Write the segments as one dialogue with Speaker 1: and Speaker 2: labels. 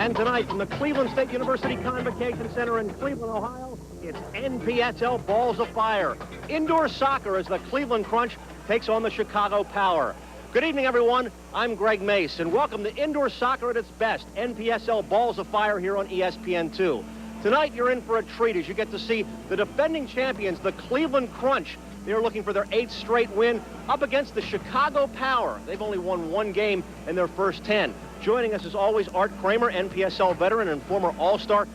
Speaker 1: And tonight from the Cleveland State University Convocation Center in Cleveland, Ohio, it's NPSL Balls of Fire. Indoor soccer as the Cleveland Crunch takes on the Chicago Power. Good evening, everyone. I'm Greg Mace, and welcome to Indoor Soccer at its best, NPSL Balls of Fire here on ESPN2. Tonight, you're in for a treat as you get to see the defending champions, the Cleveland Crunch. They're looking for their 8th straight win up against the Chicago Power. They've only won 1 game in their first 10. Joining us as always, Art Kramer, NPSL veteran and former All-Star.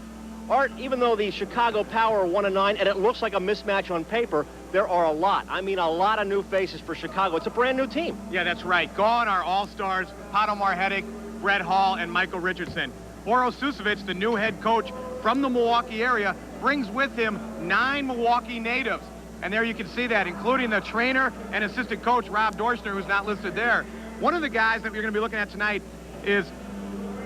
Speaker 1: Art, even though the Chicago Power are 1-9 and it looks like a mismatch on paper, there are a lot of new faces for Chicago. It's a brand new team.
Speaker 2: Yeah, that's right. Gone are All-Stars, Pato Marhetic, Brett Hall, and Michael Richardson. Boro Susovic, the new head coach from the Milwaukee area, brings with him 9 Milwaukee natives. And there you can see that, including the trainer and assistant coach, Rob Dorschner, who's not listed there. One of the guys that we're going to be looking at tonight is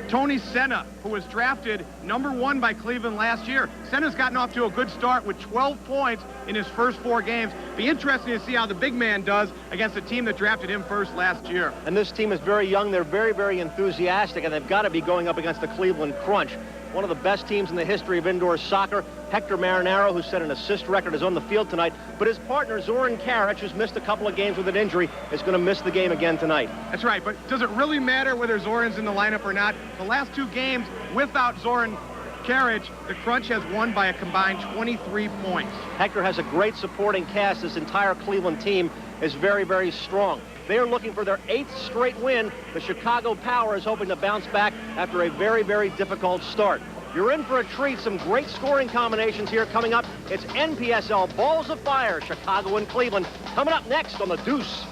Speaker 2: Tony Senna, who was drafted #1 by Cleveland last year. Senna's gotten off to a good start with 12 points in his first 4 games. Be interesting to see how the big man does against a team that drafted him first last year.
Speaker 1: And this team is very young. They're very, very enthusiastic, and they've got to be going up against the Cleveland Crunch. One of the best teams in the history of indoor soccer. Hector Marinaro, who set an assist record, is on the field tonight. But his partner, Zoran Karic, who's missed a couple of games with an injury, is going to miss the game again tonight.
Speaker 2: That's right, but does it really matter whether Zoran's in the lineup or not? The last 2 games without Zoran Karic, the Crunch has won by a combined 23 points.
Speaker 1: Hector has a great supporting cast. This entire Cleveland team is very, very strong. They are looking for their 8th straight win. The Chicago Power is hoping to bounce back after a very, very difficult start. You're in for a treat. Some great scoring combinations here coming up. It's NPSL Balls of Fire, Chicago and Cleveland. Coming up next on The Deuce.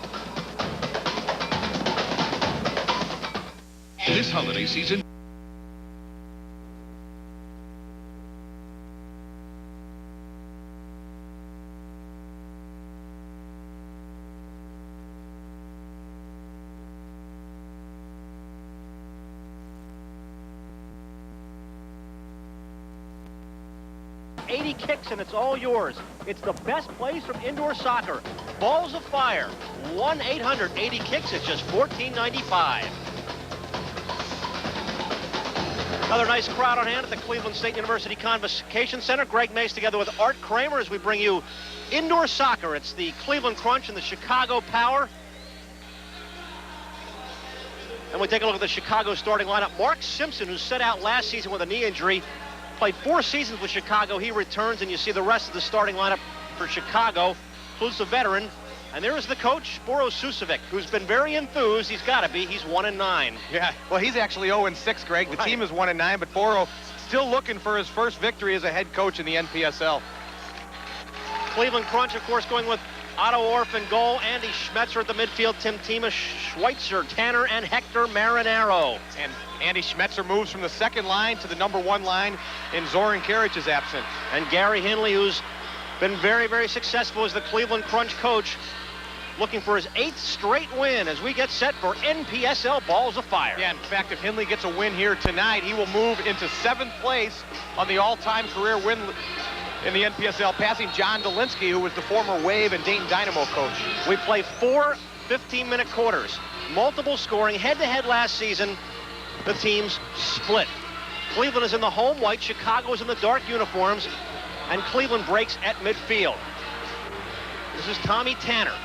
Speaker 3: This holiday season,
Speaker 1: kicks and it's all yours. It's the best place from indoor soccer. Balls of Fire. 1-800-80-KICKS. It's just $14.95. Another nice crowd on hand at the Cleveland State University Convocation Center. Greg Mace together with Art Kramer as we bring you indoor soccer. It's the Cleveland Crunch and the Chicago Power. And we take a look at the Chicago starting lineup. Mark Simpson, who set out last season with a knee injury, played 4 seasons with Chicago. He returns, and you see the rest of the starting lineup for Chicago, includes the veteran. And there is the coach, Boro Susovic, who's been very enthused. He's got to be. He's 1-9.
Speaker 4: Yeah, well, he's actually 0-6, Greg. The team is 1-9, but Boro still looking for his first victory as a head coach in the NPSL.
Speaker 1: Cleveland Crunch, of course, going with Otto Orff in goal, Andy Schmetzer at the midfield, Tim Tima, Schweitzer, Tanner, and Hector Marinaro.
Speaker 4: And Andy Schmetzer moves from the 2nd line to the #1 line in Zoran Karic is absent.
Speaker 1: And Gary Henley, who's been very, very successful as the Cleveland Crunch coach, looking for his 8th straight win as we get set for NPSL Balls of Fire.
Speaker 4: Yeah, in fact, if Henley gets a win here tonight, he will move into 7th place on the all-time career win in the NPSL, passing John Dolinsky, who was the former Wave and Dayton Dynamo coach.
Speaker 1: We play 4 15-minute quarters. Multiple scoring. Head-to-head last season, the teams split. Cleveland is in the home white, Chicago is in the dark uniforms, and Cleveland breaks at midfield. This is Tommy Tanner.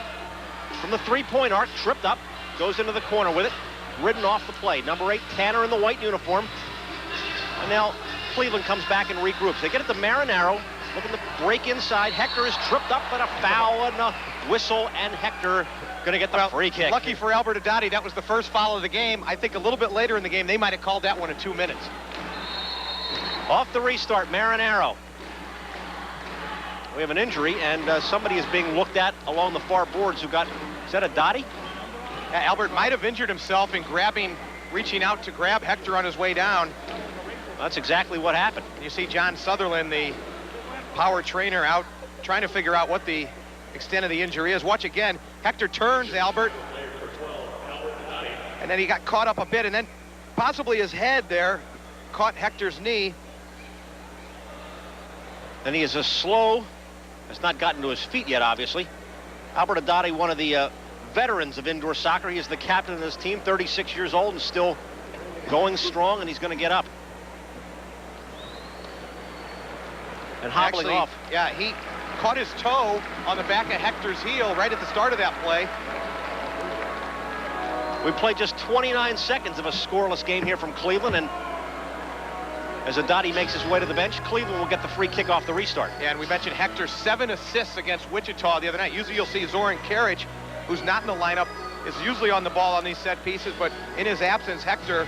Speaker 1: From the 3-point arc, tripped up, goes into the corner with it, ridden off the play. Number 8, Tanner in the white uniform. And now Cleveland comes back and regroups. They get it to Marinaro, looking to break inside. Hector is tripped up, but a foul and a whistle, and Hector going to get the free kick.
Speaker 4: Lucky for Albert Adati, that was the first foul of the game. I think a little bit later in the game, they might have called that one in 2 minutes.
Speaker 1: Off the restart, Marinaro. We have an injury, and somebody is being looked at along the far boards who got, is that Adati?
Speaker 4: Yeah, Albert might have injured himself in reaching out to grab Hector on his way down.
Speaker 1: That's exactly what happened.
Speaker 4: You see John Sutherland, the Power trainer, out trying to figure out what the extent of the injury is. Watch again. Hector turns, Albert. And then he got caught up a bit, and then possibly his head there caught Hector's knee.
Speaker 1: And he is a slow, has not gotten to his feet yet, obviously. Albert Adati, one of the veterans of indoor soccer. He is the captain of this team, 36 years old, and still going strong, and he's going to get up. and hobbling
Speaker 4: Actually,
Speaker 1: off.
Speaker 4: Yeah, he caught his toe on the back of Hector's heel right at the start of that play.
Speaker 1: We played just 29 seconds of a scoreless game here from Cleveland, and as Adati makes his way to the bench, Cleveland will get the free kick off the restart.
Speaker 4: Yeah, and we mentioned Hector's 7 assists against Wichita the other night. Usually you'll see Zoran Karic, who's not in the lineup, is usually on the ball on these set pieces, but in his absence, Hector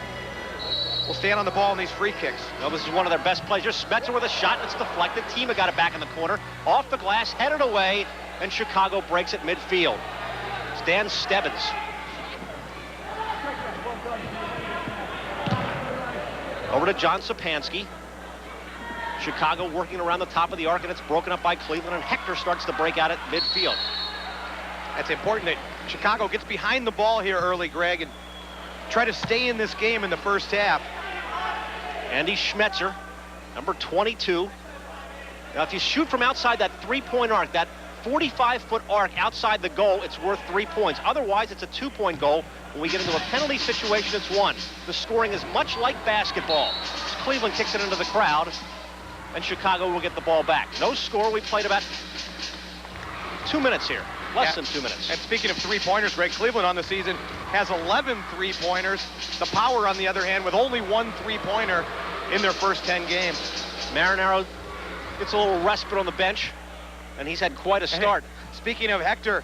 Speaker 4: will stand on the ball in these free kicks.
Speaker 1: Well, this is one of their best plays. Smetzer with a shot, and it's deflected. Tima got it back in the corner, off the glass, headed away, and Chicago breaks at midfield. It's Dan Stebbins. Over to John Sapansky. Chicago working around the top of the arc, and it's broken up by Cleveland, and Hector starts to break out at midfield.
Speaker 4: It's important that Chicago gets behind the ball here early, Greg, and try to stay in this game in the first half.
Speaker 1: Andy Schmetzer, number 22. Now, if you shoot from outside that three-point arc, that 45-foot arc outside the goal, it's worth 3 points. Otherwise, it's a 2-point goal. When we get into a penalty situation, it's 1. The scoring is much like basketball. Cleveland kicks it into the crowd, and Chicago will get the ball back. No score. We played about 2 minutes here. Less than 2 minutes.
Speaker 4: And speaking of three-pointers, Greg, Cleveland on the season has 11 three-pointers. The Power, on the other hand, with only 1 three-pointer in their first 10 games.
Speaker 1: Marinaro gets a little respite on the bench, and he's had quite a start.
Speaker 4: Hey, speaking of Hector,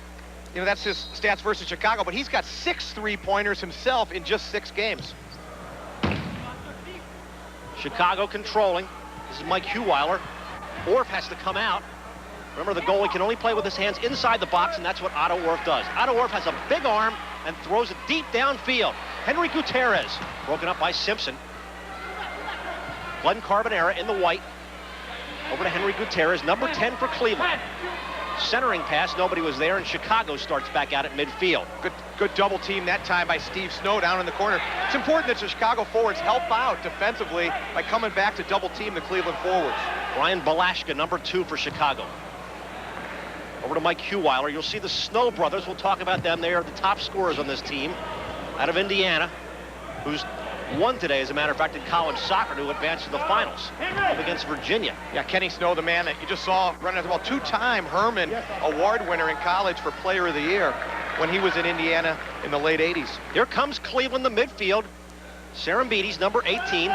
Speaker 4: you know, that's his stats versus Chicago, but he's got 6 three-pointers himself in just 6 games.
Speaker 1: Chicago controlling. This is Mike Heweiler. Orff has to come out. Remember, the goalie can only play with his hands inside the box, and that's what Otto Orff does. Otto Orff has a big arm and throws it deep downfield. Henry Gutierrez, broken up by Simpson. Glenn Carbonera in the white. Over to Henry Gutierrez, number 10 for Cleveland. Centering pass, nobody was there, and Chicago starts back out at midfield.
Speaker 4: Good double team that time by Steve Snow down in the corner. It's important that the Chicago forwards help out defensively by coming back to double team the Cleveland forwards.
Speaker 1: Brian Balashka, number 2 for Chicago. Over to Mike Heweiler. You'll see the Snow brothers. We'll talk about them. They are the top scorers on this team out of Indiana, who's won today, as a matter of fact, in college soccer to advance to the finals against Virginia.
Speaker 4: Yeah, Kenny Snow, the man that you just saw running the ball, 2-time Herman Award winner in college for Player of the Year when he was in Indiana in the late 80s.
Speaker 1: Here comes Cleveland, the midfield. Serembides, number 18,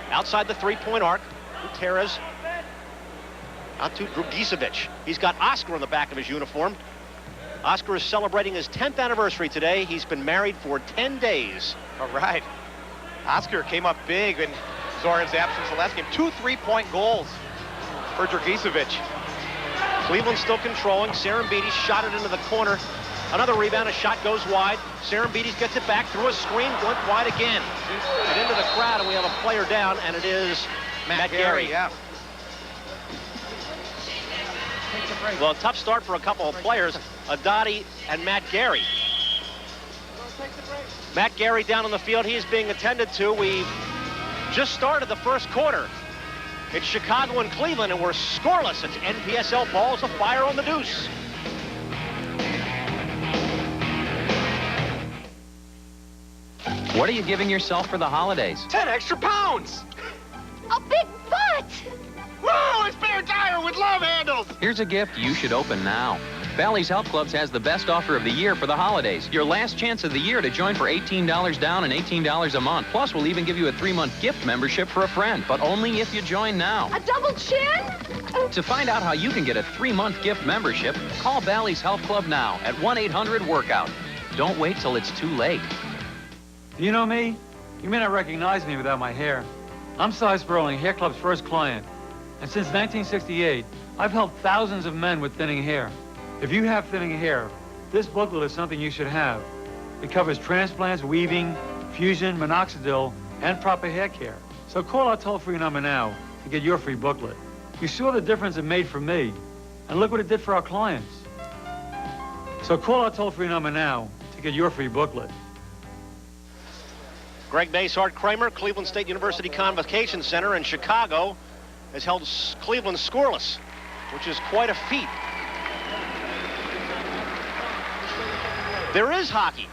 Speaker 1: outside the three-point arc. Gutierrez out to Drugicevic. He's got Oscar on the back of his uniform. Oscar is celebrating his 10th anniversary today. He's been married for 10 days.
Speaker 4: All right. Oscar came up big in Zoran's absence the last game. 2 3-point goals for Drugicevic.
Speaker 1: Cleveland still controlling. Serembides shot it into the corner. Another rebound, a shot goes wide. Serembides gets it back through a screen, went wide again. And into the crowd, and we have a player down, and it is Matt Gary.
Speaker 4: Yeah.
Speaker 1: Well, a tough start for a couple of players, Adati and Matt Gary. Matt Gary down on the field. He is being attended to. We just started the first quarter. It's Chicago and Cleveland, and we're scoreless. It's NPSL Balls of Fire on the Deuce.
Speaker 3: What are you giving yourself for the holidays?
Speaker 4: 10 extra pounds!
Speaker 5: A big butt!
Speaker 4: Whoa, a spare tire with love handles!
Speaker 3: Here's a gift you should open now. Bally's Health Clubs has the best offer of the year for the holidays. Your last chance of the year to join for $18 down and $18 a month. Plus, we'll even give you a 3-month gift membership for a friend, but only if you join now.
Speaker 5: A double chin?
Speaker 3: To find out how you can get a 3-month gift membership, call Bally's Health Club now at 1-800-WORKOUT. Don't wait till it's too late.
Speaker 6: Do you know me? You may not recognize me without my hair. I'm Cy Sperling, Hair Club's first client. And since 1968, I've helped thousands of men with thinning hair. If you have thinning hair, this booklet is something you should have. It covers transplants, weaving, fusion, minoxidil, and proper hair care. So call our toll-free number now to get your free booklet. You saw the difference it made for me, and look what it did for our clients. So call our toll-free number now to get your free booklet.
Speaker 1: Greg Basehart Kramer, Cleveland State University Convocation Center in Chicago, has held Cleveland scoreless, which is quite a feat. There is hockey.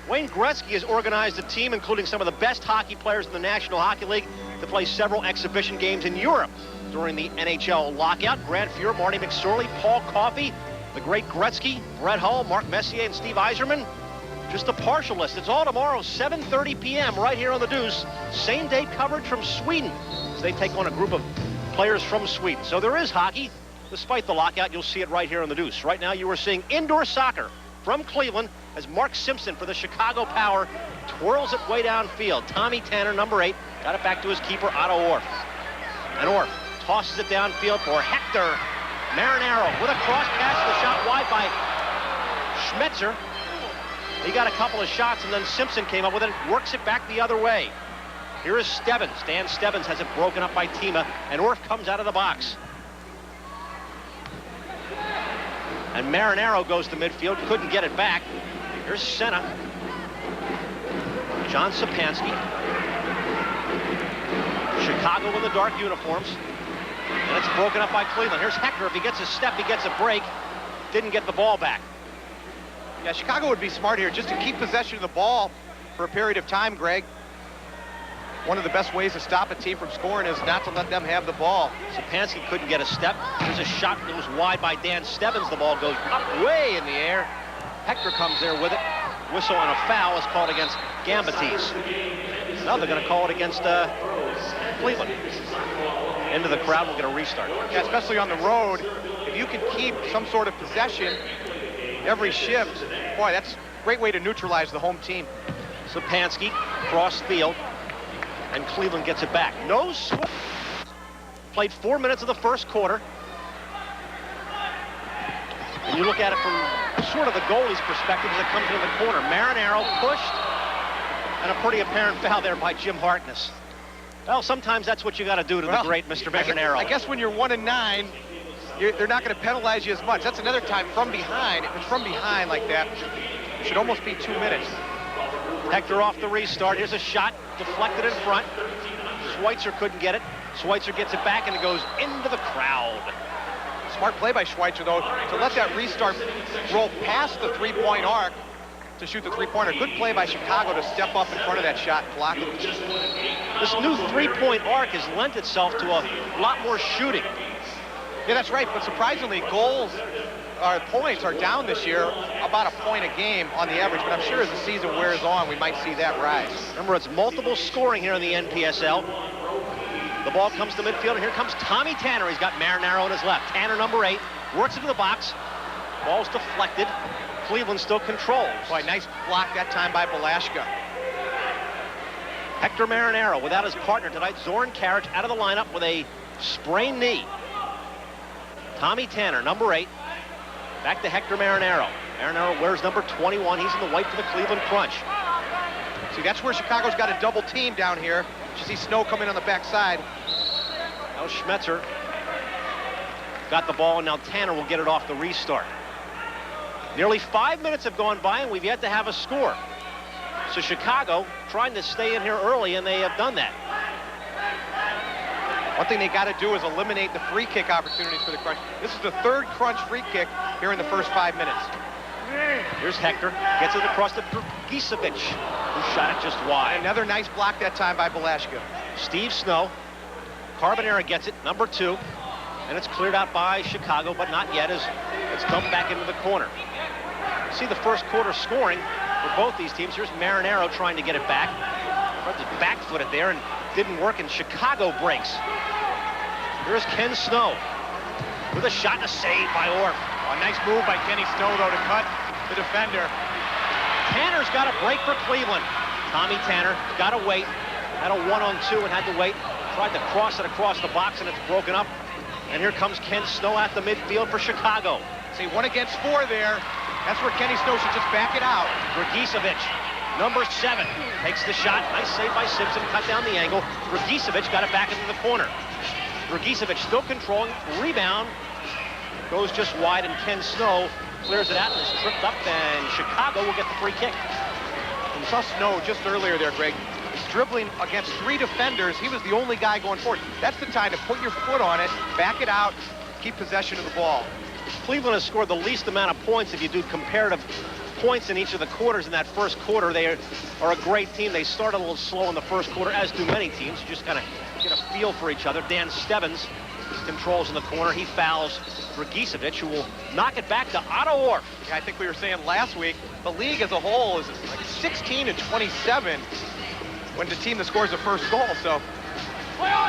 Speaker 1: Wayne Gretzky has organized a team, including some of the best hockey players in the National Hockey League, to play several exhibition games in Europe. during the NHL lockout. Grant Fuhr, Marty McSorley, Paul Coffey, the great Gretzky, Brett Hull, Mark Messier, and Steve Yzerman. Just a partial list. It's all tomorrow, 7:30 p.m. right here on the Deuce. Same-day coverage from Sweden as they take on a group of players from Sweden. So there is hockey. Despite the lockout, you'll see it right here on the Deuce. Right now, you are seeing indoor soccer from Cleveland as Mark Simpson for the Chicago Power twirls it way downfield. Tommy Tanner, number 8, got it back to his keeper, Otto Orff. And Orff tosses it downfield for Hector Marinaro with a cross pass. The shot wide by Schmetzer. He got a couple of shots, and then Simpson came up with it, works it back the other way. Here is Stebbins. Dan Stebbins has it broken up by Tima, and Orff comes out of the box. And Marinaro goes to midfield, couldn't get it back. Here's Senna. John Sapansky. Chicago in the dark uniforms. And it's broken up by Cleveland. Here's Hector. If he gets a step, he gets a break. Didn't get the ball back.
Speaker 4: Yeah, Chicago would be smart here just to keep possession of the ball for a period of time, Greg. One of the best ways to stop a team from scoring is not to let them have the ball.
Speaker 1: Sapansky couldn't get a step. There's a shot that was wide by Dan Stebbins. The ball goes up way in the air. Hector comes there with it. Whistle on a foul is called against Gambatis. Now they're going to call it against Cleveland. Into the crowd, we'll get a restart.
Speaker 4: Yeah, especially on the road. If you can keep some sort of possession every shift, boy, that's a great way to neutralize the home team.
Speaker 1: Sapansky, cross field, and Cleveland gets it back. No switch. Played 4 minutes of the first quarter. And you look at it from sort of the goalie's perspective as it comes into the corner. Marinaro pushed, and a pretty apparent foul there by Jim Harkness. Well, sometimes that's what you got to do to the great Mr. Marinaro.
Speaker 4: I guess when you're 1-9, they're not going to penalize you as much. That's another time from behind. If it's from behind like that, it should almost be 2 minutes.
Speaker 1: Hector off the restart. Here's a shot deflected in front. Schweitzer couldn't get it. Schweitzer gets it back, and it goes into the crowd.
Speaker 4: Smart play by Schweitzer, though, to let that restart roll past the three-point arc to shoot the three-pointer. Good play by Chicago to step up in front of that shot and block it.
Speaker 1: This new three-point arc has lent itself to a lot more shooting.
Speaker 4: Yeah, that's right, but surprisingly, points are down this year, about a point a game on the average, but I'm sure as the season wears on, we might see that rise.
Speaker 1: Remember, it's multiple scoring here in the NPSL. The ball comes to midfield, and here comes Tommy Tanner. He's got Marinaro on his left. Tanner, number 8, works into the box. Ball's deflected. Cleveland still controls.
Speaker 4: Boy, nice block that time by Balashka.
Speaker 1: Hector Marinaro without his partner tonight. Zoran Karic out of the lineup with a sprained knee. Tommy Tanner, number 8. Back to Hector Marinaro. Marinaro wears number 21. He's in the white for the Cleveland Crunch.
Speaker 4: See, that's where Chicago's got a double team down here. You see Snow come in on the backside.
Speaker 1: Now Schmetzer got the ball, and now Tanner will get it off the restart. Nearly 5 minutes have gone by, and we've yet to have a score. So Chicago trying to stay in here early, and they have done that.
Speaker 4: One thing they got to do is eliminate the free kick opportunities for the Crunch. This is the third Crunch free kick here in the first 5 minutes.
Speaker 1: Here's Hector, gets it across to Gisevic, who shot it just wide.
Speaker 4: Another nice block that time by Balashka.
Speaker 1: Steve Snow, Carbonera gets it, number 2, and it's cleared out by Chicago, but not yet as it's dumped back into the corner. See the first quarter scoring for both these teams. Here's Marinaro trying to get it back. Tried to back foot it there and didn't work, and Chicago breaks. Here's Ken Snow with a shot and a save by Orff.
Speaker 2: A nice move by Kenny Snow, though, to cut the defender.
Speaker 1: Tanner's got a break for Cleveland. Tommy Tanner got to wait. Had a 1-on-2 and had to wait. Tried to cross it across the box, and it's broken up. And here comes Ken Snow at the midfield for Chicago.
Speaker 4: See, 1 against 4 there. That's where Kenny Snow should just back it out.
Speaker 1: Dragicevic, number 7, takes the shot. Nice save by Simpson, cut down the angle. Dragicevic got it back into the corner. Dragicevic still controlling, rebound, goes just wide, and Ken Snow clears it out and is tripped up, and Chicago will get the free kick.
Speaker 4: We saw Snow just earlier there, Greg. He's dribbling against 3 defenders. He was the only guy going forward. That's the time to put your foot on it, back it out, keep possession of the ball.
Speaker 1: Cleveland has scored the least amount of points if you do comparative points in each of the quarters in that first quarter. They are a great team. They start a little slow in the first quarter, as do many teams. You just kind of get a feel for each other. Dan Stebbins controls in the corner. He fouls Dragicevic, who will knock it back to Otto Orff.
Speaker 4: Yeah, I think we were saying last week, the league as a whole is like 16-27 when the team that scores the first goal, so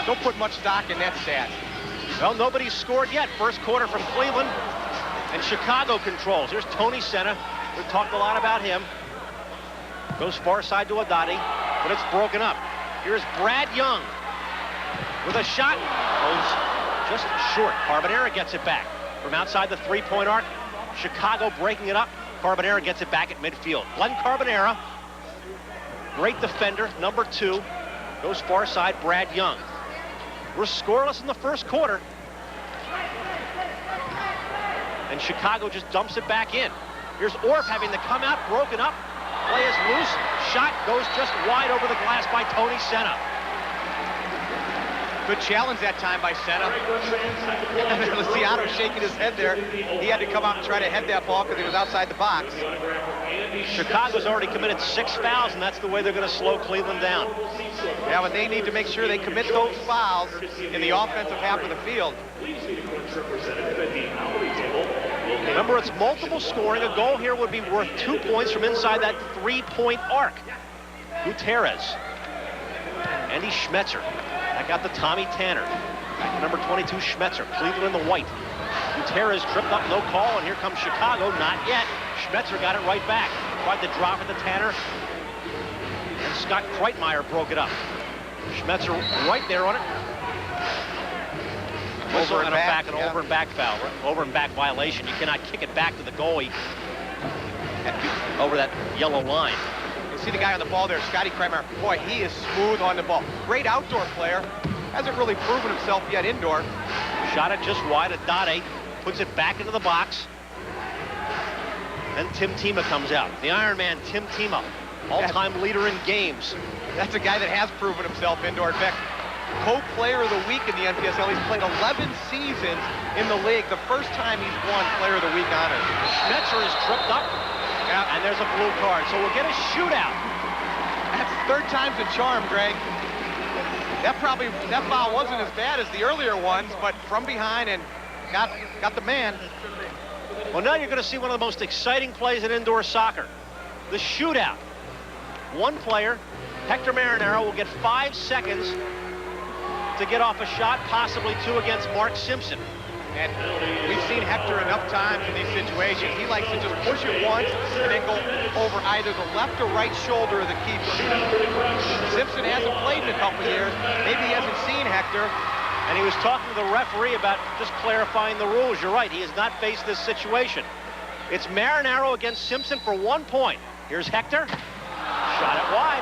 Speaker 4: don't put much stock in that stat.
Speaker 1: Well, nobody's scored yet. First quarter from Cleveland, and Chicago controls. Here's Tony Senna. We've talked a lot about him. Goes far side to Haddadi, but it's broken up. Here's Brad Young with a shot. Goes just short. Carbonera gets it back from outside the three-point arc. Chicago breaking it up. Carbonera gets it back at midfield. Glenn Carbonera, great defender, number 2. Goes far side, Brad Young. We're scoreless in the first quarter. And Chicago just dumps it back in. Here's Orff having to come out, broken up. Play is loose. Shot goes just wide over the glass by Tony Senna.
Speaker 4: Good challenge that time by Senna. Luciano shaking his head there. He had to come out and try to head that ball because he was outside the box.
Speaker 1: Chicago's already committed 6 fouls, and that's the way they're going to slow Cleveland down.
Speaker 4: Yeah, but they need to make sure they commit those fouls in the offensive half of the field.
Speaker 1: Remember, it's multiple scoring. A goal here would be worth 2 points from inside that three-point arc. Gutierrez. Andy Schmetzer. Back out to Tommy Tanner. Back to number 22, Schmetzer. Cleveland in the white. Gutierrez tripped up, no call, and here comes Chicago. Not yet. Schmetzer got it right back. Tried to drop it to Tanner. And Scott Kreitmeyer broke it up. Schmetzer right there on it. Over and back, an over and back foul. Over and back violation. You cannot kick it back to the goalie over that yellow line.
Speaker 4: You see the guy on the ball there, Scotty Kreitmeyer. Boy, he is smooth on the ball. Great outdoor player. Hasn't really proven himself yet indoor.
Speaker 1: Shot it just wide. Haddadi puts it back into the box. Then Tim Tima comes out. The Iron Man, Tim Tima, all-time leader in games.
Speaker 4: That's a guy that has proven himself indoor. In fact, co-player of the week in the NPSL. He's played 11 seasons in the league. The first time he's won player of the week honors.
Speaker 1: Schmetzer is tripped up, and there's a blue card. So we'll get a shootout.
Speaker 4: That's 3rd time's a charm, Greg. That foul wasn't as bad as the earlier ones, but from behind and got the man.
Speaker 1: Well, now you're going to see one of the most exciting plays in indoor soccer. The shootout. One player, Hector Marinaro, will get 5 seconds to get off a shot, possibly 2 against Mark Simpson.
Speaker 4: And we've seen Hector enough times in these situations. He likes to just push it once and then go over either the left or right shoulder of the keeper. Simpson hasn't played in a couple years. Maybe he hasn't seen Hector.
Speaker 1: And he was talking to the referee about just clarifying the rules. You're right, he has not faced this situation. It's Marinaro against Simpson for 1 point. Here's Hector. Shot it wide.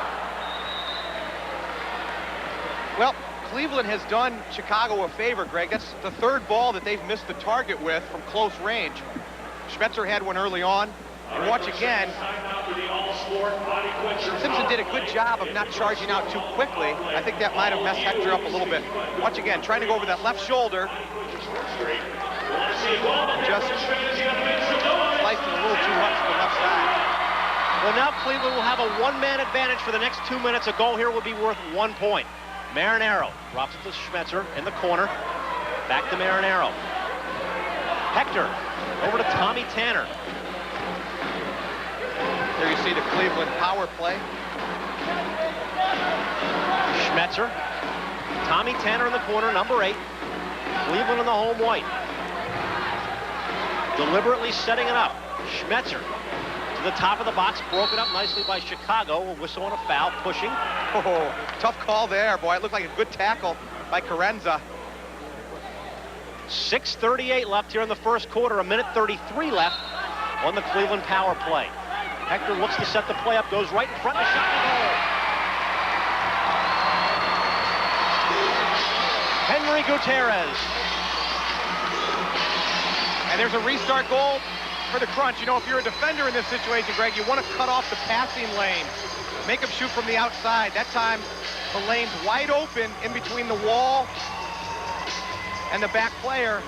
Speaker 4: Well, Cleveland has done Chicago a favor, Greg. That's the 3rd ball that they've missed the target with from close range. Schmetzer had one early on. And watch again. Simpson did a good job of not charging out too quickly. I think that might have messed Hector up a little bit. Watch again, trying to go over that left shoulder. Just sliced it a little too much to the left side.
Speaker 1: Well, now Cleveland will have a 1-man advantage for the next 2 minutes. A goal here will be worth 1 point. Marinaro drops it to Schmetzer in the corner. Back to Marinaro. Hector over to Tommy Tanner.
Speaker 4: There you see the Cleveland power play.
Speaker 1: Schmetzer. Tommy Tanner in the corner, number 8. Cleveland in the home white. Deliberately setting it up. Schmetzer to the top of the box, broken up nicely by Chicago. A whistle on a foul, pushing.
Speaker 4: Oh, tough call there, boy. It looked like a good tackle by Carenza.
Speaker 1: 6:38 left here in the first quarter. 1:33 left on the Cleveland power play. Hector looks to set the play up, goes right in front of the shot and goal. Henry Gutierrez.
Speaker 4: And there's a restart goal for the Crunch. You know, if you're a defender in this situation, Greg, you want to cut off the passing lane. Make him shoot from the outside. That time, the lane's wide open in between the wall and the back player.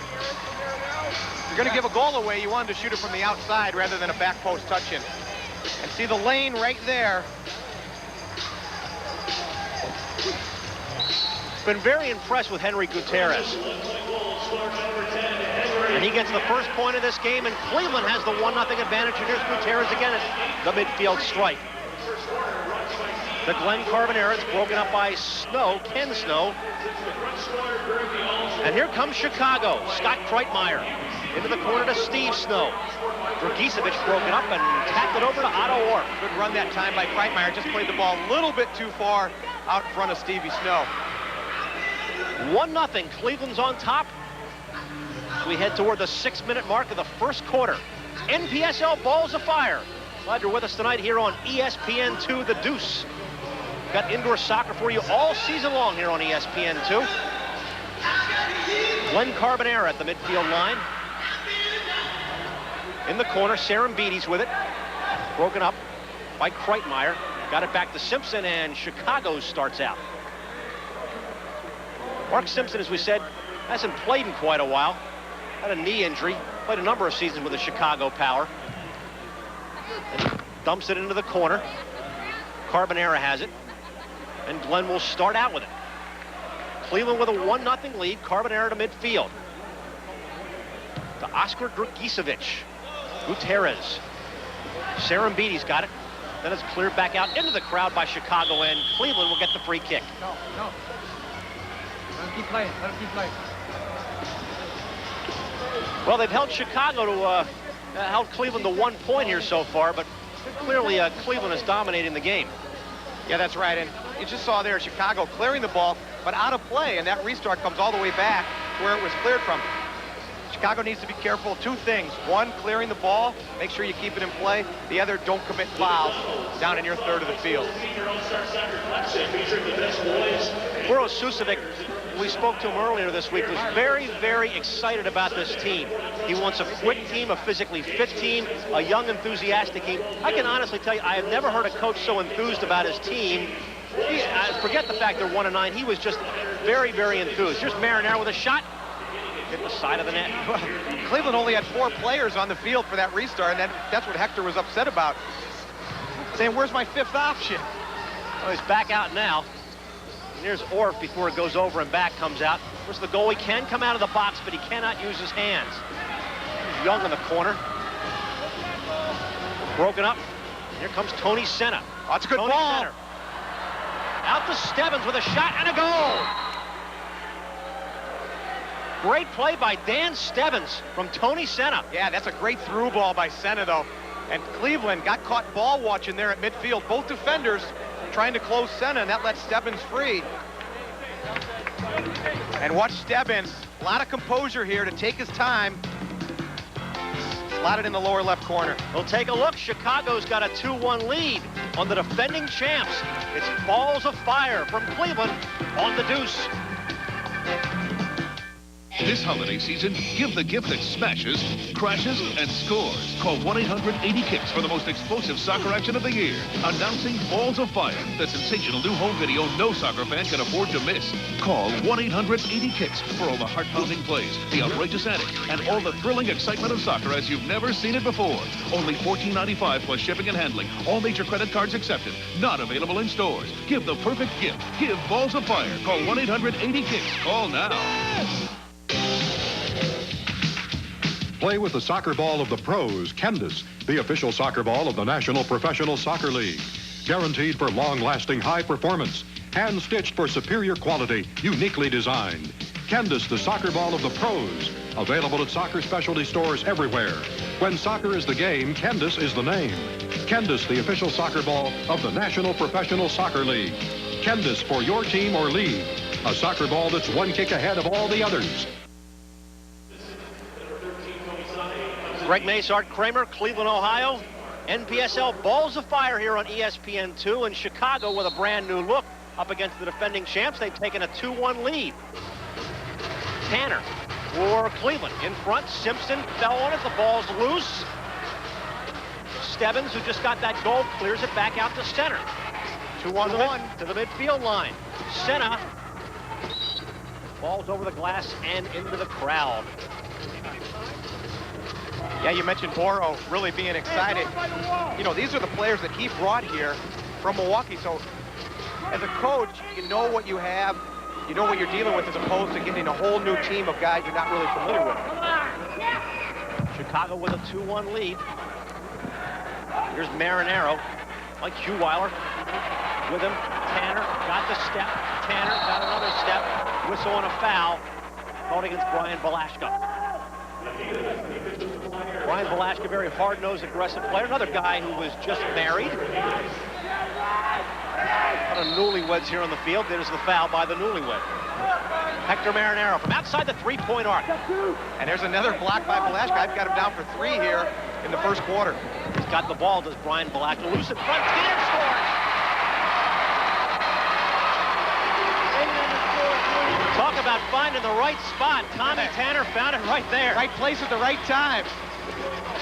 Speaker 4: If you're going to give a goal away, you want him to shoot it from the outside rather than a back post touch-in. And see the lane right there.
Speaker 1: Been very impressed with Henry Gutierrez. And he gets the first point of this game, and Cleveland has the 1-0 advantage. And here's Gutierrez again at the midfield strike. The Glenn Carbonera is broken up by Snow, Ken Snow. And here comes Chicago. Scott Kreitmeyer into the corner to Steve Snow. Dragicevic broken up and tapped it over to Otto Orff.
Speaker 4: Good run that time by Kreitmeyer. Just played the ball a little bit too far out in front of Stevie Snow.
Speaker 1: 1-0. Cleveland's on top. We head toward the 6-minute mark of the first quarter. NPSL Balls of Fire. Glad you're with us tonight here on ESPN2 The Deuce. Got indoor soccer for you all season long here on ESPN2. Glenn Carbonera at the midfield line. In the corner, Serembides with it. Broken up by Kreitmeyer. Got it back to Simpson, and Chicago starts out. Mark Simpson, as we said, hasn't played in quite a while. Had a knee injury. Played a number of seasons with the Chicago Power. And dumps it into the corner. Carbonera has it. And Glenn will start out with it. Cleveland with a 1-0 lead. Carbonera to midfield. To Oscar Dragicevic. Gutierrez. Serembides got it. Then it's cleared back out into the crowd by Chicago, and Cleveland will get the free kick.
Speaker 7: No. Let him keep playing. Let him keep playing.
Speaker 1: Well, they've held Chicago to, held Cleveland to 1 point here so far, but clearly Cleveland is dominating the game.
Speaker 4: Yeah, that's right. And you just saw there Chicago clearing the ball, but out of play, and that restart comes all the way back to where it was cleared from. Chicago needs to be careful. Two things. One, clearing the ball. Make sure you keep it in play. The other, don't commit fouls down in your third of the field.
Speaker 1: Boro Susevic, we spoke to him earlier this week, was very, very excited about this team. He wants a quick team, a physically fit team, a young, enthusiastic team. I can honestly tell you, I have never heard a coach so enthused about his team. Forget the fact they're 1-9. He was just very, very enthused. Here's Marinaro with a shot. Hit the side of the net.
Speaker 4: Cleveland only had 4 players on the field for that restart, and that's what Hector was upset about. Saying, where's my 5th option?
Speaker 1: Well, he's back out now. And here's Orff before it goes over and back, comes out. Of course, the goalie can come out of the box, but he cannot use his hands. He's Young in the corner. Broken up. Here comes Tony Senna.
Speaker 4: Oh, that's a good
Speaker 1: Tony
Speaker 4: ball.
Speaker 1: Senna. Out to Stebbins with a shot and a goal. Great play by Dan Stebbins from Tony Senna.
Speaker 4: Yeah, that's a great through ball by Senna, though. And Cleveland got caught ball watching there at midfield. Both defenders trying to close Senna, and that let Stebbins free. And watch Stebbins. A lot of composure here to take his time. Slot it in the lower left corner.
Speaker 1: We'll take a look. Chicago's got a 2-1 lead on the defending champs. It's Balls of Fire from Cleveland on the Deuce.
Speaker 8: This holiday season, give the gift that smashes, crashes, and scores. Call 1-800-80-KICKS for the most explosive soccer action of the year. Announcing Balls of Fire, the sensational new home video no soccer fan can afford to miss. Call 1-800-80-KICKS for all the heart-pounding plays, the outrageous antics, and all the thrilling excitement of soccer as you've never seen it before. Only $14.95 plus shipping and handling. All major credit cards accepted. Not available in stores. Give the perfect gift. Give Balls of Fire. Call 1-800-80-KICKS. Call now.
Speaker 9: Play with the soccer ball of the pros, Candace, the official soccer ball of the National Professional Soccer League. Guaranteed for long-lasting high performance. Hand-stitched for superior quality, uniquely designed. Candace, the soccer ball of the pros. Available at soccer specialty stores everywhere. When soccer is the game, Candace is the name. Candace, the official soccer ball of the National Professional Soccer League. Candace for your team or league. A soccer ball that's one kick ahead of all the others.
Speaker 1: Greg Mace, Art Kramer, Cleveland, Ohio. NPSL Balls of Fire here on ESPN2, and Chicago with a brand new look up against the defending champs. They've taken a 2-1 lead. Tanner for Cleveland in front. Simpson fell on it. The ball's loose. Stebbins, who just got that goal, clears it back out to center. 2-1-1 to the midfield line. Senna. Ball's over the glass and into the crowd.
Speaker 4: Yeah, you mentioned Boro really being excited. You know, these are the players that he brought here from Milwaukee. So as a coach, you know what you have. you know what you're dealing with as opposed to getting a whole new team of guys you're not really familiar with.
Speaker 1: Chicago with a 2-1 lead. Here's Marinaro. Mike Huweiler with him. Tanner got the step. Tanner got another step. Whistle on a foul. Called against Brian Balashka. Brian Balashka, very hard-nosed, aggressive player. Another guy who was just married. A lot of newlyweds here on the field. There's the foul by the newlywed. Hector Marinaro from outside the three-point arc.
Speaker 4: And there's another block by Balashka. I've got him down for 3 here in the first quarter.
Speaker 1: He's got the ball, does Brian Balashka. Loose in front, Tanner scores! Talk about finding the right spot. Tommy Tanner found it right there.
Speaker 4: Right place at the right time.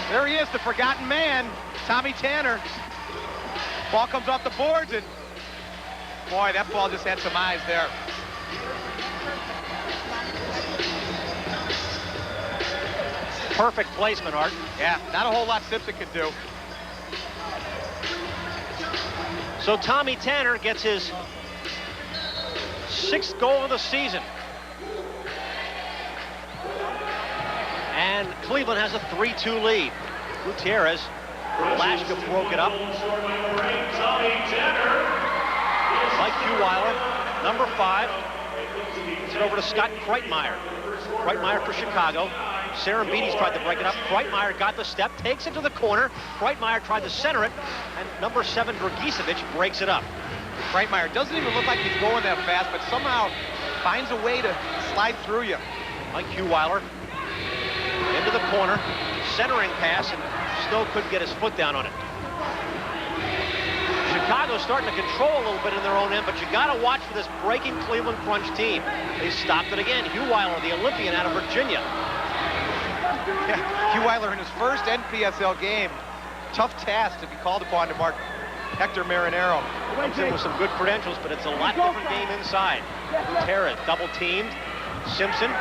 Speaker 4: There he is, the forgotten man, Tommy Tanner. Ball comes off the boards, and boy, that ball just had some eyes there.
Speaker 1: Perfect placement, Art.
Speaker 4: Yeah, not a whole lot Simpson could do.
Speaker 1: So Tommy Tanner gets his 6th goal of the season. And Cleveland has a 3-2 lead. Gutierrez, Balashka broke it up. Mike Huweiler, number 5. It's it over to Scott Kreitmeyer. Kreitmeyer for Chicago. Serembides tried to break it up. Kreitmeyer got the step, takes it to the corner. Kreitmeyer tried to center it, and number 7, Dragicevic, breaks it up.
Speaker 4: Kreitmeyer doesn't even look like he's going that fast, but somehow finds a way to slide through you.
Speaker 1: Mike Huweiler into the corner, centering pass, and Snow couldn't get his foot down on it. Chicago's starting to control a little bit in their own end, but you got to watch for this breaking Cleveland Crunch team. They stopped it again. Huweiler, the Olympian out of Virginia.
Speaker 4: Yeah, Huweiler in his first NPSL game. Tough task to be called upon to mark Hector Marinaro.
Speaker 1: Comes in with some good credentials, but it's a lot different game inside. Terra double-teamed. Simpson,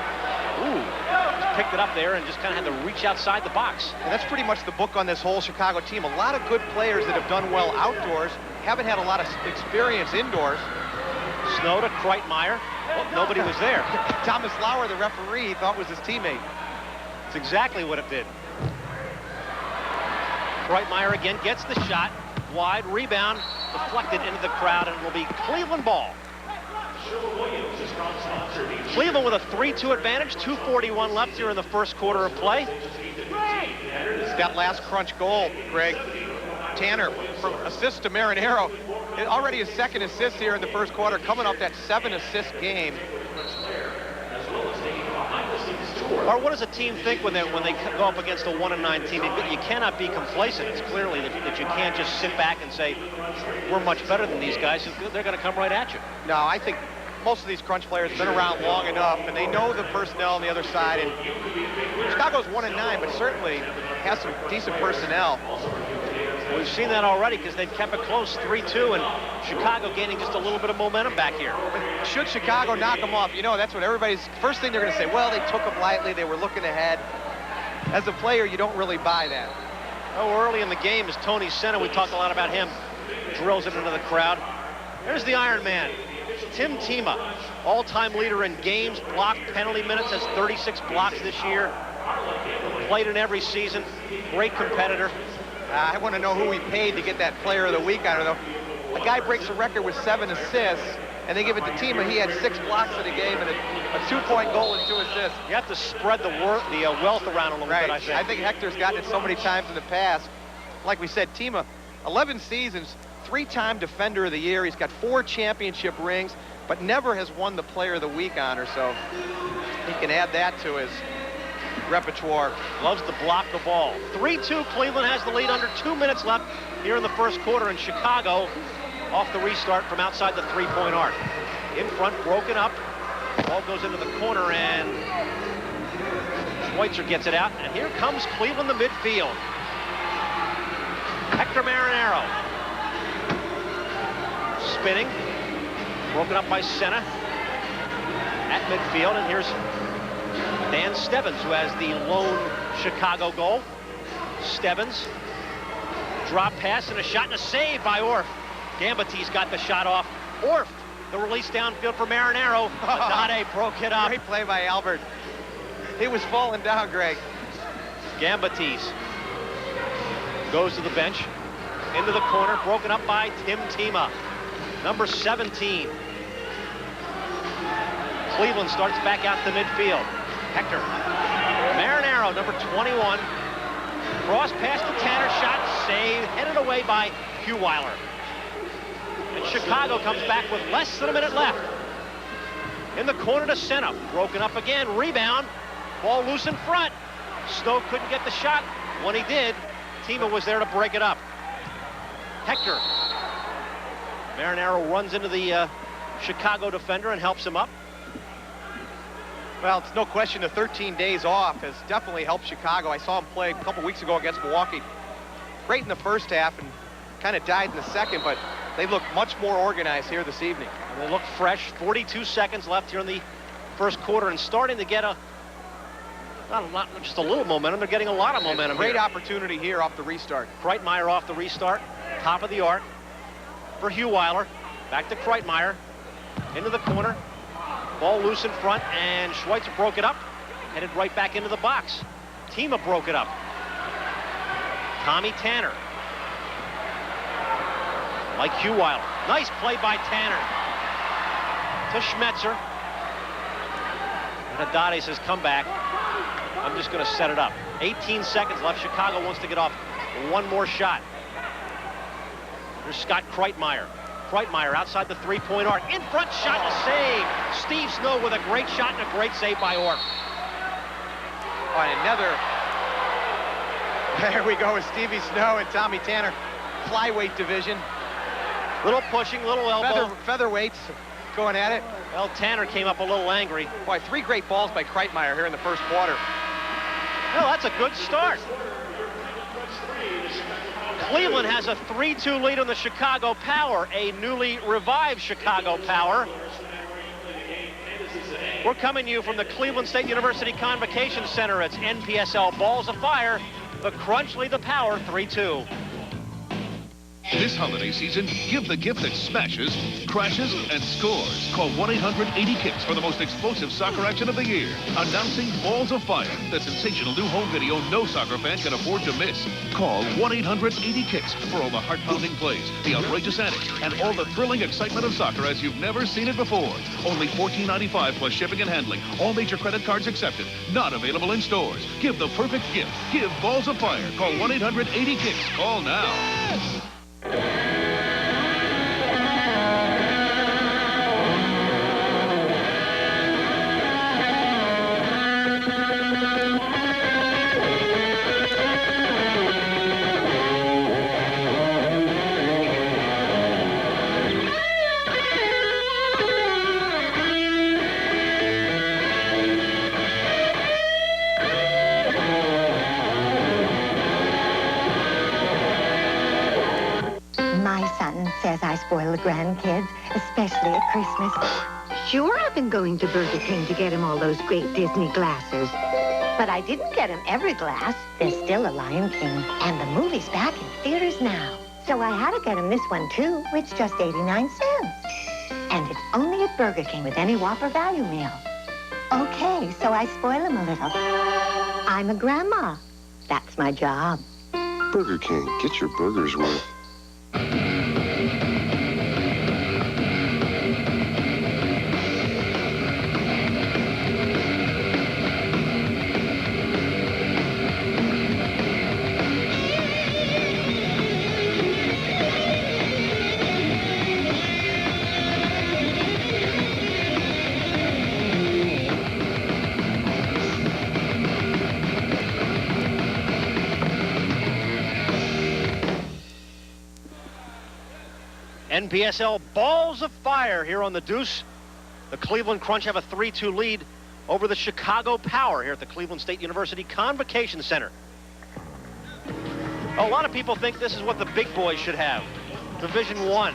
Speaker 1: just picked it up there and just kind of had to reach outside the box.
Speaker 4: And that's pretty much the book on this whole Chicago team. A lot of good players that have done well outdoors, haven't had a lot of experience indoors.
Speaker 1: Snow to Kreitmeyer. Oh, nobody was there.
Speaker 4: Thomas Lauer, the referee, thought was his teammate.
Speaker 1: It's exactly what it did. Kreitmeyer again gets the shot. Wide rebound, deflected into the crowd, and it will be Cleveland ball. Cleveland with a 3-2 advantage, 2:41 left here in the first quarter of play.
Speaker 4: That last crunch goal, Greg. Tanner from assist to Marinaro. Already his 2nd assist here in the first quarter, coming off that 7-assist game.
Speaker 1: Or what does a team think when they go up against a 1-9 team? You cannot be complacent. It's clearly that you can't just sit back and say, we're much better than these guys. They're going to come right at you.
Speaker 4: No, I think most of these crunch players have been around long enough, and they know the personnel on the other side. And Chicago's 1-9, but certainly has some decent personnel.
Speaker 1: We've seen that already because they've kept it close, 3-2, and Chicago gaining just a little bit of momentum back here.
Speaker 4: Should Chicago knock them off, you know, that's what everybody's first thing they're going to say. Well, they took them lightly. They were looking ahead. As a player, you don't really buy that.
Speaker 1: Oh, early in the game is Tony Senna. We talked a lot about him. Drills it into the crowd. There's the Iron Man, Tim Tima, all-time leader in games, blocked, penalty minutes, has 36 blocks this year. Played in every season. Great competitor.
Speaker 4: I want to know who he paid to get that Player of the Week honor, though. A guy breaks a record with 7 assists, and they give it to Tima. He had 6 blocks in a game and a 2-point goal and 2 assists.
Speaker 1: You have to spread the wealth around a little bit, I think.
Speaker 4: I think Hector's gotten it so many times in the past. Like we said, Tima, 11 seasons, 3-time Defender of the Year. He's got 4 championship rings, but never has won the Player of the Week honor, so he can add that to his repertoire.
Speaker 1: Loves to block the ball. 3-2, Cleveland has the lead, under 2 minutes left here in the first quarter, and Chicago off the restart from outside the 3-point arc. In front, broken up. Ball goes into the corner, and Schweitzer gets it out, and here comes Cleveland to midfield. Hector Marinaro. Spinning. Broken up by Senna at midfield, and here's Dan Stebbins, who has the lone Chicago goal. Stebbins, drop pass and a shot and a save by Orff. Gambatee's got the shot off. Orff The release downfield for Marinaro. Adade broke it up.
Speaker 4: Great play by Albert. He was falling down, Greg.
Speaker 1: Gambatese goes to the bench. Into the corner, broken up by Tim Tima. Number 17. Cleveland starts back out to midfield. Hector. Marinaro, number 21. Cross pass to Tanner, shot saved, headed away by Hugh-Weiler. And Chicago comes back with less than a minute left. In the corner to center, broken up again, rebound, ball loose in front. Snow couldn't get the shot. When he did, Tima was there to break it up. Hector. Marinaro runs into the Chicago defender and helps him up.
Speaker 4: Well, it's no question the 13 days off has definitely helped Chicago. I saw him play a couple weeks ago against Milwaukee. Great in the first half and kind of died in the second, but they look much more organized here this evening.
Speaker 1: And they look fresh. 42 seconds left here in the first quarter and starting to get not just a little momentum. They're getting a lot of momentum.
Speaker 4: Great
Speaker 1: here.
Speaker 4: opportunity here off the restart.
Speaker 1: Kreitmeyer off the restart. Top of the arc for Hugh-Weiler. Back to Kreitmeyer. Into the corner. Ball loose in front, and Schweitzer broke it up. Headed right back into the box. Tima broke it up. Tommy Tanner. Like Hugh-Weiler. Nice play by Tanner. To Schmetzer. And Haddad says, come back. I'm just going to set it up. 18 seconds left. Chicago wants to get off one more shot. There's Scott Kreitmeyer. Kreitmeyer outside the three-point arc. In front shot to save. Steve Snow with a great shot and a great save by Orr.
Speaker 4: Oh, and another. There we go with Stevie Snow and Tommy Tanner. Flyweight division.
Speaker 1: Little pushing, little elbow.
Speaker 4: Featherweights going at it.
Speaker 1: Well, Tanner came up a little angry.
Speaker 4: Boy, 3 great balls by Kreitmeyer here in the first quarter.
Speaker 1: Well, that's a good start. Cleveland has a 3-2 lead on the Chicago Power, a newly revived Chicago Power. We're coming to you from the Cleveland State University Convocation Center. It's NPSL Balls of Fire. The Crunch lead the Power 3-2.
Speaker 8: This holiday season, give the gift that smashes, crashes, and scores. Call 1-800-80-KICKS for the most explosive soccer action of the year. Announcing Balls of Fire, the sensational new home video no soccer fan can afford to miss. Call 1-800-80-KICKS for all the heart-pounding plays, the outrageous antics, and all the thrilling excitement of soccer as you've never seen it before. Only $14.95 plus shipping and handling. All major credit cards accepted. Not available in stores. Give the perfect gift. Give Balls of Fire. Call 1-800-80-KICKS. Call now.
Speaker 10: Says I spoil the grandkids, especially at Christmas.
Speaker 5: Sure, I've been going to Burger King to get him all those great Disney glasses.
Speaker 10: But I didn't get him every glass. There's still a Lion King, and the movie's back in theaters now. So I had to get him this one, too. It's just 89 cents. And it's only at Burger King with any Whopper value meal. Okay, so I spoil him a little. I'm a grandma. That's my job.
Speaker 11: Burger King, get your burgers worth.
Speaker 1: NPSL Balls of Fire here on the Deuce. The Cleveland Crunch have a 3-2 lead over the Chicago Power here at the Cleveland State University Convocation Center. A lot of people think this is what the big boys should have. Division I.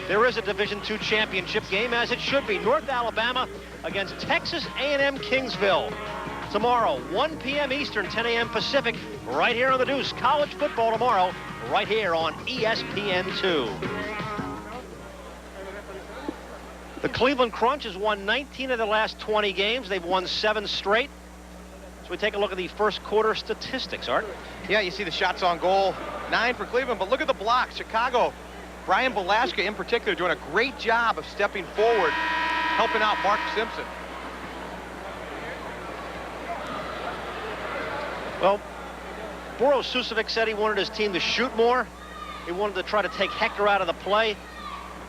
Speaker 1: There is a Division II championship game, as it should be. North Alabama against Texas A&M Kingsville. Tomorrow, 1 p.m. Eastern, 10 a.m. Pacific, right here on the Deuce. College football tomorrow, right here on ESPN2. The Cleveland Crunch has won 19 of the last 20 games. They've won 7 straight. So we take a look at the first quarter statistics, Art.
Speaker 4: Yeah, you see the shots on goal, 9 for Cleveland, but look at the blocks. Chicago, Brian Belaska in particular, doing a great job of stepping forward, helping out Mark Simpson.
Speaker 1: Well, Boro Susovic said he wanted his team to shoot more. He wanted to try to take Hector out of the play,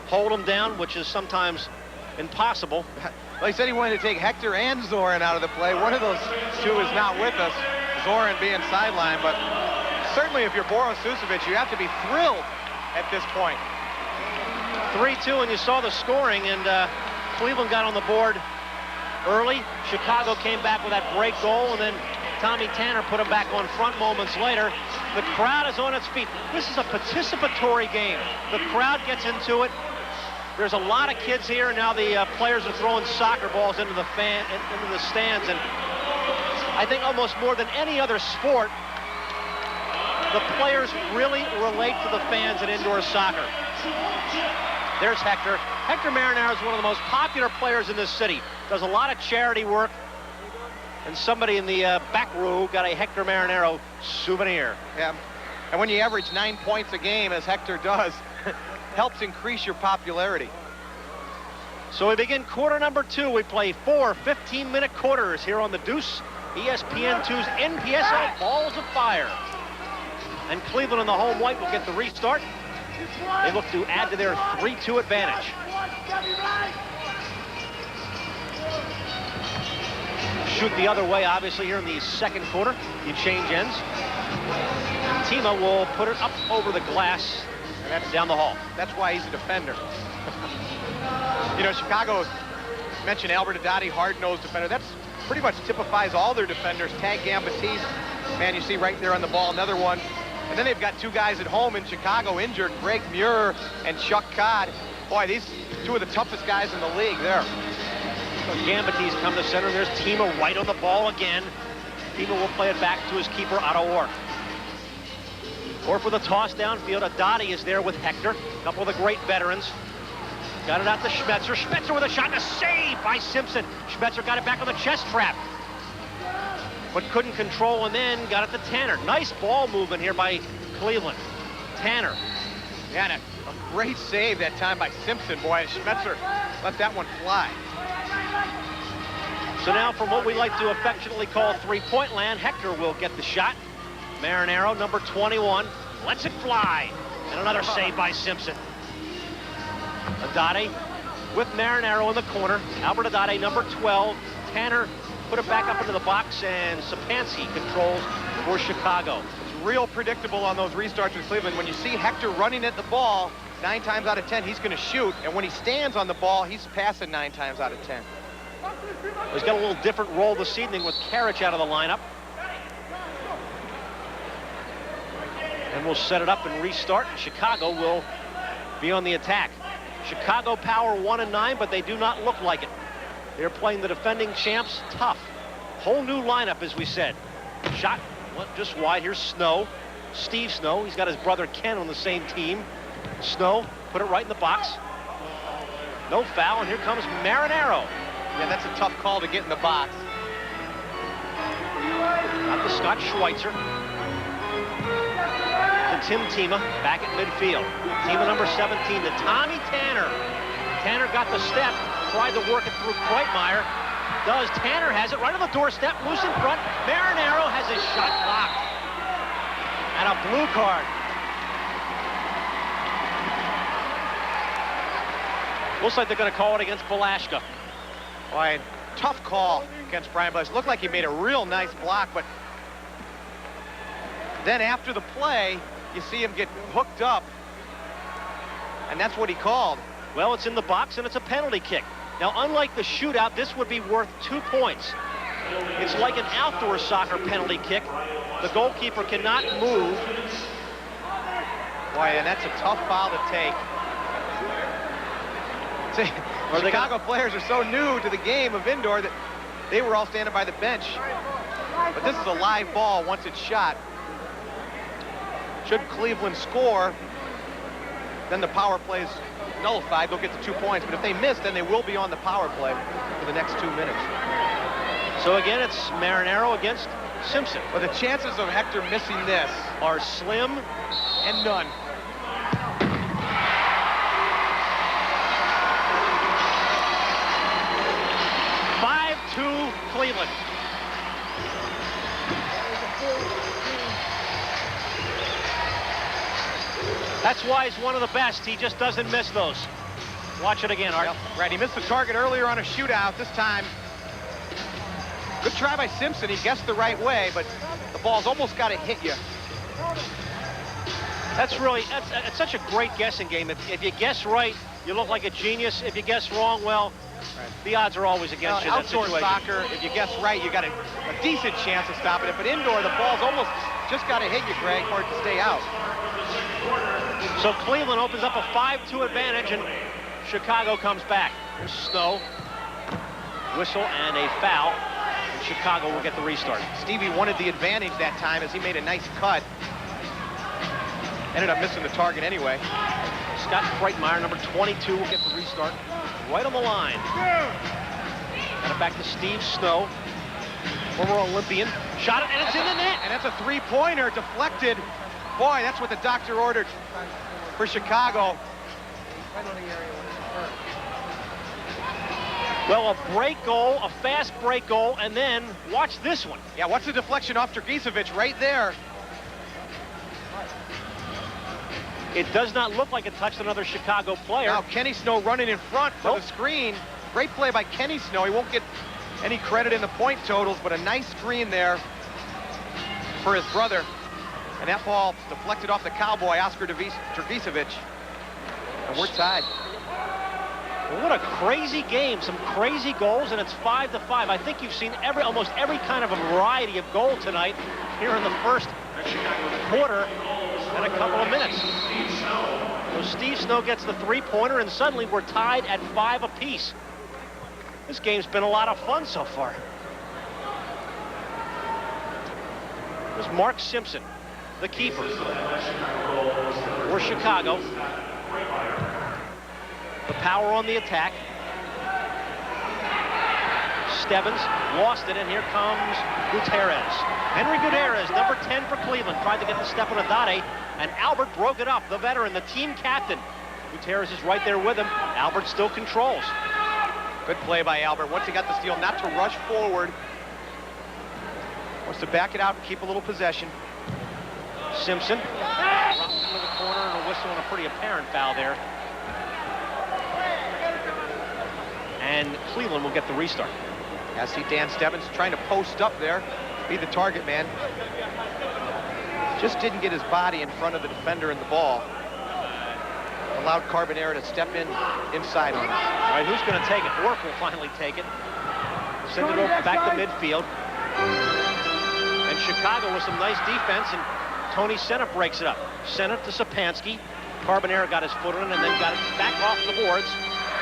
Speaker 1: hold him down, which is sometimes impossible.
Speaker 4: Well, he said he wanted to take Hector and Zoran out of the play. One of those two is not with us, Zoran being sidelined, but certainly if you're Boro Susovic, you have to be thrilled at this point.
Speaker 1: 3-2, and you saw the scoring, and Cleveland got on the board early. Chicago came back with that break goal, and then Tommy Tanner put him back on front moments later. The crowd is on its feet. This is a participatory game. The crowd gets into it. There's a lot of kids here. Now the players are throwing soccer balls into the stands, and I think almost more than any other sport, the players really relate to the fans in indoor soccer. There's Hector. Hector Marinaro is one of the most popular players in this city. Does a lot of charity work. And somebody in the back row got a Hector Marinaro souvenir.
Speaker 4: Yeah, and when you average 9 points a game, as Hector does, helps increase your popularity.
Speaker 1: So we begin quarter number 2. We play 4 15-minute quarters here on the Deuce, ESPN2's NPSL Balls of Fire. And Cleveland in the home white will get the restart. They look to add to their 3-2 advantage. Shoot the other way, obviously, here in the second quarter. You change ends. And Tima will put it up over the glass, and that's down the hall.
Speaker 4: That's why he's a defender. You know, Chicago mentioned Albert Haddadi, hard-nosed defender. That's pretty much typifies all their defenders. Tag Gambaptiste, man, you see right there on the ball, another one. And then they've got 2 guys at home in Chicago injured, Greg Muir and Chuck Codd. Boy, these 2 of the toughest guys in the league there.
Speaker 1: So Gambaptiste come to center. There's Tima right on the ball again. Tima will play it back to his keeper, Otto Orff. Orff with a toss downfield. Haddadi is there with Hector. A couple of the great veterans. Got it out to Schmetzer. Schmetzer with a shot, and a save by Simpson. Schmetzer got it back on the chest trap, but couldn't control, and then got it to Tanner. Nice ball movement here by Cleveland. Tanner.
Speaker 4: Yeah, and a great save that time by Simpson, boy. Schmetzer let that one fly.
Speaker 1: So now from what we like to affectionately call three-point land, Hector will get the shot. Marinaro, number 21, lets it fly. And another save by Simpson. Haddadi with Marinaro in the corner. Albert Haddadi, number 12. Tanner put it back up into the box, and Sapansi controls for Chicago.
Speaker 4: It's real predictable on those restarts with Cleveland. When you see Hector running at the ball, 9 times out of 10, he's going to shoot. And when he stands on the ball, he's passing 9 times out of 10.
Speaker 1: He's got a little different role this evening with Karich out of the lineup. And we'll set it up and restart. Chicago will be on the attack. Chicago power 1-9, but they do not look like it. They're playing the defending champs tough. Whole new lineup, as we said. Shot went just wide. Here's Snow. Steve Snow. He's got his brother Ken on the same team. Snow put it right in the box. No foul, and here comes Marinaro.
Speaker 4: Yeah, that's a tough call to get in the box.
Speaker 1: Got the Scott Schweitzer. To Tim Tima, back at midfield. Tima number 17 to Tommy Tanner. Tanner got the step, tried to work it through Kreitmeyer. Does. Tanner has it right on the doorstep, loose in front. Marinaro has his shot blocked. And a blue card. Looks like they're going to call it against Belaska.
Speaker 4: Boy, tough call against Brian Belaska. Looked like he made a real nice block, but then after the play, you see him get hooked up, and that's what he called.
Speaker 1: Well, it's in the box, and it's a penalty kick. Now, unlike the shootout, this would be worth 2 points. It's like an outdoor soccer penalty kick. The goalkeeper cannot move.
Speaker 4: Boy, and that's a tough foul to take. See, Chicago players are so new to the game of indoor that they were all standing by the bench. But this is a live ball once it's shot. Should Cleveland score, then the power play's nullified, they'll get the 2 points. But if they miss, then they will be on the power play for the next 2 minutes.
Speaker 1: So again, it's Marinaro against Simpson.
Speaker 4: But the chances of Hector missing this
Speaker 1: are slim
Speaker 4: and none.
Speaker 1: Cleveland. That's why he's one of the best. He just doesn't miss those. Watch it again, Art.
Speaker 4: Yep. Right, he missed the target earlier on a shootout. This time, good try by Simpson. He guessed the right way, but the ball's almost got to hit you.
Speaker 1: It's such a great guessing game. If you guess right, you look like a genius. If you guess wrong, well, the odds are always against you in that
Speaker 4: outdoor
Speaker 1: situation.
Speaker 4: Soccer, if you guess right, you got a decent chance of stopping it. But indoor, the ball's almost just got to hit you, Greg, for it to stay out.
Speaker 1: So Cleveland opens up a 5-2 advantage, and Chicago comes back. There's Snow, whistle, and a foul. And Chicago will get the restart.
Speaker 4: Stevie wanted the advantage that time as he made a nice cut. Ended up missing the target anyway.
Speaker 1: Scott Breitmeyer, number 22, will get the restart. Right on the line. Got it back to Steve Snow, former Olympian. Shot it, and it's in the net.
Speaker 4: And that's a three-pointer deflected. Boy, that's what the doctor ordered for Chicago.
Speaker 1: Well, a break goal, a fast break goal, and then watch this one.
Speaker 4: Yeah, watch the deflection off Dragicevic right there.
Speaker 1: It does not look like it touched another Chicago player.
Speaker 4: Now Kenny Snow running in front for the screen. Great play by Kenny Snow. He won't get any credit in the point totals, but a nice screen there for his brother. And that ball deflected off the Cowboy, Oscar Dragicevic. And we're tied.
Speaker 1: Well, what a crazy game. Some crazy goals, and it's 5-5. I think you've seen almost every kind of a variety of goal tonight here in the first quarter and a couple of minutes. So Steve Snow gets the three-pointer, and suddenly we're tied at 5 apiece. This game's been a lot of fun so far. There's Mark Simpson, the keeper for Chicago. The power on the attack. Stebbins lost it, and here comes Gutierrez. Henry Gutierrez, number 10 for Cleveland, tried to get the step on Adate, and Albert broke it up, the veteran, the team captain. Gutierrez is right there with him. Albert still controls.
Speaker 4: Good play by Albert. Once he got the steal, not to rush forward. Wants to back it out and keep a little possession.
Speaker 1: Simpson drops into the corner, and a whistle and a pretty apparent foul there. And Cleveland will get the restart.
Speaker 4: I see Dan Stebbins trying to post up there, be the target man. Just didn't get his body in front of the defender and the ball. Allowed Carbonera to step inside on him.
Speaker 1: All right, who's going to take it? Orff will finally take it. Send it over back to midfield. And Chicago with some nice defense, and Tony Senna breaks it up. Senna to Sapansky. Carbonera got his foot on it and then got it back off the boards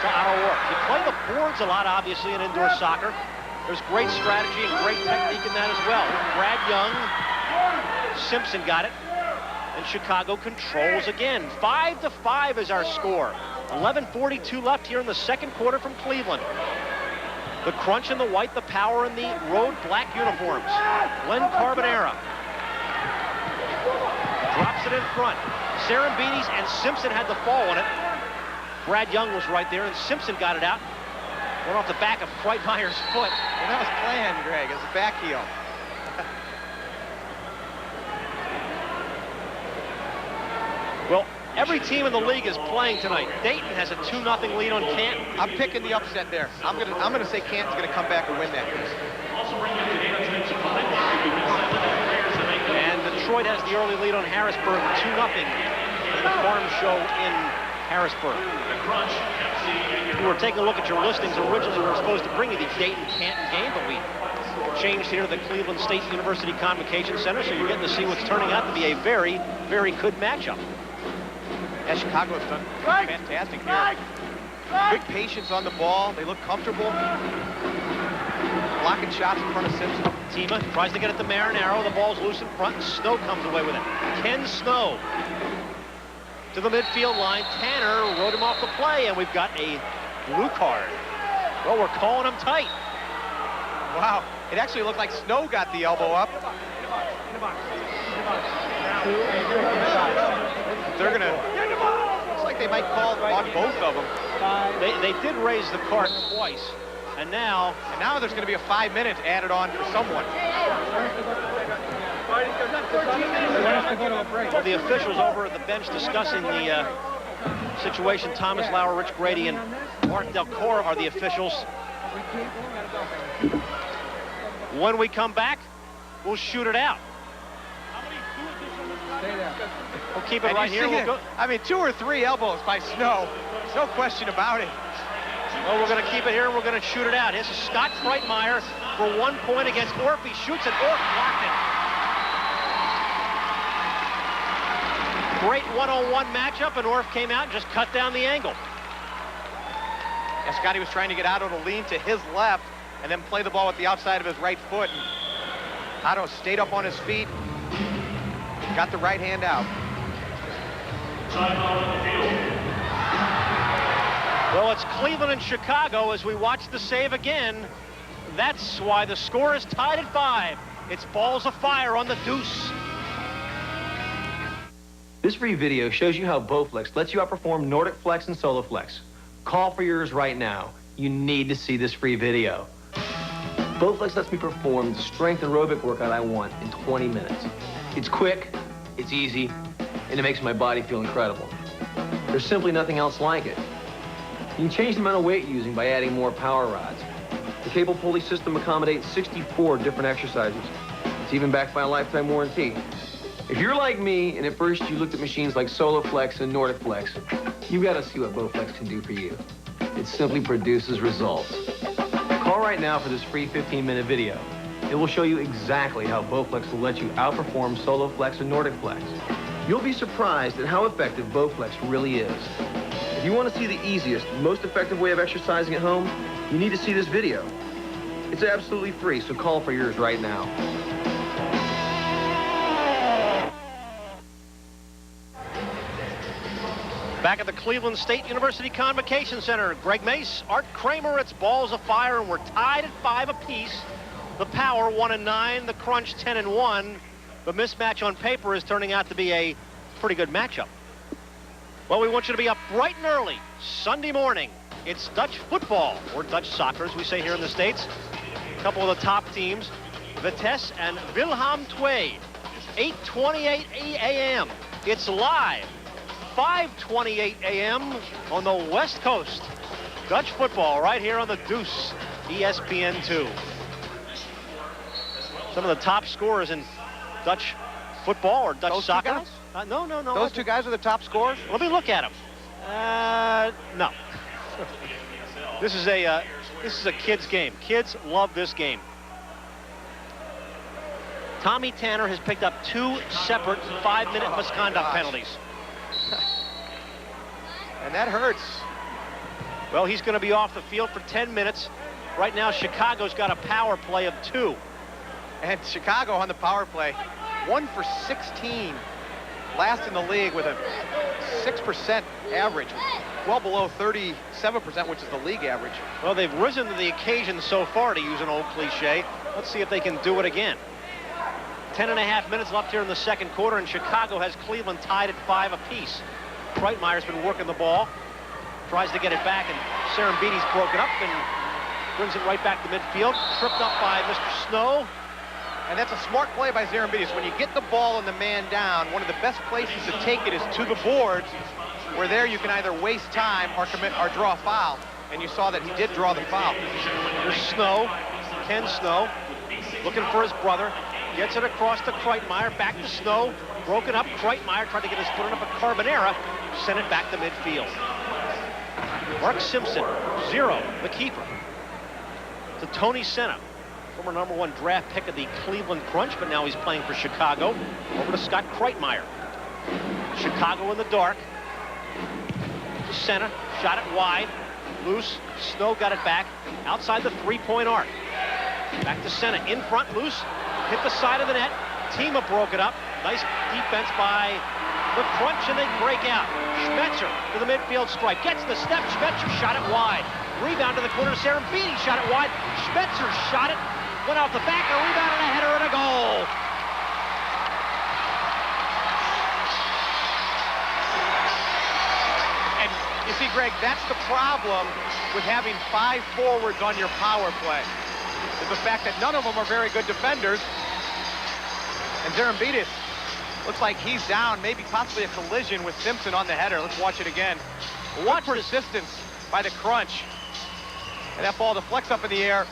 Speaker 1: to Otto Orff. You play the boards a lot, obviously, in indoor soccer. There's great strategy and great technique in that as well. Brad Young, Simpson got it, and Chicago controls again. 5-5 is our score. 11:42 left here in the second quarter from Cleveland. The crunch in the white, the power in the road black uniforms. Len Carbonera drops it in front. Serembides and Simpson had the fall on it. Brad Young was right there, and Simpson got it out. Went off the back of Breitmeyer's foot.
Speaker 4: Well, that was planned, Greg, as a back heel.
Speaker 1: Well, every team in the league is playing tonight. Dayton has a 2-0 lead on Canton.
Speaker 4: I'm picking the upset there. I'm gonna say Canton's gonna come back and win that.
Speaker 1: And Detroit has the early lead on Harrisburg, 2-0 at the farm show in Harrisburg. We were taking a look at your listings. Originally, we were supposed to bring you the Dayton-Canton game, but we changed here to the Cleveland State University Convocation Center, so you're getting to see what's turning out to be a very, very good matchup.
Speaker 4: Yeah, Chicago's done fantastic here. Good patience on the ball. They look comfortable. Blocking shots in front of Simpson.
Speaker 1: Tima tries to get it to Marinaro. The ball's loose in front, and Snow comes away with it. Ken Snow to the midfield line. Tanner wrote him off the play, and we've got a blue card. Well, we're calling him tight.
Speaker 4: Wow, it actually looked like Snow got the elbow up. They're gonna, looks like they might call on both of them.
Speaker 1: They did raise the card twice, and now
Speaker 4: there's gonna be a 5 minutes added on for someone.
Speaker 1: Well, the officials over at the bench discussing the situation. Thomas Lauer, Rich Grady, and Mark Delcor are the officials. When we come back, we'll shoot it out. We'll keep it right here. We'll go.
Speaker 4: I mean, 2 or 3 elbows by Snow. There's no question about it.
Speaker 1: Well, we're going to keep it here, and we're going to shoot it out. This is Scott Kreitmeyer for 1 point against Orff. He shoots, and Orff blocked it. Great one-on-one matchup, and Orff came out and just cut down the angle.
Speaker 4: Yeah, Scotty was trying to get Otto to lean to his left and then play the ball with the outside of his right foot. And Otto stayed up on his feet, got the right hand out.
Speaker 1: Well, it's Cleveland and Chicago as we watch the save again. That's why the score is tied at 5. It's balls of fire on the deuce.
Speaker 12: This free video shows you how Bowflex lets you outperform Nordic Flex and SoloFlex. Call for yours right now. You need to see this free video. Bowflex lets me perform the strength aerobic workout I want in 20 minutes. It's quick, it's easy, and it makes my body feel incredible. There's simply nothing else like it. You can change the amount of weight you're using by adding more power rods. The cable pulley system accommodates 64 different exercises. It's even backed by a lifetime warranty. If you're like me, and at first you looked at machines like SoloFlex and Nordic Flex, you've got to see what Bowflex can do for you. It simply produces results. Call right now for this free 15-minute video. It will show you exactly how Bowflex will let you outperform SoloFlex and Nordic Flex. You'll be surprised at how effective Bowflex really is. If you want to see the easiest, most effective way of exercising at home, you need to see this video. It's absolutely free, so call for yours right now.
Speaker 1: Back at the Cleveland State University Convocation Center, Greg Mace, Art Kramer, it's balls of fire, and we're tied at 5 apiece. The Power 1-9, the Crunch 10-1. The mismatch on paper is turning out to be a pretty good matchup. Well, we want you to be up bright and early Sunday morning. It's Dutch football, or Dutch soccer, as we say here in the States. A couple of the top teams, Vitesse and Willem II. 8:28 a.m. It's live. 5:28 a.m. on the West Coast. Dutch football right here on the Deuce, ESPN2. Some of the top scorers in Dutch football or Dutch soccer. No.
Speaker 4: Those two guys are the top scorers?
Speaker 1: Let me look at them. No. This is a kid's game. Kids love this game. Tommy Tanner has picked up 2 separate 5-minute misconduct penalties.
Speaker 4: And that hurts.
Speaker 1: Well, he's going to be off the field for 10 minutes. Right now, Chicago's got a power play of 2.
Speaker 4: And Chicago on the power play, 1 for 16. Last in the league with a 6% average, well below 37%, which is the league average.
Speaker 1: Well, they've risen to the occasion so far, to use an old cliche. Let's see if they can do it again. 10.5 minutes left here in the second quarter, and Chicago has Cleveland tied at 5 apiece. Kreitmeyer's been working the ball, tries to get it back, and Serembidi's broken up and brings it right back to midfield. Tripped up by Mr. Snow.
Speaker 4: And that's a smart play by Serembidi's. When you get the ball and the man down, one of the best places to take it is to the boards, where there you can either waste time or draw a foul. And you saw that he did draw the foul.
Speaker 1: There's Snow, Ken Snow, looking for his brother. Gets it across to Kreitmeyer, back to Snow. Broken up, Kreitmeyer tried to get his foot up at Carbonera, sent it back to midfield. Mark Simpson, 0, the keeper. To Tony Senna, former #1 draft pick of the Cleveland Crunch, but now he's playing for Chicago. Over to Scott Kreitmeyer. Chicago in the dark. To Senna, shot it wide, loose. Snow got it back, outside the 3-point arc. Back to Senna, in front, loose. Hit the side of the net. Tima broke it up. Nice defense by the crunch, and they break out. Schmetzer to the midfield stripe. Gets the step. Schmetzer shot it wide. Rebound to the corner. Serambini shot it wide. Schmetzer shot it. Went off the back. A rebound and a header and a goal.
Speaker 4: And you see, Greg, that's the problem with having 5 forwards on your power play. Is the fact that none of them are very good defenders. And Zarambidis looks like he's down, maybe possibly a collision with Simpson on the header. Let's watch it again. Watch persistence by the crunch. And that ball deflects up in the air.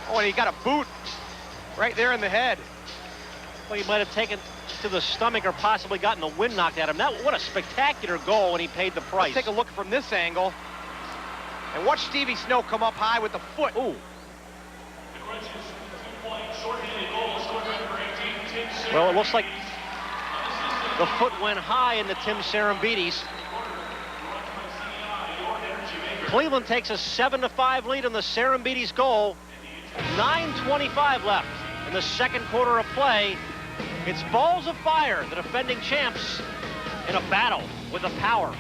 Speaker 4: Oh, and he got a boot right there in the head.
Speaker 1: Well, he might have taken to the stomach or possibly gotten the wind knocked at him. What a spectacular goal when he paid the price.
Speaker 4: Let's take a look from this angle. And watch Stevie Snow come up high with the foot.
Speaker 1: Ooh. Well, it looks like the foot went high into Tim Serambidis. Cleveland takes a 7-5 lead on the Serambidis goal. 9:25 left in the second quarter of play. It's Balls of Fire, the defending champs, in a battle with the power.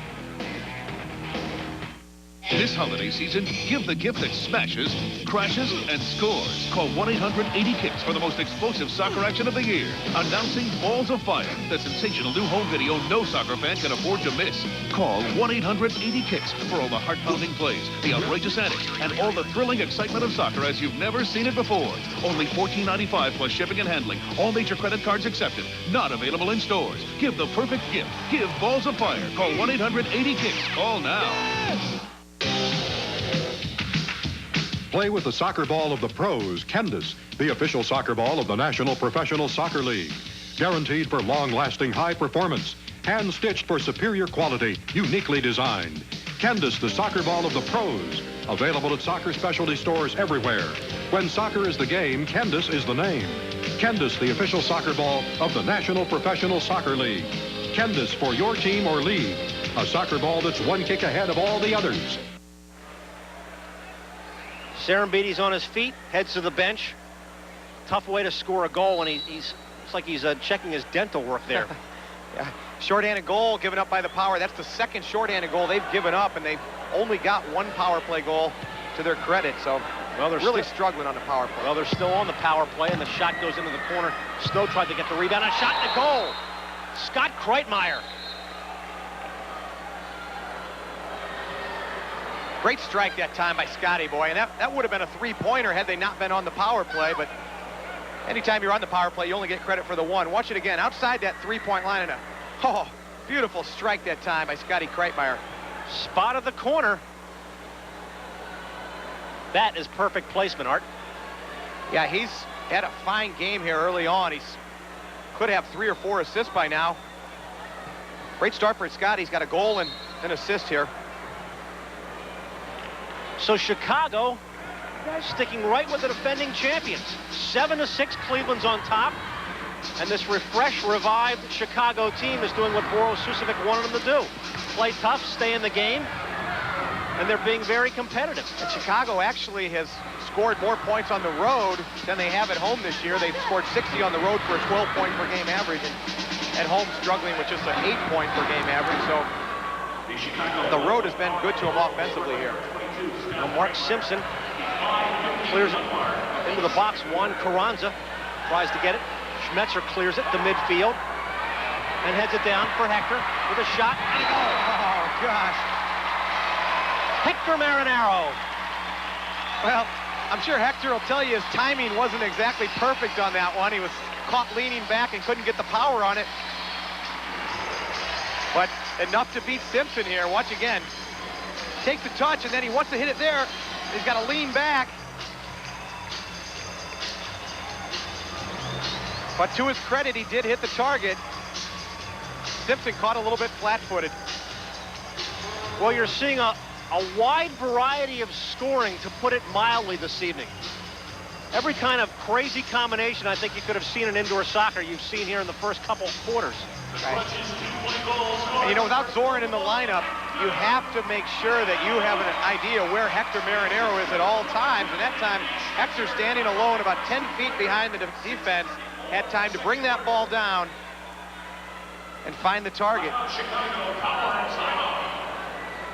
Speaker 8: This holiday season, give the gift that smashes, crashes, and scores. Call 1-800-80-KICKS for the most explosive soccer action of the year. Announcing Balls of Fire, the sensational new home video no soccer fan can afford to miss. Call 1-800-80-KICKS for all the heart-pounding plays, the outrageous antics, and all the thrilling excitement of soccer as you've never seen it before. Only $14.95 plus shipping and handling. All major credit cards accepted. Not available in stores. Give the perfect gift. Give Balls of Fire. Call 1-800-80-KICKS. Call now.
Speaker 9: Play with the soccer ball of the pros, Candace, the official soccer ball of the National Professional Soccer League. Guaranteed for long-lasting high performance. Hand-stitched for superior quality, uniquely designed. Candace, the soccer ball of the pros. Available at soccer specialty stores everywhere. When soccer is the game, Candace is the name. Candace, the official soccer ball of the National Professional Soccer League. Candace for your team or league. A soccer ball that's one kick ahead of all the others.
Speaker 1: Serambidis on his feet, heads to the bench. Tough way to score a goal, and it's like he's checking his dental work there.
Speaker 4: Yeah. Shorthanded goal given up by the Power. That's the second shorthanded goal they've given up, and they've only got 1 power play goal to their credit. So, well, they're really struggling on the power play.
Speaker 1: Well, they're still on the power play, and the shot goes into the corner. Snow tried to get the rebound, and a shot and a goal. Scott Kreitmeyer.
Speaker 4: Great strike that time by Scotty boy, and that would have been a 3-pointer had they not been on the power play, but anytime you're on the power play, you only get credit for the 1. Watch it again, outside that 3-point line, and beautiful strike that time by Scotty Kreitmeyer.
Speaker 1: Spot of the corner. That is perfect placement, Art.
Speaker 4: Yeah, he's had a fine game here early on. He's could have 3 or 4 assists by now. Great start for Scotty. He's got a goal and an assist here.
Speaker 1: So Chicago sticking right with the defending champions. 7-6, Cleveland's on top. And this refreshed, revived Chicago team is doing what Boro Susevic wanted them to do. Play tough, stay in the game, and they're being very competitive.
Speaker 4: And Chicago actually has scored more points on the road than they have at home this year. They've scored 60 on the road for a 12-point per game average, and at home struggling with just an 8-point per game average. So the road has been good to them offensively here.
Speaker 1: Now Mark Simpson clears it into the box. Juan Carranza tries to get it. Schmetzer clears it to midfield and heads it down for Hector with a shot and a goal.
Speaker 4: Oh, gosh.
Speaker 1: Hector Marinaro.
Speaker 4: Well, I'm sure Hector will tell you his timing wasn't exactly perfect on that one. He was caught leaning back and couldn't get the power on it. But enough to beat Simpson here. Watch again. Takes the touch, and then he wants to hit it there. He's got to lean back. But to his credit, he did hit the target. Simpson caught a little bit flat-footed.
Speaker 1: Well, you're seeing a wide variety of scoring, to put it mildly, this evening. Every kind of crazy combination I think you could have seen in indoor soccer you've seen here in the first couple quarters.
Speaker 4: Right. And, you know, without Zoran in the lineup, you have to make sure that you have an idea where Hector Marinaro is at all times. And that time, Hector standing alone about 10 feet behind the defense, had time to bring that ball down and find the target.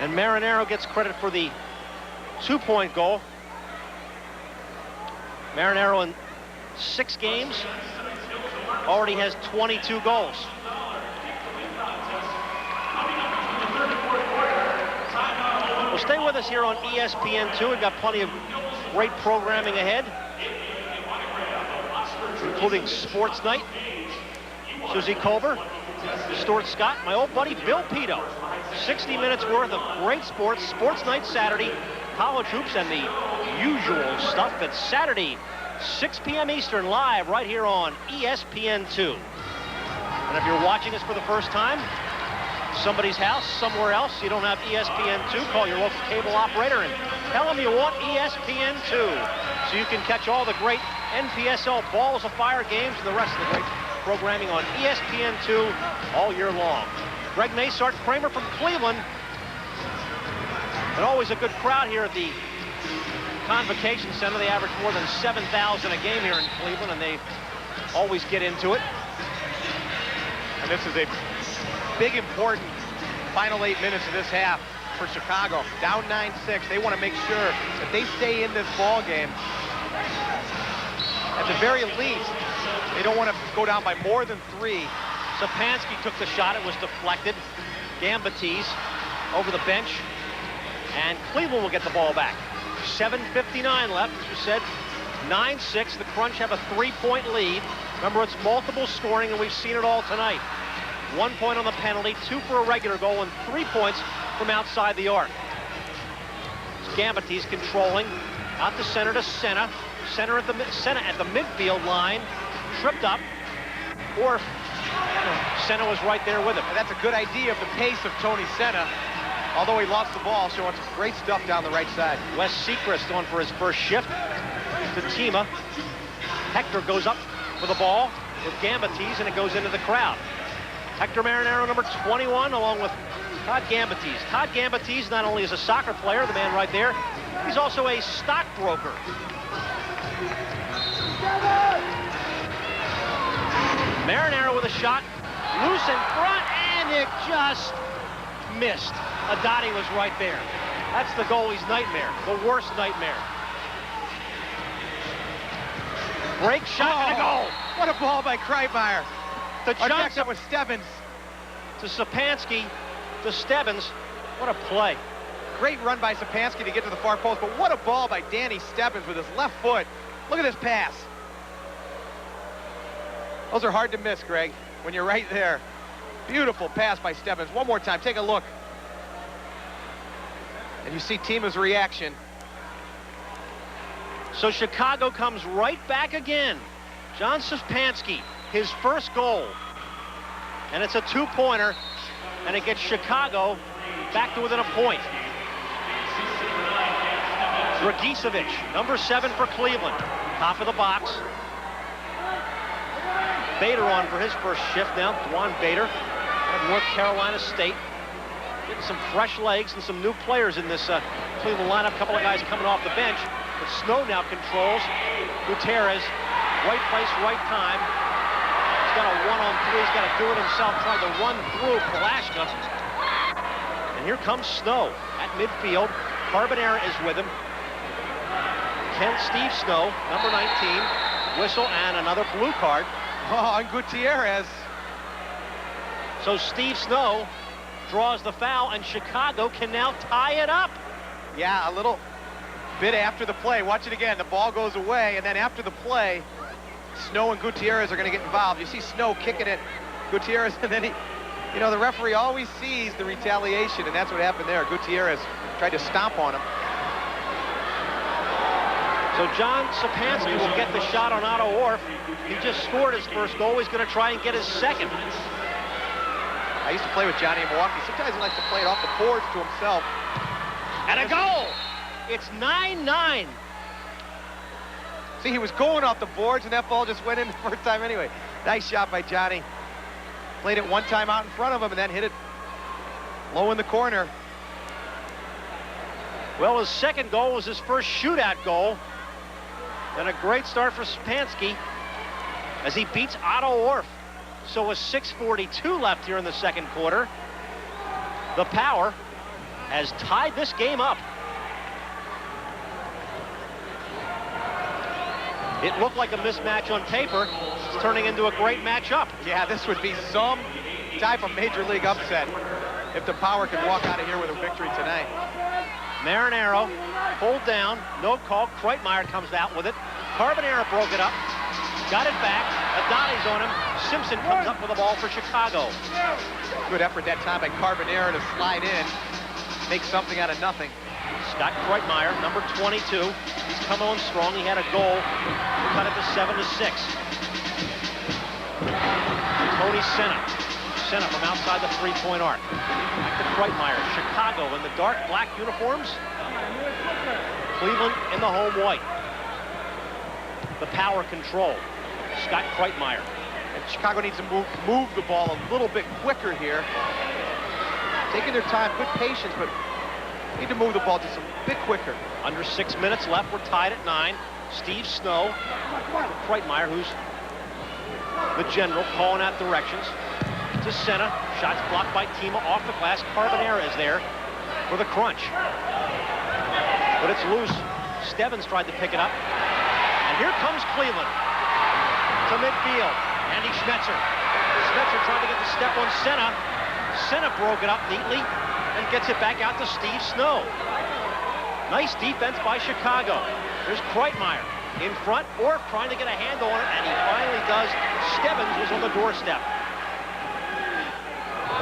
Speaker 1: And Marinaro gets credit for the 2-point goal. Marinaro in 6 games already has 22 goals. Well, stay with us here on ESPN2. We've got plenty of great programming ahead, including Sports Night. Susie Culver, Stuart Scott, my old buddy Bill Pito. 60 minutes worth of great sports. Sports Night Saturday, college hoops, and the usual stuff. It's Saturday, 6 p.m. Eastern, live right here on ESPN2. And if you're watching us for the first time, somebody's house, somewhere else, you don't have ESPN2, call your local cable operator and tell them you want ESPN2 so you can catch all the great NPSL Balls of Fire games and the rest of the great programming on ESPN2 all year long. Greg Nasart, Kramer from Cleveland. And always a good crowd here at the Convocation Center. They average more than 7,000 a game here in Cleveland, and they always get into it.
Speaker 4: And this is a big, important final 8 minutes of this half for Chicago. Down 9-6. They want to make sure that they stay in this ball game. At the very least, they don't want to go down by more than 3.
Speaker 1: Sapansky took the shot. It was deflected. Gambatis over the bench. And Cleveland will get the ball back. 7:59 left, as you said. 9-6. The Crunch have a 3-point lead. Remember, it's multiple scoring, and we've seen it all tonight. 1 point on the penalty, 2 for a regular goal, and 3 points from outside the arc. Gambatis controlling. Out to center to Senna. Senna at the midfield line. Tripped up. Or Senna was right there with him.
Speaker 4: And that's a good idea of the pace of Tony Senna. Although he lost the ball, showing some great stuff down the right side.
Speaker 1: Wes Seacrest on for his first shift to Tima. Hector goes up with the ball with Gambatis, and it goes into the crowd. Hector Marinaro, number 21, along with Todd Gambatis. Todd Gambatis not only is a soccer player, the man right there, he's also a stockbroker. Marinaro with a shot, loose in front, and it just missed. Adati was right there. That's the goalie's nightmare, the worst nightmare. Break shot and a goal.
Speaker 4: What a ball by Kreitmeyer.
Speaker 1: The
Speaker 4: Johnson with Stebbins.
Speaker 1: To Sapansky, to Stebbins. What a play.
Speaker 4: Great run by Sapansky to get to the far post, but what a ball by Danny Stebbins with his left foot. Look at this pass. Those are hard to miss, Greg, when you're right there. Beautiful pass by Stebbins. One more time, take a look. And you see Tima's reaction.
Speaker 1: So Chicago comes right back again. John Sapansky, his first goal. And it's a 2-pointer, and it gets Chicago back to within a point. Dragicevic, number 7 for Cleveland, top of the box. Bader on for his first shift now. Dwan Bader out of North Carolina State. Getting some fresh legs and some new players in this Cleveland lineup. A couple of guys coming off the bench. But Snow now controls. Gutierrez, right place, right time. He's got a 1-on-3. He's got to do it himself, trying to run through Palashka. And here comes Snow at midfield. Carbonera is with him. Steve Snow, number 19. Whistle and another blue card.
Speaker 4: Oh, and Gutierrez.
Speaker 1: So Steve Snow draws the foul, and Chicago can now tie it up.
Speaker 4: Yeah, a little bit after the play. Watch it again. The ball goes away, and then after the play, Snow and Gutierrez are going to get involved. You see Snow kicking at Gutierrez, and then the referee always sees the retaliation, and that's what happened there. Gutierrez tried to stomp on him.
Speaker 1: So John Sapansky will get the shot on Otto Orff. He just scored his first goal. He's going to try and get his second.
Speaker 4: I used to play with Johnny in Milwaukee. Sometimes he likes to play it off the boards to himself.
Speaker 1: And a goal! It's 9-9.
Speaker 4: See, he was going off the boards, and that ball just went in the first time anyway. Nice shot by Johnny. Played it one time out in front of him, and then hit it low in the corner.
Speaker 1: Well, his second goal was his first shootout goal. And a great start for Sapansky as he beats Otto Orff. So with 6:42 left here in the second quarter, the Power has tied this game up. It looked like a mismatch on paper. It's turning into a great matchup.
Speaker 4: Yeah, this would be some type of major league upset if the Power could walk out of here with a victory tonight.
Speaker 1: Marinaro pulled down, no call. Kreitmeyer comes out with it. Carbonero broke it up, got it back. Adani's on him. Simpson comes up with the ball for Chicago.
Speaker 4: Good effort that time by Carbonero to slide in, make something out of nothing.
Speaker 1: Scott Kreitmeyer, number 22. He's coming on strong. He had a goal. We cut it to 7-6. Tony Senna. Senna from outside the three-point arc. Back to Kreitmeyer. Chicago in the dark black uniforms. Cleveland in the home white. The Power control. Scott Kreitmeyer.
Speaker 4: And Chicago needs to move the ball a little bit quicker here. Taking their time, good patience, but need to move the ball just a bit quicker.
Speaker 1: Under 6 minutes left. We're tied at 9. Steve Snow. Kreitmeyer, who's the general, calling out directions. To Senna. Shots blocked by Tima off the glass. Carbonero is there for the crunch. But it's loose. Stebbins tried to pick it up. And here comes Cleveland to midfield. Andy Schmetzer. Schmetzer tried to get the step on Senna. Senna broke it up neatly and gets it back out to Steve Snow. Nice defense by Chicago. There's Kreitmeyer in front. Orff trying to get a handle on it, and he finally does. Stebbins was on the doorstep.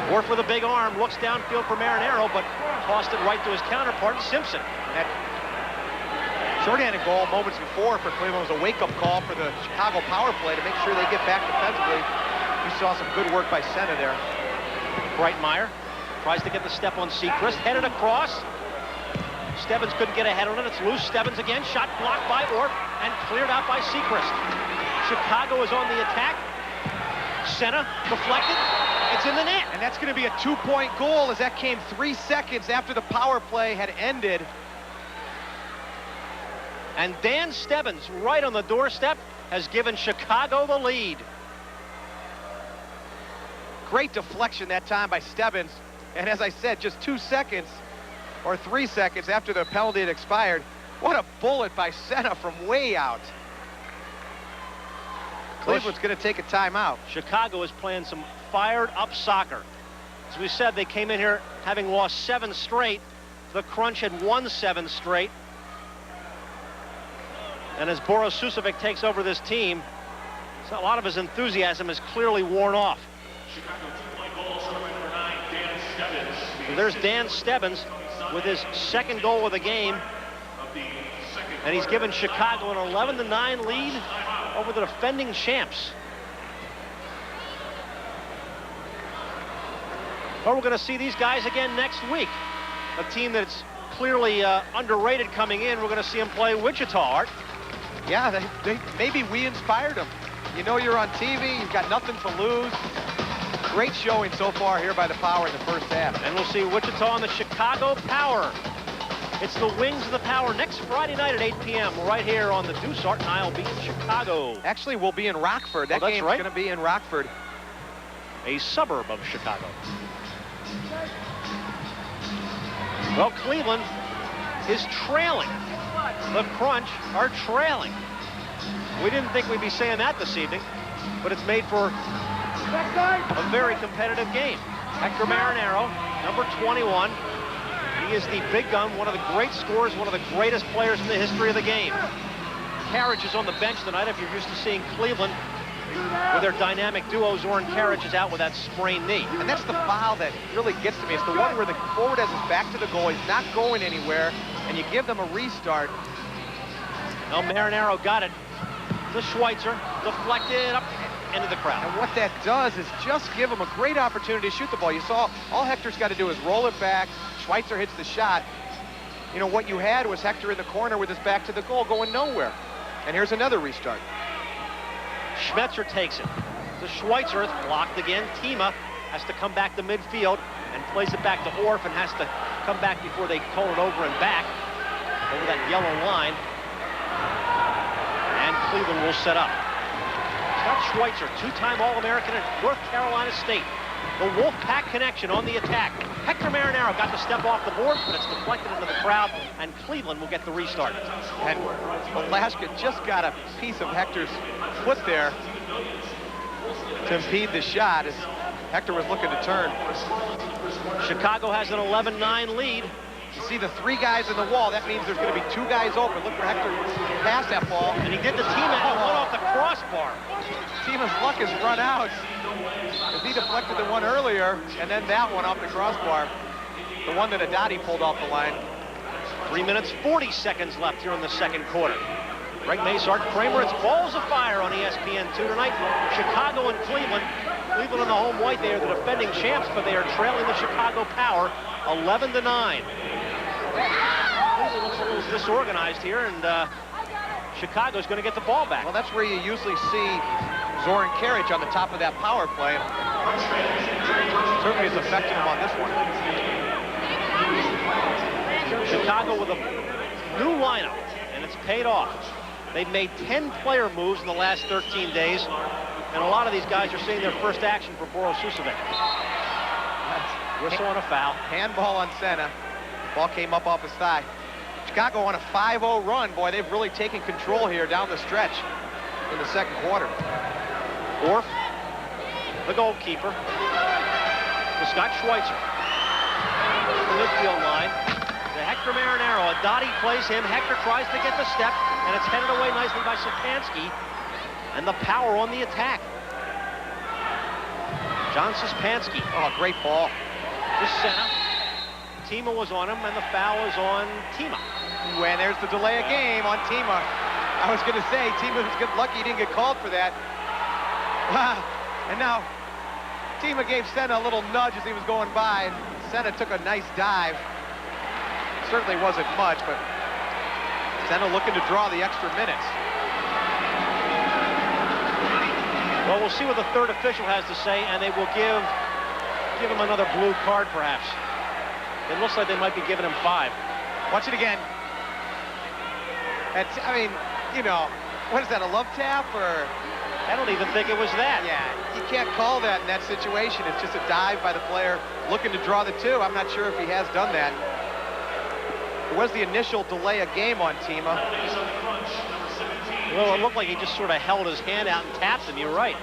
Speaker 1: Orff with a big arm, looks downfield for Marinaro, but tossed it right to his counterpart, Simpson.
Speaker 4: That shorthanded goal moments before for Cleveland was a wake-up call for the Chicago power play to make sure they get back defensively. You saw some good work by Senna there.
Speaker 1: Kreitmeyer tries to get the step on Seacrest, headed across. Stebbins couldn't get ahead on it. It's loose. Stebbins again, shot blocked by Orff and cleared out by Seacrest. Chicago is on the attack. Senna deflected. It's in the net.
Speaker 4: And that's going to be a 2-point goal as that came 3 seconds after the power play had ended.
Speaker 1: And Dan Stebbins, right on the doorstep, has given Chicago the lead.
Speaker 4: Great deflection that time by Stebbins. And as I said, just 2 seconds or 3 seconds after the penalty had expired, what a bullet by Senna from way out. Cleveland's going to take a timeout.
Speaker 1: Chicago is playing some fired-up soccer. As we said, they came in here having lost 7 straight. The Crunch had won 7 straight. And as Boris Susevic takes over this team, so a lot of his enthusiasm is clearly worn off. So there's Dan Stebbins with his second goal of the game. And he's given Chicago an 11-9 lead over the defending champs. But we're going to see these guys again next week. A team that's clearly underrated coming in. We're going to see them play Wichita, Art.
Speaker 4: Yeah, maybe we inspired them. You know you're on TV, you've got nothing to lose. Great showing so far here by the Power in the first half.
Speaker 1: And we'll see Wichita and the Chicago Power. It's the Wings of the Power next Friday night at 8 p.m. right here on the Deuce Art and Isle Beach, Chicago.
Speaker 4: Actually, we'll be in Rockford. That game's going to be in Rockford.
Speaker 1: A suburb of Chicago. Well, Cleveland is trailing. The Crunch are trailing. We didn't think we'd be saying that this evening, but it's made for a very competitive game. Hector Marinaro, number 21. He is the big gun, one of the great scorers, one of the greatest players in the history of the game. Carriage is on the bench tonight. If you're used to seeing Cleveland with their dynamic duo, Zoran Carriage is out with that sprained knee.
Speaker 4: And that's the foul that really gets to me. It's the one where the forward has his back to the goal. He's not going anywhere, and you give them a restart.
Speaker 1: Now Marinaro got it. The Schweitzer deflected up into the crowd.
Speaker 4: And what that does is just give him a great opportunity to shoot the ball. You saw all Hector's got to do is roll it back. Schweitzer hits the shot. You know, what you had was Hector in the corner with his back to the goal going nowhere. And here's another restart.
Speaker 1: Schmetzer takes it. The Schweitzer is blocked again. Tima has to come back to midfield and plays it back to Orff and has to come back before they call it over and back over that yellow line. And Cleveland will set up. Scott Schweitzer, two-time All-American at North Carolina State. The Wolfpack connection on the attack. Hector Marinaro got the step off the board, but it's deflected into the crowd, and Cleveland will get the restart.
Speaker 4: And Alaska just got a piece of Hector's foot there to impede the shot as Hector was looking to turn.
Speaker 1: Chicago has an 11-9 lead.
Speaker 4: You see the three guys in the wall. That means there's going to be two guys open. Look for Hector pass that ball.
Speaker 1: And he did the team and one off the crossbar.
Speaker 4: Tima's luck has run out. As he deflected the one earlier, and then that one off the crossbar. The one that Adati pulled off the line.
Speaker 1: 3 minutes, 40 seconds left here in the second quarter. Greg Mace, Art Kramer, it's Balls of Fire on ESPN2 tonight. Chicago and Cleveland. Cleveland in the home white, they are the defending champs, but they are trailing the Chicago Power 11-9. Cleveland looks a little disorganized here, and Chicago's going to get the ball back.
Speaker 4: Well, that's where you usually see Zoran Karic on the top of that power play. Certainly is affecting him on this one.
Speaker 1: Chicago with a new lineup, and it's paid off. They've made 10 player moves in the last 13 days, and a lot of these guys are seeing their first action for Boro Susovic. Whistle and a foul.
Speaker 4: Handball on Senna. Ball came up off his thigh. Chicago on a 5-0 run. Boy, they've really taken control here down the stretch in the second quarter.
Speaker 1: Orff, the goalkeeper, to Scott Schweitzer. The midfield line to Hector Marinaro. Adati plays him. Hector tries to get the step, and it's headed away nicely by Szymanski. And the Power on the attack. John Szymanski.
Speaker 4: Oh, great ball.
Speaker 1: To Senna. Tima was on him, and the foul is on Tima.
Speaker 4: When there's the delay of game on Tima. I was going to say, Tima was good, lucky he didn't get called for that. And now, Tima gave Senna a little nudge as he was going by, and Senna took a nice dive. Certainly wasn't much, but Senna looking to draw the extra minutes.
Speaker 1: Well, we'll see what the third official has to say, and they will give him another blue card, perhaps. It looks like they might be giving him 5.
Speaker 4: Watch it again. I mean, you know, what is that, a love tap or?
Speaker 1: I don't even think it was that.
Speaker 4: Yeah, you can't call that in that situation. It's just a dive by the player looking to draw the 2. I'm not sure if he has done that. There was the initial delay of game on Tima.
Speaker 1: Well, it looked like he just sort of held his hand out and tapped him. You're right.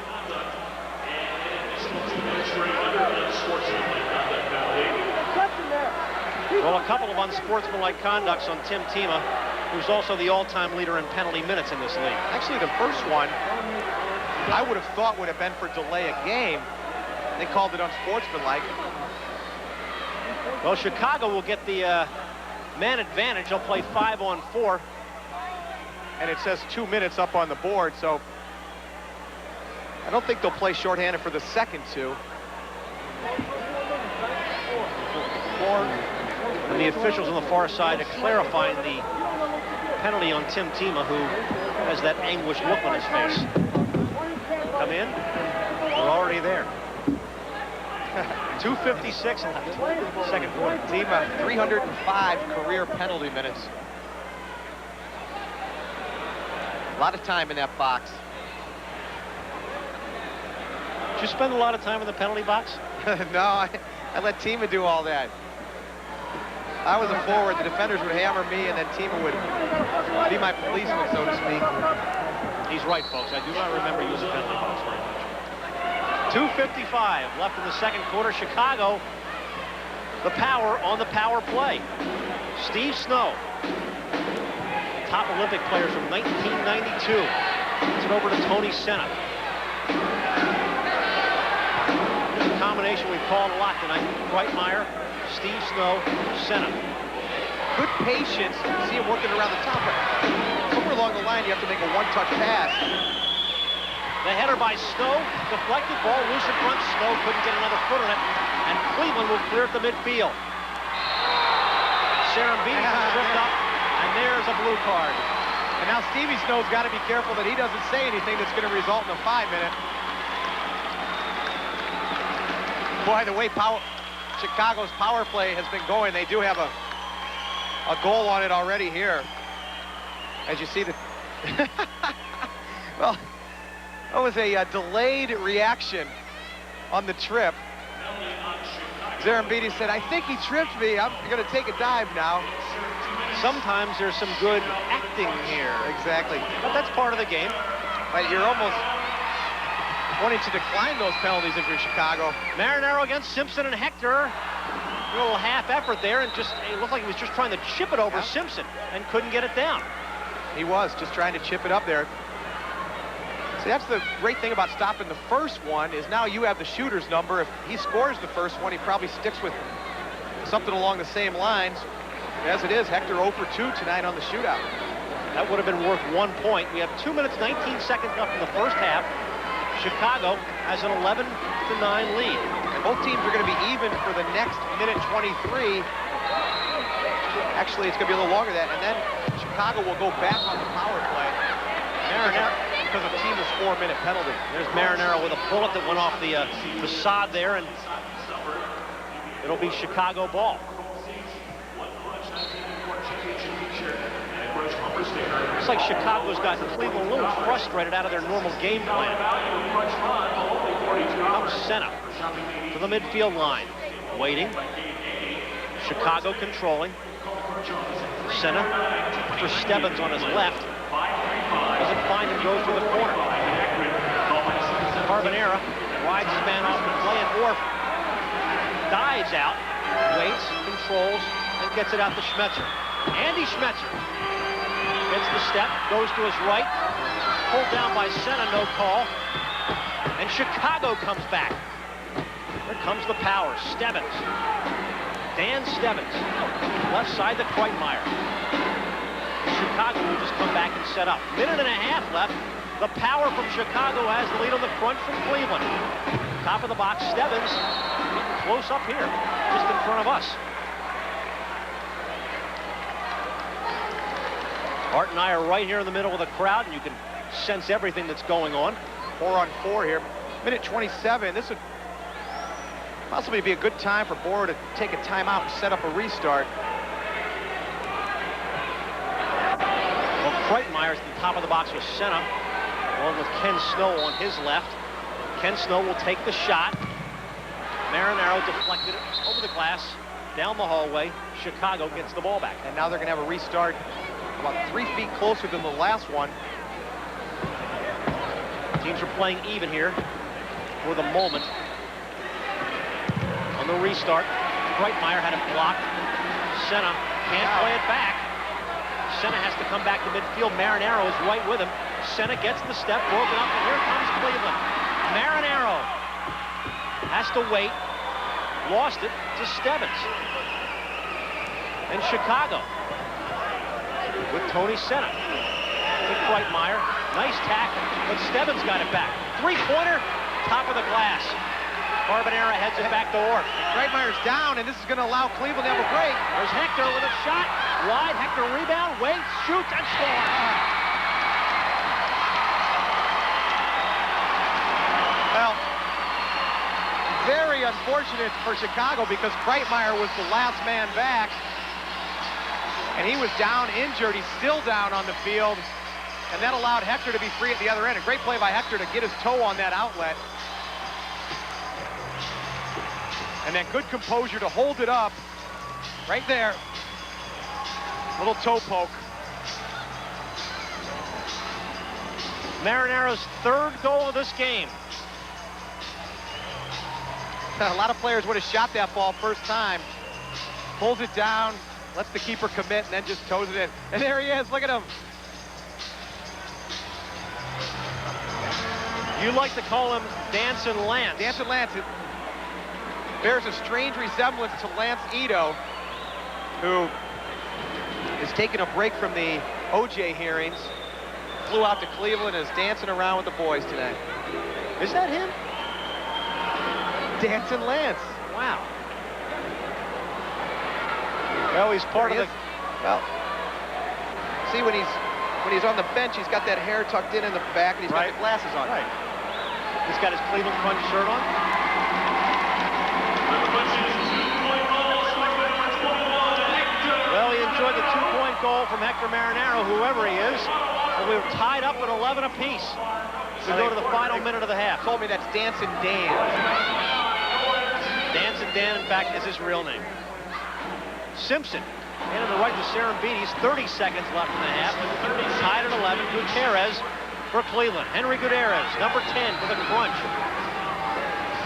Speaker 1: Well, a couple of unsportsmanlike conducts on Tim Tima, who's also the all-time leader in penalty minutes in this league.
Speaker 4: Actually, the first one, I would have thought would have been for delay of game. They called it unsportsmanlike.
Speaker 1: Well, Chicago will get the man advantage. They'll play 5-on-4.
Speaker 4: And it says 2 minutes up on the board, so I don't think they'll play shorthanded for the second 2.
Speaker 1: And the officials on the far side are clarifying the penalty on Tim Tima, who has that anguished look on his face. Come in. They're already there. 2:56 left. Second quarter.
Speaker 4: Tima, 305 career penalty minutes. A lot of time in that box.
Speaker 1: Did you spend a lot of time in the penalty box?
Speaker 4: No, I let Tima do all that. I was a forward. The defenders would hammer me, and then Tima would be my policeman, so to speak.
Speaker 1: He's right, folks. I do not remember using penalty box very much. 2:55 left in the second quarter. Chicago, the Power on the power play. Steve Snow, top Olympic player from 1992. It's over to Tony Senna. The combination we've called a lot tonight. Breitmeyer, Steve Snow, Senna.
Speaker 4: Good patience. You see him working around the top. Somewhere along the line, you have to make a one-touch pass.
Speaker 1: The header by Snow, deflected, ball loose in front. Snow couldn't get another foot on it, and Cleveland will clear at the midfield. Sarambini tripped up, and there's a blue card.
Speaker 4: And now Stevie Snow's got to be careful that he doesn't say anything that's going to result in a 5-minute. Boy, the way Chicago's power play has been going, they do have a goal on it already here. As you see the... Well, That was a delayed reaction on the trip. Zarambiti said, I think he tripped me. I'm going to take a dive now.
Speaker 1: Sometimes there's some good acting here.
Speaker 4: Exactly.
Speaker 1: But that's part of the game.
Speaker 4: But you're almost wanting to decline those penalties if you're Chicago.
Speaker 1: Marinaro against Simpson and Hector. A little half effort there, and just it looked like he was just trying to chip it over Simpson and couldn't get it down.
Speaker 4: He was just trying to chip it up there. See, that's the great thing about stopping the first one is now you have the shooter's number. If he scores the first one, he probably sticks with something along the same lines. As it is, Hector 0 for 2 tonight on the shootout.
Speaker 1: That would have been worth 1 point. We have 2 minutes, 19 seconds left in the first half. Chicago has an 11-9 lead.
Speaker 4: And both teams are going to be even for the next minute 23. Actually, it's going to be a little longer than that. And then Chicago will go back on the power play.
Speaker 1: Marinaro,
Speaker 4: because of Tima's 4-minute penalty.
Speaker 1: There's Marinaro with a bullet that went off the facade there, and it'll be Chicago ball. Looks like Chicago's got Cleveland a little frustrated out of their normal game plan. Comes Senna to the midfield line, waiting. Chicago controlling. Senna for Stebbins on his left. Doesn't find him, goes to the corner. Carbonera rides his man off the play, and Orff dives out, waits, controls, and gets it out to Schmetzer. Andy Schmetzer gets the step, goes to his right, pulled down by Senna, no call, and Chicago comes back. Here comes the power, Stebbins. Dan Stebbins, left side to Kreitmeyer. Chicago will just come back and set up. Minute and a half left. The power from Chicago has the lead on the front from Cleveland. Top of the box, Stebbins getting close up here, just in front of us. Art and I are right here in the middle of the crowd, and you can sense everything that's going on.
Speaker 4: 4-on-4 here. Minute 27. This would possibly be a good time for Boro to take a timeout and set up a restart.
Speaker 1: Well, Kreitmeyer's at the top of the box with Senna, along with Ken Snow on his left. Ken Snow will take the shot. Marinaro deflected it over the glass, down the hallway. Chicago gets the ball back.
Speaker 4: And now they're going to have a restart about 3 feet closer than the last one.
Speaker 1: Teams are playing even here for the moment. On the restart, Kreitmeyer had it blocked. Senna can't play it back. Senna has to come back to midfield. Marinaro is right with him. Senna gets the step, broken up, and here comes Cleveland. Marinaro has to wait. Lost it to Stebbins. And Chicago with Tony Senna to Kreitmeyer. Nice tackle, but Stebbins got it back. Three-pointer, top of the glass. Carbonera heads it back to Orff.
Speaker 4: Kreitmeyer's down, and this is going to allow Cleveland to have a break.
Speaker 1: There's Hector with a shot. Wide, Hector rebound, waits, shoots, and scores.
Speaker 4: Well, very unfortunate for Chicago because Kreitmeyer was the last man back. And he was down, injured. He's still down on the field. And that allowed Hector to be free at the other end. A great play by Hector to get his toe on that outlet. And then good composure to hold it up right there. Little toe poke.
Speaker 1: Marinaro's third goal of this game.
Speaker 4: A lot of players would have shot that ball first time. Pulls it down, lets the keeper commit, and then just toes it in. And there he is, look at him.
Speaker 1: You like to call him Dancing Lance.
Speaker 4: Dancing Lance. It bears a strange resemblance to Lance Ito, who is taking a break from the OJ hearings. Flew out to Cleveland and is dancing around with the boys tonight.
Speaker 1: Is that him?
Speaker 4: Dancing Lance.
Speaker 1: Wow. Well, he's part of the...
Speaker 4: Well, see, when he's on the bench, he's got that hair tucked in the back, and he's got the glasses on.
Speaker 1: Right. He's got his Cleveland Crunch shirt on. Well, he enjoyed the two-point goal from Hector Marinaro, whoever he is. And we were tied up at 11 apiece. We go to the final minute of the half.
Speaker 4: Told me that's Dancing Dan.
Speaker 1: Dancing Dan, in fact, is his real name. Simpson handed the right to Serembides. 30 seconds left in the half. Tied at 11. Gutierrez for Cleveland. Henry Gutierrez, number 10 for the Crunch.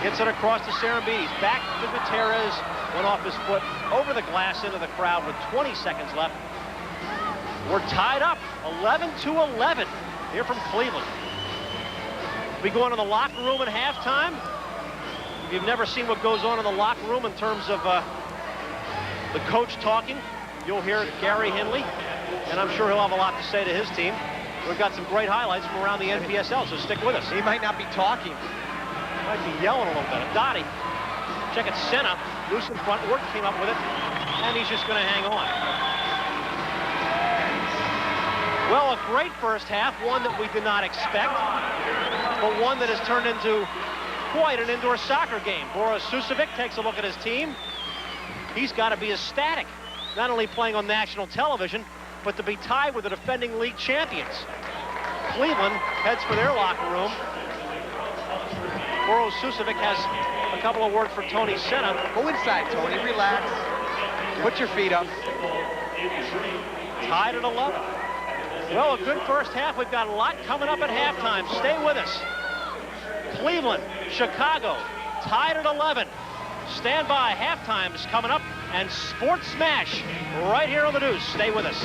Speaker 1: Gets it across to Serembides. Back to Gutierrez. Went off his foot over the glass into the crowd with 20 seconds left. We're tied up 11-11 here from Cleveland. We go into the locker room at halftime. If you've never seen what goes on in the locker room in terms of the coach talking, you'll hear Gary Hindley, and I'm sure he'll have a lot to say to his team. We've got some great highlights from around the NPSL, so stick with us.
Speaker 4: He might not be talking.
Speaker 1: Might be yelling a little bit. Dottie, check it, Senna, loose in front. Ward came up with it, and he's just going to hang on. Well, a great first half, one that we did not expect, but one that has turned into quite an indoor soccer game. Boris Susevic takes a look at his team. He's got to be ecstatic, not only playing on national television, but to be tied with the defending league champions. Cleveland heads for their locker room. Boris Susevic has a couple of words for Tony Senna.
Speaker 4: Go inside, Tony. Relax. Put your feet up.
Speaker 1: Tied at 11. Well, a good first half. We've got a lot coming up at halftime. Stay with us. Cleveland, Chicago, tied at 11. Stand by. Halftime is coming up, and Sports Smash right here on the Deuce. Stay with us.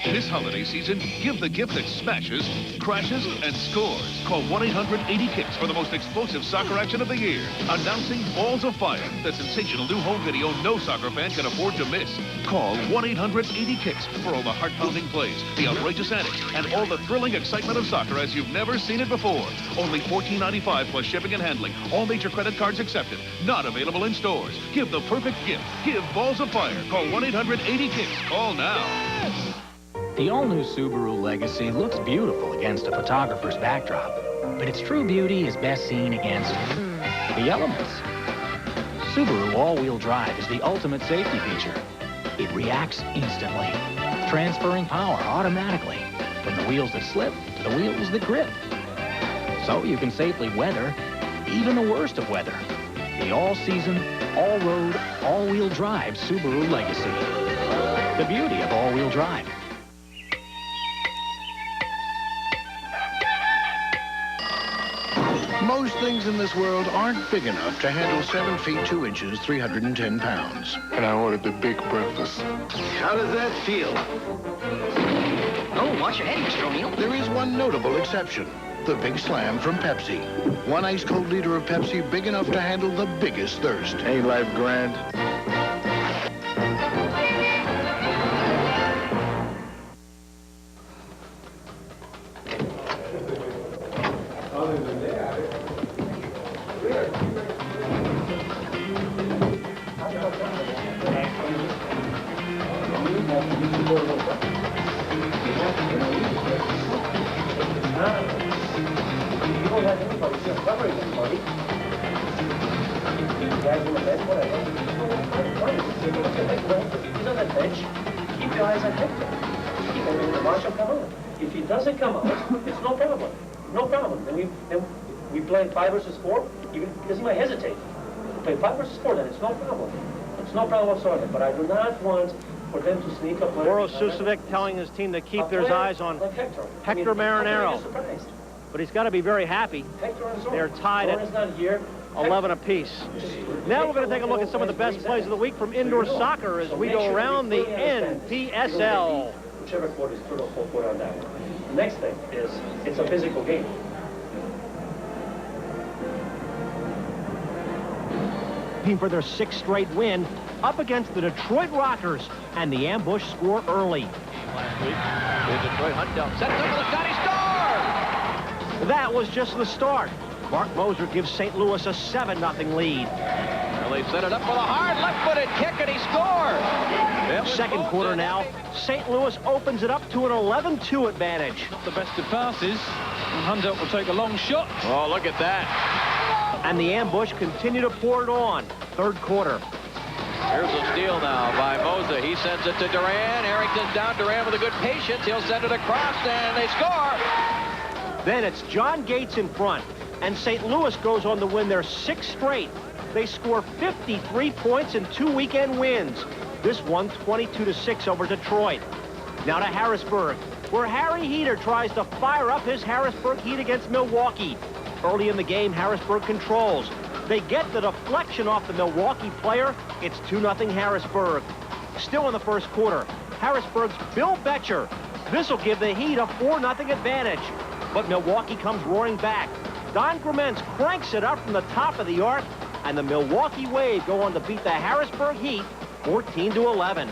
Speaker 8: This holiday season, give the gift that smashes, crashes, and scores. Call 1-800-80-KICKS for the most explosive soccer action of the year. Announcing Balls of Fire, the sensational new home video no soccer fan can afford to miss. Call 1-800-80-KICKS for all the heart-pounding plays, the outrageous antics, and all the thrilling excitement of soccer as you've never seen it before. Only $14.95 plus shipping and handling. All major credit cards accepted. Not available in stores. Give the perfect gift. Give Balls of Fire. Call 1-800-80-KICKS. Call now.
Speaker 13: The all-new Subaru Legacy looks beautiful against a photographer's backdrop, but its true beauty is best seen against the elements. Subaru all-wheel drive is the ultimate safety feature. It reacts instantly, transferring power automatically from the wheels that slip to the wheels that grip. So you can safely weather even the worst of weather. The all-season, all-road, all-wheel drive Subaru Legacy. The beauty of all-wheel drive.
Speaker 14: Most things in this world aren't big enough to handle 7 feet 2 inches, 310 pounds.
Speaker 11: And I ordered the big breakfast.
Speaker 14: How does that feel?
Speaker 13: Oh, watch your head, Mr. O'Neill.
Speaker 14: There is one notable exception. The Big Slam from Pepsi. One ice-cold liter of Pepsi big enough to handle the biggest thirst.
Speaker 11: Ain't life grand?
Speaker 7: Keep your eyes on Hector. Keep him in the march will come out. If he doesn't come out, it's no problem. No problem. Then we play 5 versus 4. Because he might hesitate. We play 5 versus 4, then it's no problem. It's no problem whatsoever. But I do not want for them to sneak up.
Speaker 1: Boris Susevic telling his team to keep their eyes on
Speaker 7: like
Speaker 1: Hector Marinero. But he's got to be very happy. They're tied at 11 apiece. Now we're going to take a look at some of the best plays of the week from indoor soccer as we go around the NPSL.
Speaker 7: Whichever court is third or fourth court on that one. The next thing is it's a physical game.
Speaker 1: For their 6th straight win up against the Detroit Rockers, and the ambush score early.
Speaker 4: Last week, the Detroit hunt down. Sets up for the shot, he scores!
Speaker 1: That was just the start. Mark Moser gives St. Louis a 7-0 lead.
Speaker 4: Well, they set it up for the hard left-footed kick, and he scores!
Speaker 1: Second quarter now, St. Louis opens it up to an 11-2 advantage.
Speaker 6: The best of passes, and Hunt will take a long shot.
Speaker 4: Oh, look at that.
Speaker 1: And the ambush continue to pour it on. Third quarter.
Speaker 15: Here's a steal now by Moza. He sends it to Duran. Harrington's down. Duran with a good patience. He'll send it across, and they score.
Speaker 1: Then it's John Gates in front, and St. Louis goes on to win their 6th straight. They score 53 points in 2 weekend wins. This one 22-6 over Detroit. Now to Harrisburg, where Harry Heater tries to fire up his Harrisburg Heat against Milwaukee. Early in the game, Harrisburg controls. They get the deflection off the Milwaukee player. It's 2-0 Harrisburg. Still in the first quarter, Harrisburg's Bill Betcher. This will give the Heat a 4-0 advantage. But Milwaukee comes roaring back. Don Gremens cranks it up from the top of the arc, and the Milwaukee Wave go on to beat the Harrisburg Heat 14-11.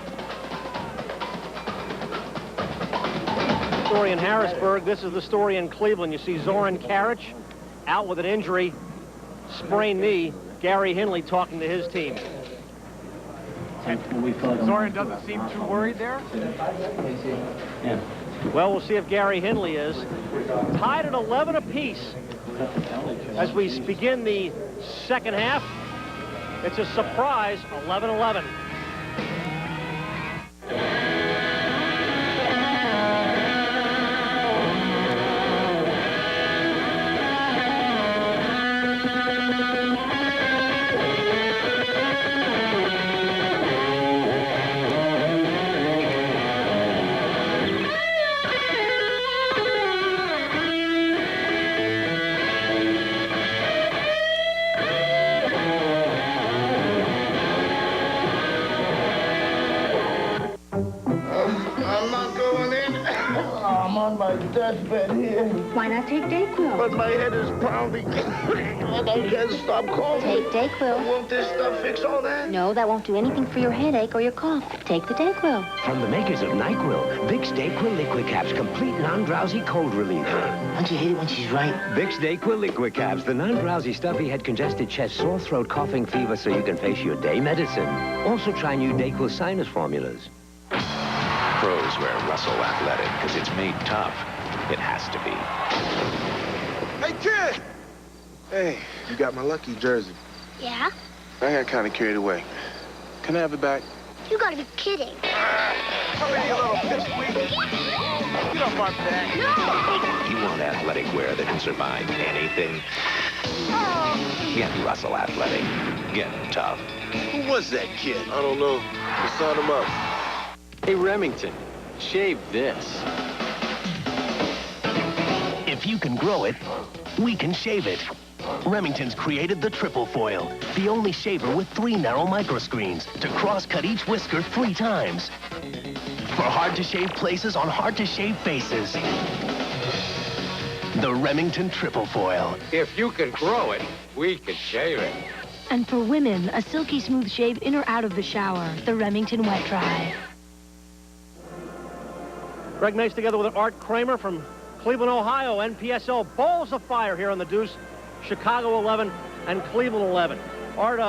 Speaker 1: Story in Harrisburg. This is the story in Cleveland. You see Zoran Karic out with an injury, sprained knee. Gary Henley talking to his team.
Speaker 2: Zoran doesn't seem too worried there.
Speaker 7: Yeah.
Speaker 1: Well, we'll see if Gary Henley is. Tied at 11 apiece as we begin the second half. It's a surprise, 11-11.
Speaker 11: Deathbed here.
Speaker 10: Why not take Dayquil?
Speaker 11: But my head is pounding. And I can't stop coughing.
Speaker 10: Take Dayquil.
Speaker 11: Won't this stuff fix all that?
Speaker 10: No, that won't do anything for your headache or your cough. Take the Dayquil.
Speaker 16: From the makers of NyQuil, Vicks Dayquil Liquid Caps, complete non-drowsy cold relief.
Speaker 17: Don't you hate it when she's right?
Speaker 16: Vicks Dayquil Liquid Caps, the non-drowsy, stuffy head, congested chest, sore throat, coughing, fever, so you can face your day medicine. Also try new Dayquil sinus formulas.
Speaker 18: Pros wear Russell Athletic because it's made tough. It has to be.
Speaker 11: Hey, kid! Hey, you got my lucky jersey.
Speaker 19: Yeah?
Speaker 11: I got kind of carried away. Can I have it back?
Speaker 19: You gotta be kidding.
Speaker 11: Come here, you little pipsqueak. Get off my back.
Speaker 19: No!
Speaker 18: You want athletic wear that can survive anything? Get Russell Athletic. Get tough.
Speaker 11: Who was that kid? I don't know. Just sign him up.
Speaker 15: Hey, Remington, shave this.
Speaker 20: If you can grow it, we can shave it. Remington's created the triple foil, the only shaver with 3 narrow microscreens to cross-cut each whisker 3 times. For hard-to-shave places on hard-to-shave faces. The Remington triple foil.
Speaker 15: If you can grow it, we can shave it.
Speaker 21: And for women, a silky smooth shave in or out of the shower, the Remington Wet Dry.
Speaker 1: Greg Mace together with Art Kramer from Cleveland, Ohio. NPSL balls of fire here on the Deuce. Chicago 11 and Cleveland 11. Art,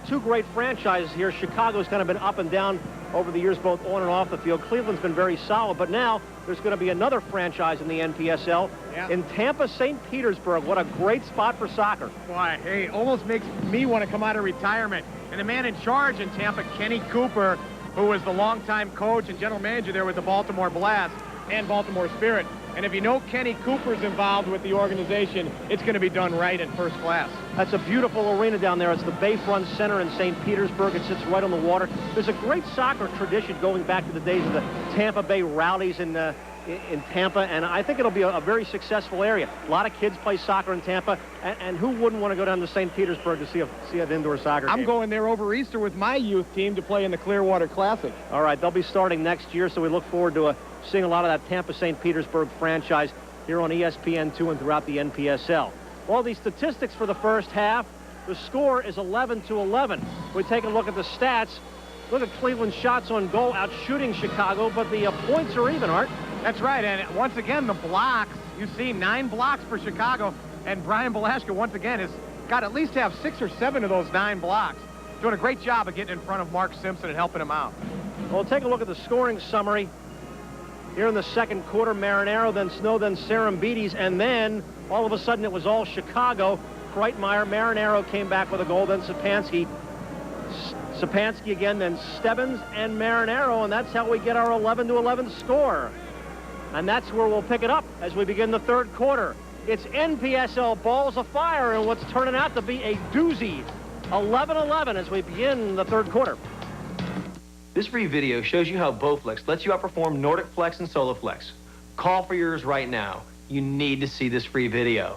Speaker 1: 2 great franchises here. Chicago's kind of been up and down over the years, both on and off the field. Cleveland's been very solid, but now there's going to be another franchise in the NPSL in Tampa, St. Petersburg. What a great spot for soccer.
Speaker 2: Boy, hey, almost makes me want to come out of retirement. And the man in charge in Tampa, Kenny Cooper, who was the longtime coach and general manager there with the Baltimore Blast and Baltimore Spirit. And if you know Kenny Cooper's involved with the organization, it's going to be done right in first class.
Speaker 1: That's a beautiful arena down there. It's the Bayfront Center in St. Petersburg. It sits right on the water. There's a great soccer tradition going back to the days of the Tampa Bay Rowdies in Tampa, and I think it'll be a very successful area. A lot of kids play soccer in Tampa, and who wouldn't want to go down to St. Petersburg to see an indoor soccer game?
Speaker 2: I'm going there over Easter with my youth team to play in the Clearwater Classic.
Speaker 1: All right, they'll be starting next year, so we look forward to seeing a lot of that Tampa St. Petersburg franchise here on ESPN2 and throughout the NPSL. All these statistics for the first half, the score is 11-11. We take a look at the stats. Look at Cleveland's shots on goal out shooting Chicago, but the points are even, Art.
Speaker 2: That's right, and once again, the blocks, you see 9 blocks for Chicago, and Brian Balaschka, once again, has got to at least have 6 or 7 of those 9 blocks. Doing a great job of getting in front of Mark Simpson and helping him out.
Speaker 1: Well, take a look at the scoring summary. Here in the second quarter, Marinaro, then Snow, then Serembides, and then all of a sudden it was all Chicago. Kreitmeyer, Marinaro came back with a goal, then Sapansky. Sapansky again, then Stebbins and Marinaro, and that's how we get our 11-11 score. And that's where we'll pick it up as we begin the third quarter. It's NPSL Balls of Fire and what's turning out to be a doozy. 11-11 as we begin the third quarter.
Speaker 12: This free video shows you how Bowflex lets you outperform Nordic Flex and SoloFlex. Call for yours right now. You need to see this free video.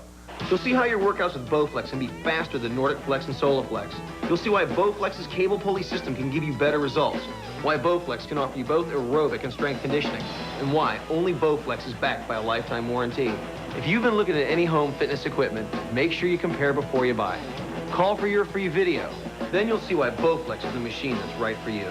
Speaker 12: You'll see how your workouts with Bowflex can be faster than Nordic Flex and SoloFlex. You'll see why Bowflex's cable pulley system can give you better results, why Bowflex can offer you both aerobic and strength conditioning, and why only Bowflex is backed by a lifetime warranty. If you've been looking at any home fitness equipment, make sure you compare before you buy. Call for your free video. Then you'll see why Bowflex is the machine that's right for you.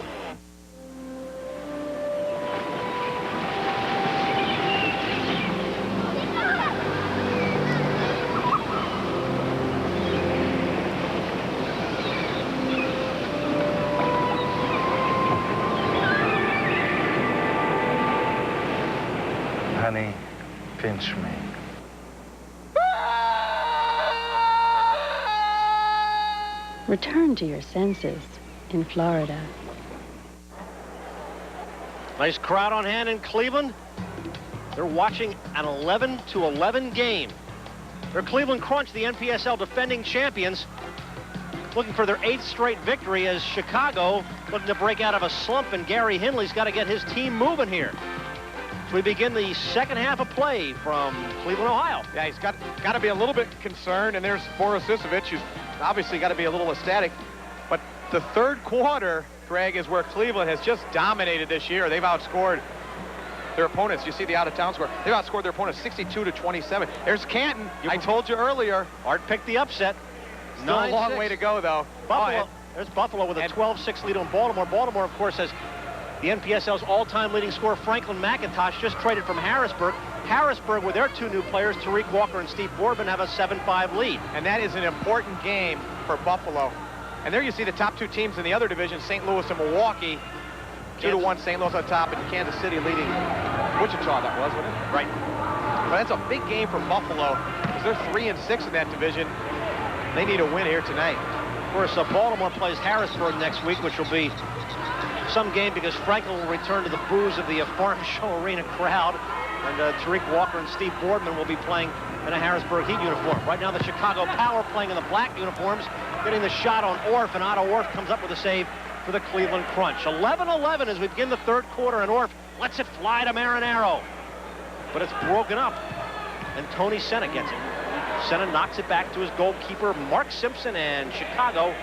Speaker 3: Honey, pinch me.
Speaker 22: Return to your senses in Florida.
Speaker 1: Nice crowd on hand in Cleveland. They're watching an 11-11 game. They're Cleveland Crunch, the NPSL defending champions, looking for their 8th straight victory as Chicago looking to break out of a slump, and Gary Hindley's got to get his team moving here. So we begin the second half of play from Cleveland, Ohio.
Speaker 4: Yeah, he's got to be a little bit concerned, and there's Borisucevic, who's obviously got to be a little ecstatic. But the third quarter, Greg, is where Cleveland has just dominated this year. They've outscored their opponents. You see the out-of-town score. They've outscored their opponents 62-27. There's Canton. I told you earlier.
Speaker 1: Art picked the upset.
Speaker 4: Still a long way to go, though.
Speaker 1: Buffalo. There's Buffalo with a 12-6 lead on Baltimore. Baltimore, of course, has the NPSL's all-time leading scorer, Franklin McIntosh, just traded from Harrisburg. Harrisburg, with their two new players, Tariq Walker and Steve Boardman, have a 7-5 lead.
Speaker 4: And that is an important game for Buffalo. And there you see the top two teams in the other division, St. Louis and Milwaukee. 2-1 St. Louis on top, and Kansas City leading Wichita, that was, wasn't it? Right. But that's a big game for Buffalo, because they're 3-6 in that division. They need a win here tonight.
Speaker 1: Of course, Baltimore plays Harrisburg next week, which will be some game because Franklin will return to the boos of the Farm Show Arena crowd. And Tariq Walker and Steve Boardman will be playing in a Harrisburg Heat uniform. Right now, the Chicago Power playing in the black uniforms, getting the shot on Orff, and Otto Orff comes up with a save for the Cleveland Crunch. 11-11 as we begin the third quarter, and Orff lets it fly to Marinaro. But it's broken up, and Tony Senna gets it. Senna knocks it back to his goalkeeper, Mark Simpson, and Chicago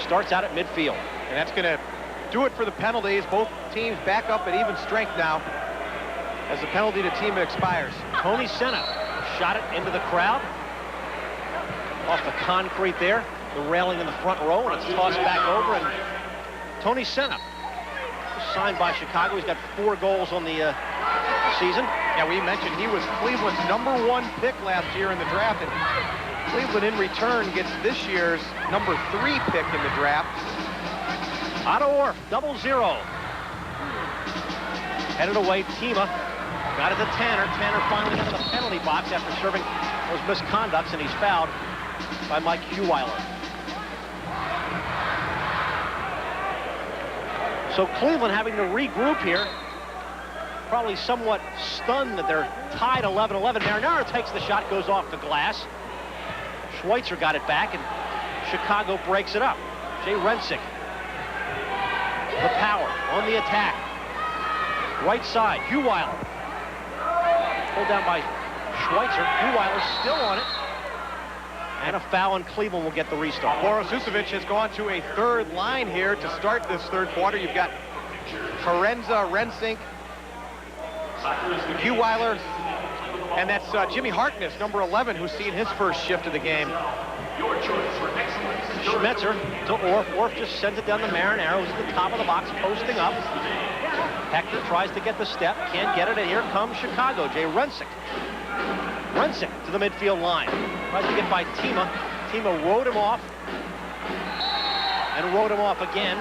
Speaker 1: starts out at midfield.
Speaker 4: And that's going to do it for the penalties. Both teams back up at even strength now as the penalty to team expires.
Speaker 1: Tony Senna shot it into the crowd. Off the concrete there. The railing in the front row, and it's tossed back over. And Tony Senna, signed by Chicago. He's got 4 goals on the season.
Speaker 4: Yeah, we mentioned he was Cleveland's #1 pick last year in the draft, and Cleveland in return gets this year's #3 pick in the draft.
Speaker 1: Otto Orff, 0-0. Headed away, Tima. Got it to Tanner. Tanner finally into the penalty box after serving those misconducts, and he's fouled by Mike Huweiler. So Cleveland having to regroup here. Probably somewhat stunned that they're tied 11-11. Marinaro takes the shot, goes off the glass. Schweitzer got it back, and Chicago breaks it up. Jay Rensick. The Power on the attack. Right side, Huweiler. Pulled down by Schweitzer. Huweiler still on it. And a foul, and Cleveland will get the restart.
Speaker 4: Borisucevic has gone to a third line here to start this third quarter. You've got Carenza, Rensink, Huweiler, and that's Jimmy Harkness, #11, who's seen his first shift of the game.
Speaker 1: Schmetzer to Orff. Orff just sends it down to Marinaro, who's at the top of the box, posting up. Hector tries to get the step, can't get it, and here comes Chicago. Jay Rensick. Rensick to the midfield line. Tries to get by Tima. Tima rode him off. And rode him off again.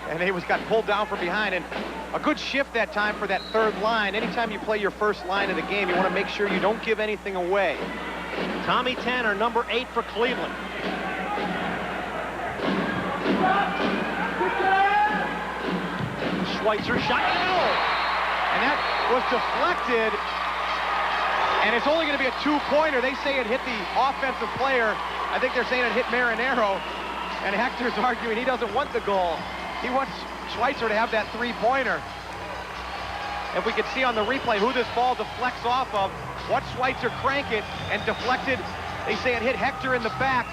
Speaker 4: And he got pulled down from behind. And a good shift that time for that third line. Anytime you play your first line of the game, you want to make sure you don't give anything away.
Speaker 1: Tommy Tanner, #8 for Cleveland. Schweitzer shot. No!
Speaker 2: And that was deflected. And it's only going to be a two-pointer. They say it hit the offensive player. I think they're saying it hit Marinero. And Hector's arguing he doesn't want the goal. He wants Schweitzer to have that three-pointer. If we could see on the replay who this ball deflects off of, watch Schweitzer crank it and deflected. They say it hit Hector in the back.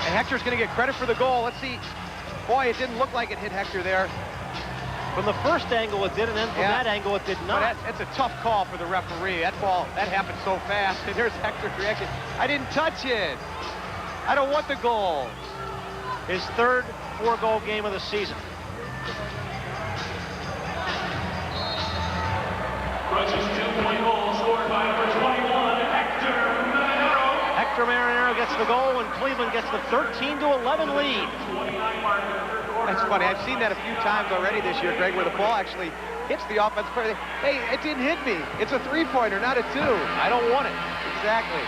Speaker 2: And Hector's going to get credit for the goal. Let's see. Boy, it didn't look like it hit Hector there.
Speaker 1: From the first angle it did, and then from that angle it did not.
Speaker 2: That's a tough call for the referee. That ball, that happened so fast. And there's Hector's reaction. I didn't touch it. I don't want the goal.
Speaker 1: His third 4-goal game of the season.
Speaker 3: Crunch's 2-point goal scored by number 21, Hector Marinero.
Speaker 1: Hector Marinero gets the goal, and Cleveland gets the 13-11 lead.
Speaker 2: That's funny. I've seen that a few times already this year, Greg, where the ball actually hits the offensive player. Hey, it didn't hit me. It's a three-pointer, not a two.
Speaker 1: I don't want it.
Speaker 2: Exactly.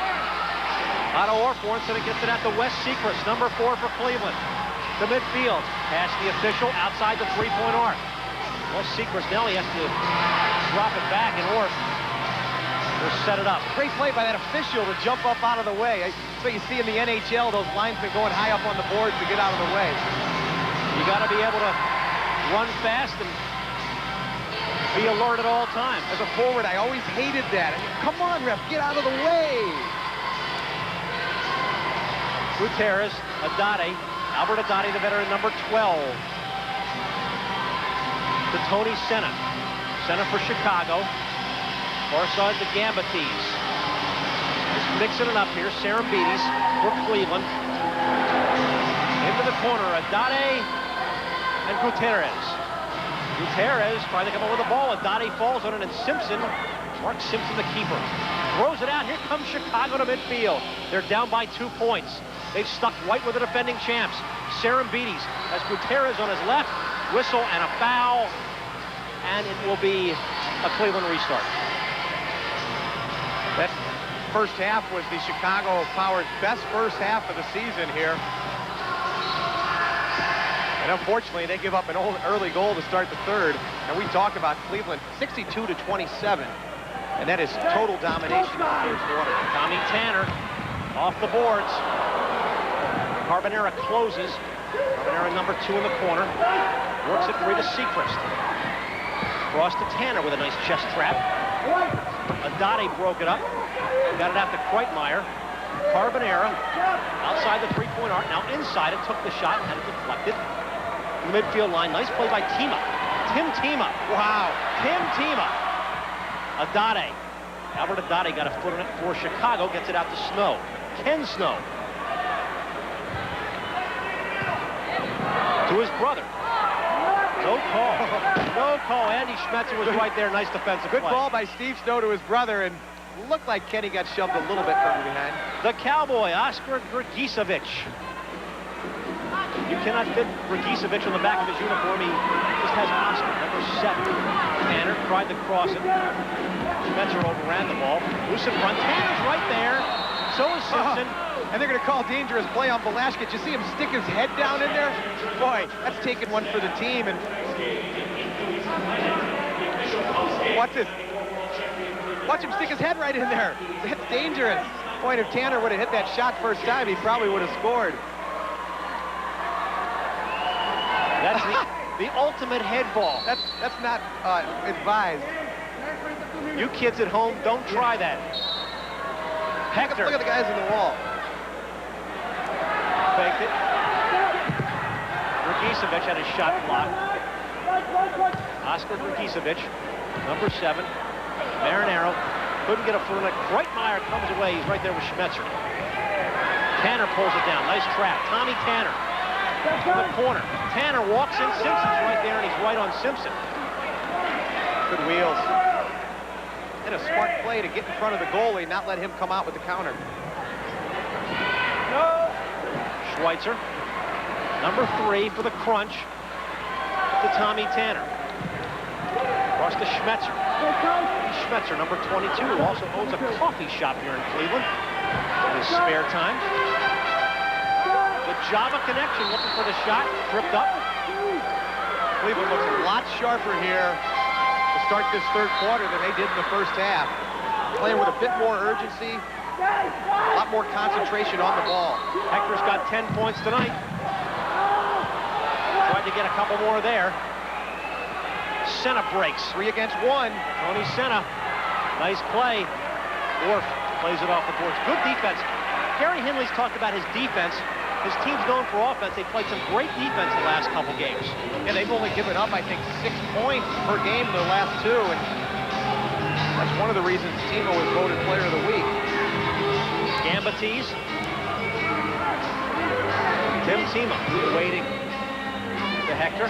Speaker 1: Otto Orfordson gets it at the West Secrets, number 4 for Cleveland. To midfield, past the official, outside the three-point arc. West Secrets now he has to drop it back, and Orf will set it up.
Speaker 2: Great play by that official to jump up out of the way. That's what you see in the NHL, those linesmen going high up on the boards to get out of the way.
Speaker 1: You got to be able to run fast and be alert at all times.
Speaker 2: As a forward, I always hated that. Come on, ref, get out of the way.
Speaker 1: Gutierrez, Adate, Albert Adate, the veteran, number 12. To Tony Senna. Senna for Chicago. Far side the Gambatees. Just mixing it up here. Serembides for Cleveland. Into the corner, Adate and Gutierrez. Gutierrez trying to come up with the ball. Adate falls on it, and Simpson, Mark Simpson, the keeper, throws it out. Here comes Chicago to midfield. They're down by 2 points. They've stuck right with the defending champs. Serembides has Gutierrez on his left. Whistle and a foul, and it will be a Cleveland restart.
Speaker 2: That first half was the Chicago Power's best first half of the season here. And unfortunately, they give up an early goal to start the third. And we talk about Cleveland 62-27. And that is total domination in the third quarter.
Speaker 1: Tommy Tanner off the boards. Carbonera closes. Carbonera number 2 in the corner. Works it free to Seacrest. Cross to Tanner with a nice chest trap. Adate broke it up. Got it out to Kreitmeyer. Carbonera outside the three-point arc. Now inside it, took the shot, had it deflected. In the midfield line, nice play by Tima. Tim Tima. Wow. Tim Tima. Adate. Albert Adate got a foot on it for Chicago. Gets it out to Snow. Ken Snow. To his brother. No call. No call. Andy Schmetzer was right there. Nice defensive
Speaker 2: Good
Speaker 1: play.
Speaker 2: ball by Steve Snow to his brother, and looked like Kenny got shoved a little bit from behind.
Speaker 1: The Cowboy, Oscar Dragicevic. You cannot fit Dragicevic on the back of his uniform. He just has Oscar, number 7. Tanner tried to cross it. Schmetzer overran the ball. Loose in front. Tanner's right there. So is Simpson.
Speaker 2: And they're going to call dangerous play on Velazquez. You see him stick his head down in there? Boy, that's taking one for the team. And watch this. Watch him stick his head right in there. That's dangerous. Boy, if Tanner would have hit that shot first time, he probably would have scored.
Speaker 1: That's the ultimate head ball.
Speaker 2: That's not advised.
Speaker 1: You kids at home, don't try that. Hector.
Speaker 2: Look at the guys in the wall.
Speaker 1: Faked it. Dragicevic had his shot blocked. Oscar Dragicevic, number 7. Marinero couldn't get a foot on it. Kreitmeyer comes away. He's right there with Schmetzer. Tanner pulls it down. Nice trap. Tommy Tanner in the corner. Tanner walks in. Simpson's right there, and he's right on Simpson.
Speaker 2: Good wheels. And a smart play to get in front of the goalie, not let him come out with the counter.
Speaker 1: No. Schweitzer, number 3 for the Crunch, to Tommy Tanner. Across to Schmetzer. Schmetzer, number 22, who also owns a coffee shop here in Cleveland in his spare time. The Java connection, looking for the shot, tripped up.
Speaker 4: Cleveland looks a lot sharper here to start this third quarter than they did in the first half. Playing with a bit more urgency, a lot more concentration on the ball.
Speaker 1: Hector's got 10 points tonight. Tried to get a couple more there. Senna breaks.
Speaker 4: 3 against 1.
Speaker 1: Tony Senna. Nice play. Orff plays it off the boards. Good defense. Gary Henley's talked about his defense. His team's known for offense. They played some great defense the last couple games.
Speaker 4: Yeah, they've only given up, I think, 6 points per game in the last 2. And that's one of the reasons Timo was voted Player of the Week.
Speaker 1: Gambatees. Tim Timo waiting to Hector.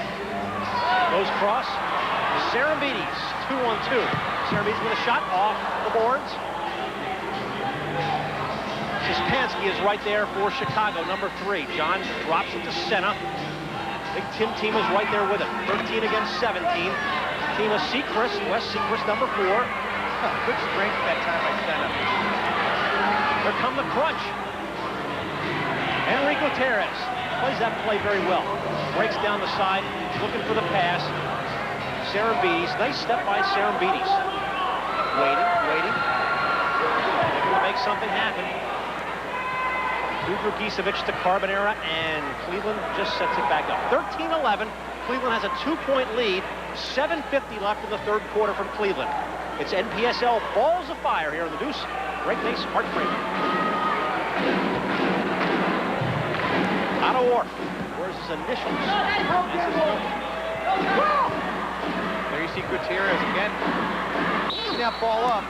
Speaker 1: Goes cross. Serembides, 2-on-2. Serembides with a shot off the boards. Szymanski is right there for Chicago, number 3. John drops it to Senna. Big Tim Timo's right there with him. 13 against 17. Timo Sechrist, Wes Sechrist, number 4.
Speaker 4: Good strength that time by Senna.
Speaker 1: Here come the crunch. Henry Gutierrez plays that play very well. Breaks down the side, looking for the pass. Serembides, nice step by Serembides. Waiting. Make something happen. Udrugicevic to Carbonera, and Cleveland just sets it back up. 13-11. Cleveland has a 2-point lead. 7:50 left in the third quarter from Cleveland. It's NPSL Balls of Fire here in the Deuce. Greg Mace, Art Kramer. Otto Orff. Where's his initials?
Speaker 4: There you see Gutierrez again. Putting that ball up.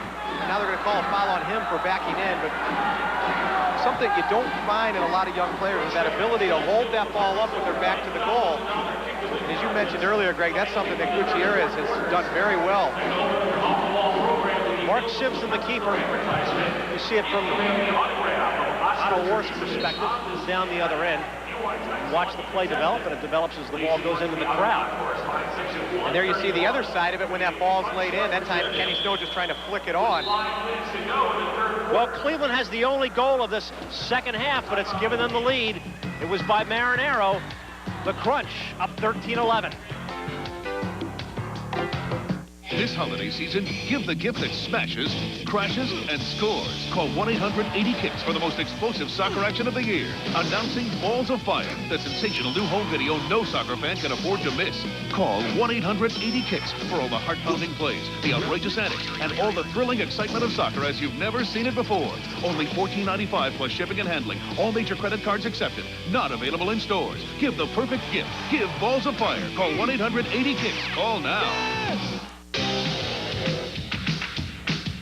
Speaker 4: Now they're going to call a foul on him for backing in, but something you don't find in a lot of young players is that ability to hold that ball up with their back to the goal. And as you mentioned earlier, Greg, that's something that Gutierrez has done very well.
Speaker 1: Mark Simpson, the keeper. You see it from Otto Orff's perspective. He's down the other end. Watch the play develop, and it develops as the ball goes into the crowd.
Speaker 4: And there you see the other side of it when that ball's laid in. That time, Kenny Snow just trying to flick it on.
Speaker 1: Well, Cleveland has the only goal of this second half, but it's given them the lead. It was by Marinero. The crunch, up 13-11.
Speaker 8: This holiday season, give the gift that smashes, crashes, and scores. Call 1-800-80-KICKS for the most explosive soccer action of the year. Announcing Balls of Fire, the sensational new home video no soccer fan can afford to miss. Call 1-800-80-KICKS for all the heart-pounding plays, the outrageous antics, and all the thrilling excitement of soccer as you've never seen it before. Only $14.95 plus shipping and handling. All major credit cards accepted. Not available in stores. Give the perfect gift. Give Balls of Fire. Call 1-800-80-KICKS. Call now.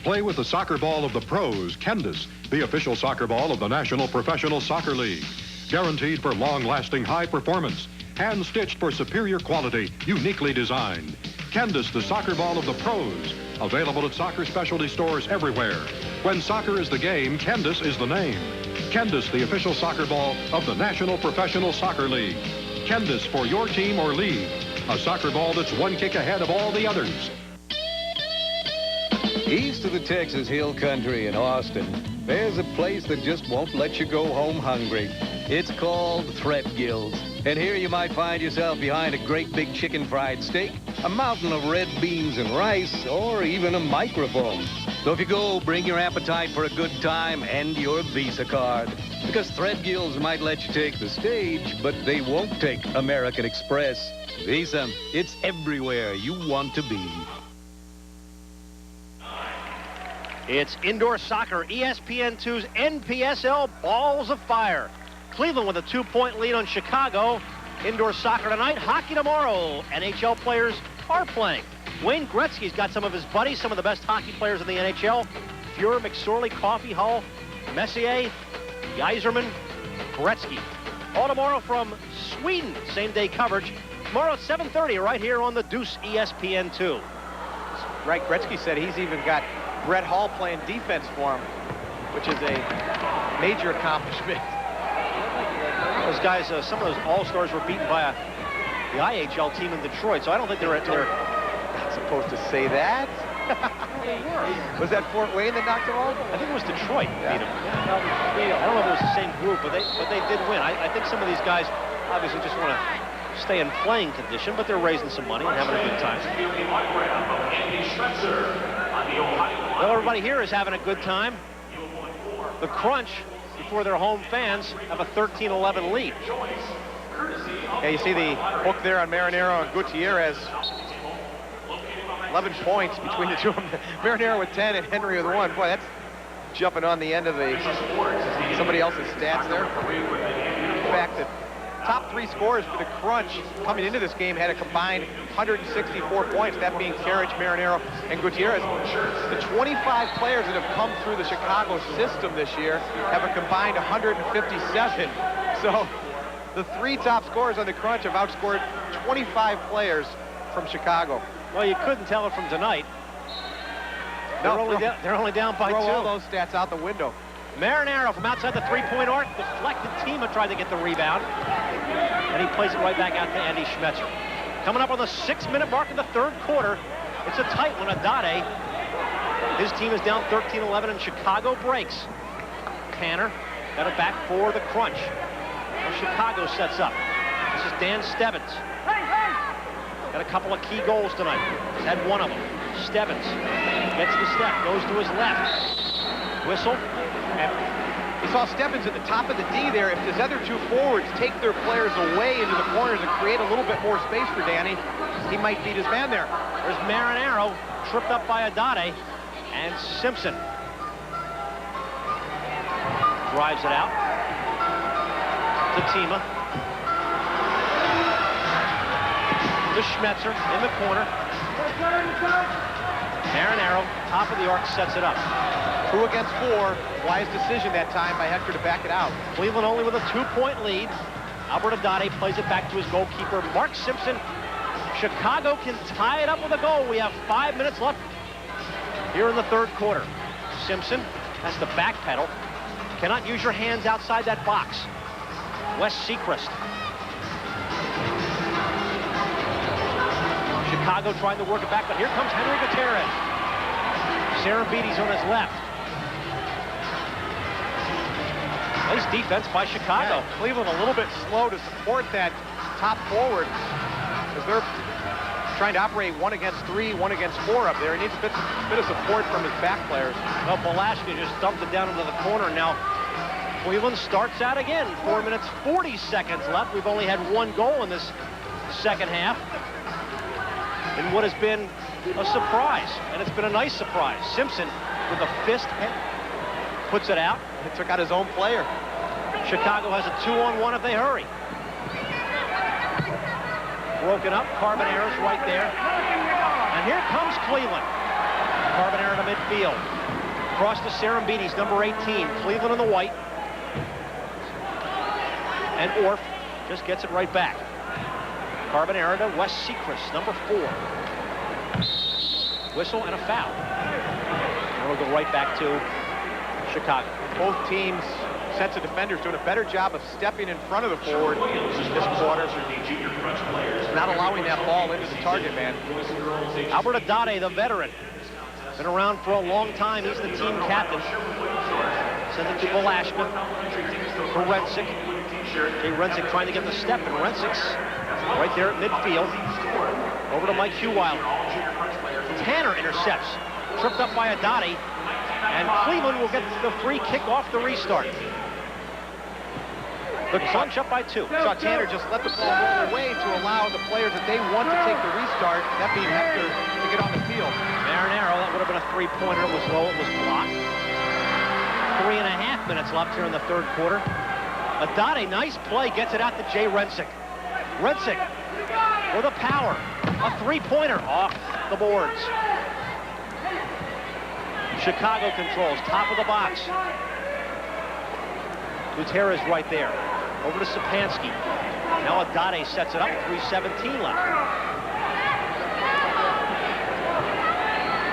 Speaker 5: Play with the soccer ball of the pros, Candace, the official soccer ball of the National Professional Soccer League. Guaranteed for long-lasting high performance. Hand-stitched for superior quality, uniquely designed. Candace, the soccer ball of the pros. Available at soccer specialty stores everywhere. When soccer is the game, Candace is the name. Candace, the official soccer ball of the National Professional Soccer League. Candace for your team or league. A soccer ball that's one kick ahead of all the others.
Speaker 9: East of the Texas Hill Country in Austin, there's a place that just won't let you go home hungry. It's called Threadgill's. And here you might find yourself behind a great big chicken fried steak, a mountain of red beans and rice, or even a microphone. So if you go, bring your appetite for a good time and your Visa card. Because Threadgill's might let you take the stage, but they won't take American Express. Visa, it's everywhere you want to be.
Speaker 1: It's indoor soccer, ESPN2's NPSL Balls of Fire. Cleveland with a 2-point lead on Chicago. Indoor soccer tonight, hockey tomorrow. NHL players are playing. Wayne Gretzky's got some of his buddies, some of the best hockey players in the NHL. Fuhrer, McSorley, Coffey, Hull, Messier, Yzerman, Gretzky. All tomorrow from Sweden, same-day coverage. Tomorrow at 7:30 right here on the Deuce ESPN2.
Speaker 4: Right, Gretzky said he's even got Brett Hull playing defense for him, which is a major accomplishment.
Speaker 1: Those guys, some of those all-stars were beaten by the IHL team in Detroit, so I don't think they're
Speaker 4: not supposed to say that.
Speaker 1: They were.
Speaker 4: Was that Fort Wayne that knocked them off?
Speaker 1: I think it was Detroit beat them. I don't know if it was the same group, but they did win. I think some of these guys obviously just want to stay in playing condition, but they're raising some money and having a good time. Well, everybody here is having a good time. The Crunch, before their home fans, have a 13-11 lead.
Speaker 4: Yeah, you see the hook there on Marinero and Gutierrez. 11 points between the two of them. Marinero with 10 and Henry with 1. Boy, that's jumping on the end of somebody else's stats there. In fact, the top 3 scorers for the Crunch coming into this game had a combined 164 points, that being Carriage, Marinero, and Gutierrez. The 25 players that have come through the Chicago system this year have a combined 157. So the 3 top scorers on the Crunch have outscored 25 players from Chicago.
Speaker 1: Well, you couldn't tell it from tonight. They're only down by 2.
Speaker 4: Throw all those stats out the window.
Speaker 1: Marinero from outside the 3-point arc, deflected. Tima tried to get the rebound, and he plays it right back out to Andy Schmetzer. Coming up on the 6-minute mark in the 3rd quarter, it's a tight one. Adade, his team is down 13-11, and Chicago breaks. Tanner got it back for the Crunch. Now Chicago sets up. This is Dan Stebbins. Got a couple of key goals tonight. He's had one of them. Stebbins gets the step, goes to his left. Whistle.
Speaker 4: And you saw Stebbins at the top of the D there. If his other 2 forwards take their players away into the corners and create a little bit more space for Danny, he might beat his man there.
Speaker 1: There's Marinero, tripped up by Adade, and Simpson drives it out to Tima. To Schmetzer in the corner. Marinero, top of the arc, sets it up.
Speaker 4: 2 against 4. Wise decision that time by Hector to back it out.
Speaker 1: Cleveland only with a 2-point lead. Albert Adade plays it back to his goalkeeper, Mark Simpson. Chicago can tie it up with a goal. We have 5 minutes left here in the 3rd quarter. Simpson has to backpedal. Cannot use your hands outside that box. Wes Seacrest. Chicago trying to work it back, but here comes Henry Gutierrez. Serembides on his left. Nice defense by Chicago.
Speaker 4: Yeah, Cleveland a little bit slow to support that top forward because they're trying to operate 1 against 3, 1 against 4 up there. He needs a bit of support from his back players.
Speaker 1: Well, Balashka just dumped it down into the corner. Now Cleveland starts out again. 4 minutes, 40 seconds left. We've only had 1 goal in this second half. In what has been a surprise, and it's been a nice surprise. Simpson with a fist puts it out.
Speaker 4: He took out his own player.
Speaker 1: Chicago has a 2-on-1 if they hurry. Broken up. Carbonera's right there. And here comes Cleveland. Carbonera to midfield. Across to Serembides, number 18. Cleveland in the white. And Orff just gets it right back. Carbonera to Wes Seacrest, number 4. Whistle and a foul. And we'll go right back to Chicago.
Speaker 4: Both teams, sets of defenders, doing a better job of stepping in front of the forward this quarter. Not allowing that ball into the target man.
Speaker 1: Albert Adade, the veteran. Been around for a long time. He's the team captain. Send it to Balashka. For Rensick. Jay Rensick trying to get the step, and Rensick's right there at midfield. Over to Mike Huwiler. Tanner intercepts. Tripped up by Adade. And Cleveland will get the free kick off the restart. The Crunch up by 2.
Speaker 4: Saw Tanner just let the ball roll away to allow the players that they want to take the restart, that being Hector, to get on the field.
Speaker 1: Marinero, that would have been a 3-pointer. It was low, it was blocked. 3.5 minutes left here in the 3rd quarter. Adade, nice play, gets it out to Jay Rensick. Rensick with a power. A 3-pointer off the boards. Chicago controls, top of the box. Gutierrez right there. Over to Sapansky. Now Adade sets it up, 3:17 left.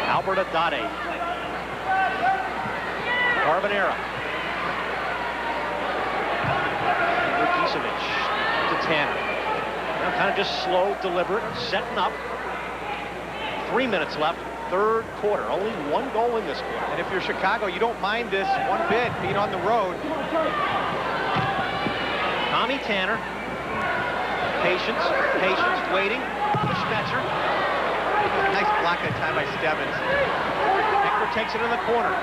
Speaker 1: Albert Adade. Carbonera. Rukisevich to Tanner. Now kind of just slow, deliberate, setting up. 3 minutes left. 3rd quarter. Only 1 goal in this quarter.
Speaker 4: And if you're Chicago, you don't mind this one bit, being on the road.
Speaker 1: Tommy Tanner Patience, waiting. Schmetzer.
Speaker 4: Nice block that time by Stebbins.
Speaker 1: Hector takes it in the corner.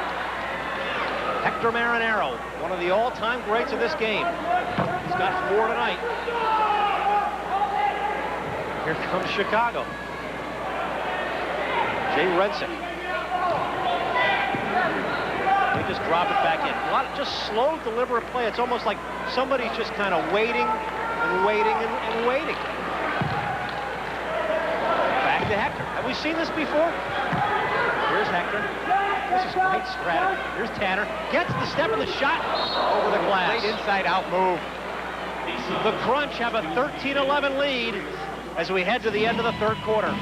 Speaker 1: Hector Marinaro, one of the all-time greats of this game. He's got 4 tonight. Here comes Chicago. Jay Redsick. They just drop it back in. A lot of just slow, deliberate play. It's almost like somebody's just kind of waiting and waiting and waiting. Back to Hector. Have we seen this before? Here's Hector. This is great strategy. Here's Tanner. Gets the step of the shot over the glass.
Speaker 4: Late inside-out move.
Speaker 1: The Crunch have a 13-11 lead as we head to the end of the third quarter.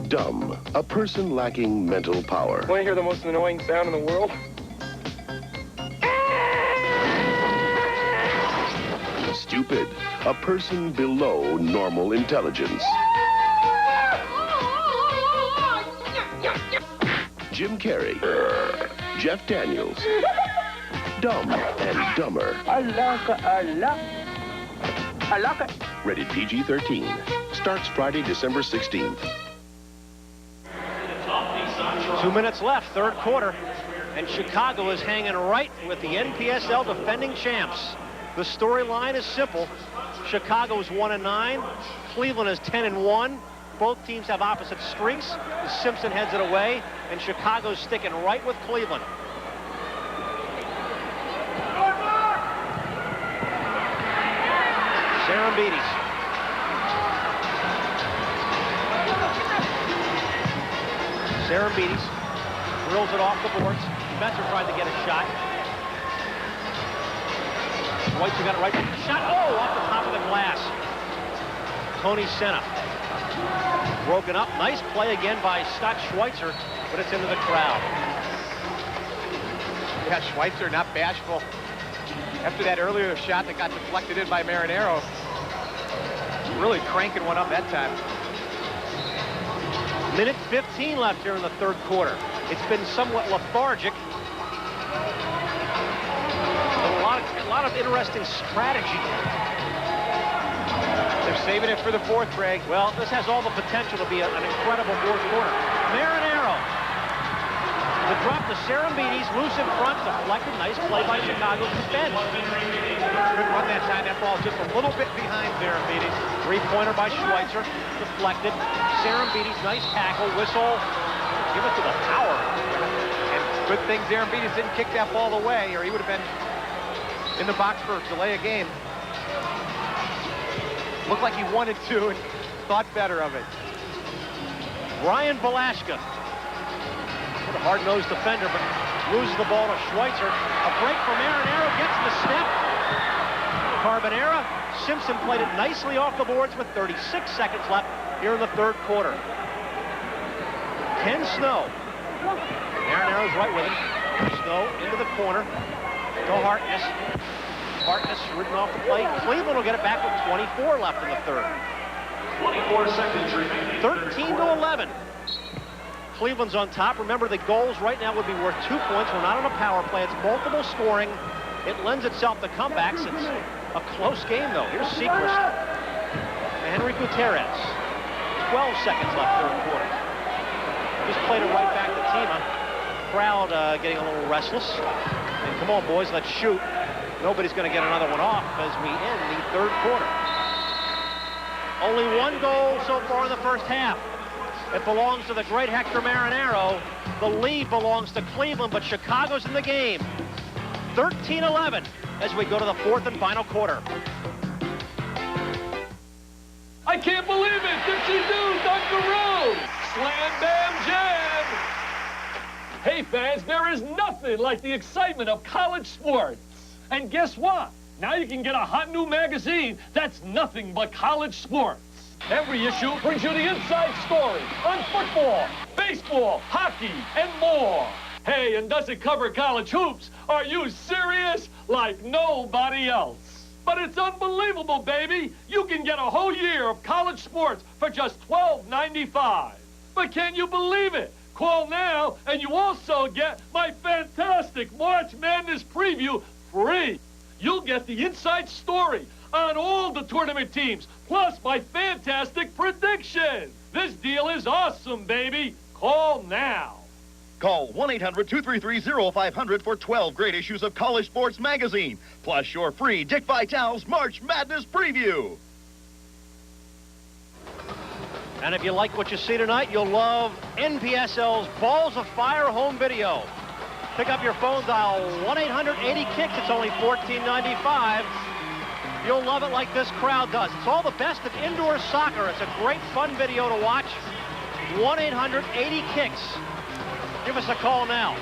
Speaker 13: Dumb, a person lacking mental power.
Speaker 11: Want to hear the most annoying sound in the world?
Speaker 13: Stupid, a person below normal intelligence. Jim Carrey, Jeff Daniels, Dumb and Dumber.
Speaker 11: I like it.
Speaker 13: Rated PG-13. Starts Friday, December 16th.
Speaker 1: 2 minutes left, third quarter, and Chicago is hanging right with the NPSL defending champs. The storyline is simple. Chicago's 1-9, Cleveland is 10-1. Both teams have opposite streaks. The Simpson heads it away, and Chicago's sticking right with Cleveland. Sarambides. Sarambides drills it off the boards. Schmetzer tried to get a shot. Schweitzer got it right. Shot, oh, off the top of the glass. Tony Senna. Broken up. Nice play again by Scott Schweitzer, but it's into the crowd.
Speaker 4: Yeah, Schweitzer not bashful. After that earlier shot that got deflected in by Marinaro, really cranking one up that time.
Speaker 1: Minute 15 left here in the third quarter. It's been somewhat lethargic. A lot of interesting strategy.
Speaker 4: They're saving it for the fourth, Greg.
Speaker 1: Well, this has all the potential to be an incredible fourth quarter. Marinaro. The drop to Sarambides, loose in front, deflected. Nice play by Chicago's defense.
Speaker 4: Good run that time. That ball just a little bit behind Sarambides.
Speaker 1: Three-pointer by Schweitzer, deflected. Sarambides, nice tackle, whistle. Give it to the power.
Speaker 4: And good thing Sarambides didn't kick that ball away, or he would have been in the box for delay a game. Looked like he wanted to and thought better of it.
Speaker 1: Brian Balashka. A hard-nosed defender, but loses the ball to Schweitzer. A break for Marinaro, gets the step. Carbonera. Simpson played it nicely off the boards with 36 seconds left here in the third quarter. Ken Snow. Marinaro's right with him. Snow into the corner. To Harkness. Harkness ridden off the play. Cleveland will get it back with 24 left in the third.
Speaker 3: 24 seconds remaining.
Speaker 1: 13-11. Cleveland's on top. Remember, the goals right now would be worth 2 points. We're not on a power play. It's multiple scoring. It lends itself to comebacks. It's a close game, though. Here's Seacrest and Henry Gutierrez. 12 seconds left, third quarter. Just played it right back to Tima. Crowd getting a little restless. And come on, boys, let's shoot. Nobody's going to get another one off as we end the third quarter. Only one goal so far in the first half. It belongs to the great Hector Marinaro. The lead belongs to Cleveland, but Chicago's in the game. 13-11 as we go to the fourth and final quarter.
Speaker 14: I can't believe it! Dipsy-doo, Dunkaroo! Slam, bam, jam! Hey, fans, there is nothing like the excitement of college sports. And guess what? Now you can get a hot new magazine that's nothing but college sports. Every issue brings you the inside story on football, baseball, hockey, and more. Hey, and does it cover college hoops? Are you serious? Like nobody else. But it's unbelievable, baby. You can get a whole year of college sports for just $12.95. But can you believe it? Call now, and you also get my fantastic March Madness preview free. You'll get the inside story on all the tournament teams, plus my fantastic prediction. This deal is awesome, baby. Call now.
Speaker 6: Call 1-800-233-0500 for 12 great issues of College Sports Magazine, plus your free Dick Vitale's March Madness preview.
Speaker 1: And if you like what you see tonight, you'll love NPSL's Balls of Fire home video. Pick up your phone, dial 1-800-80-KICKS. It's only $14.95. You'll love it like this crowd does. It's all the best of indoor soccer. It's a great, fun video to watch. 1-800-80-KICKS. Give us a call now.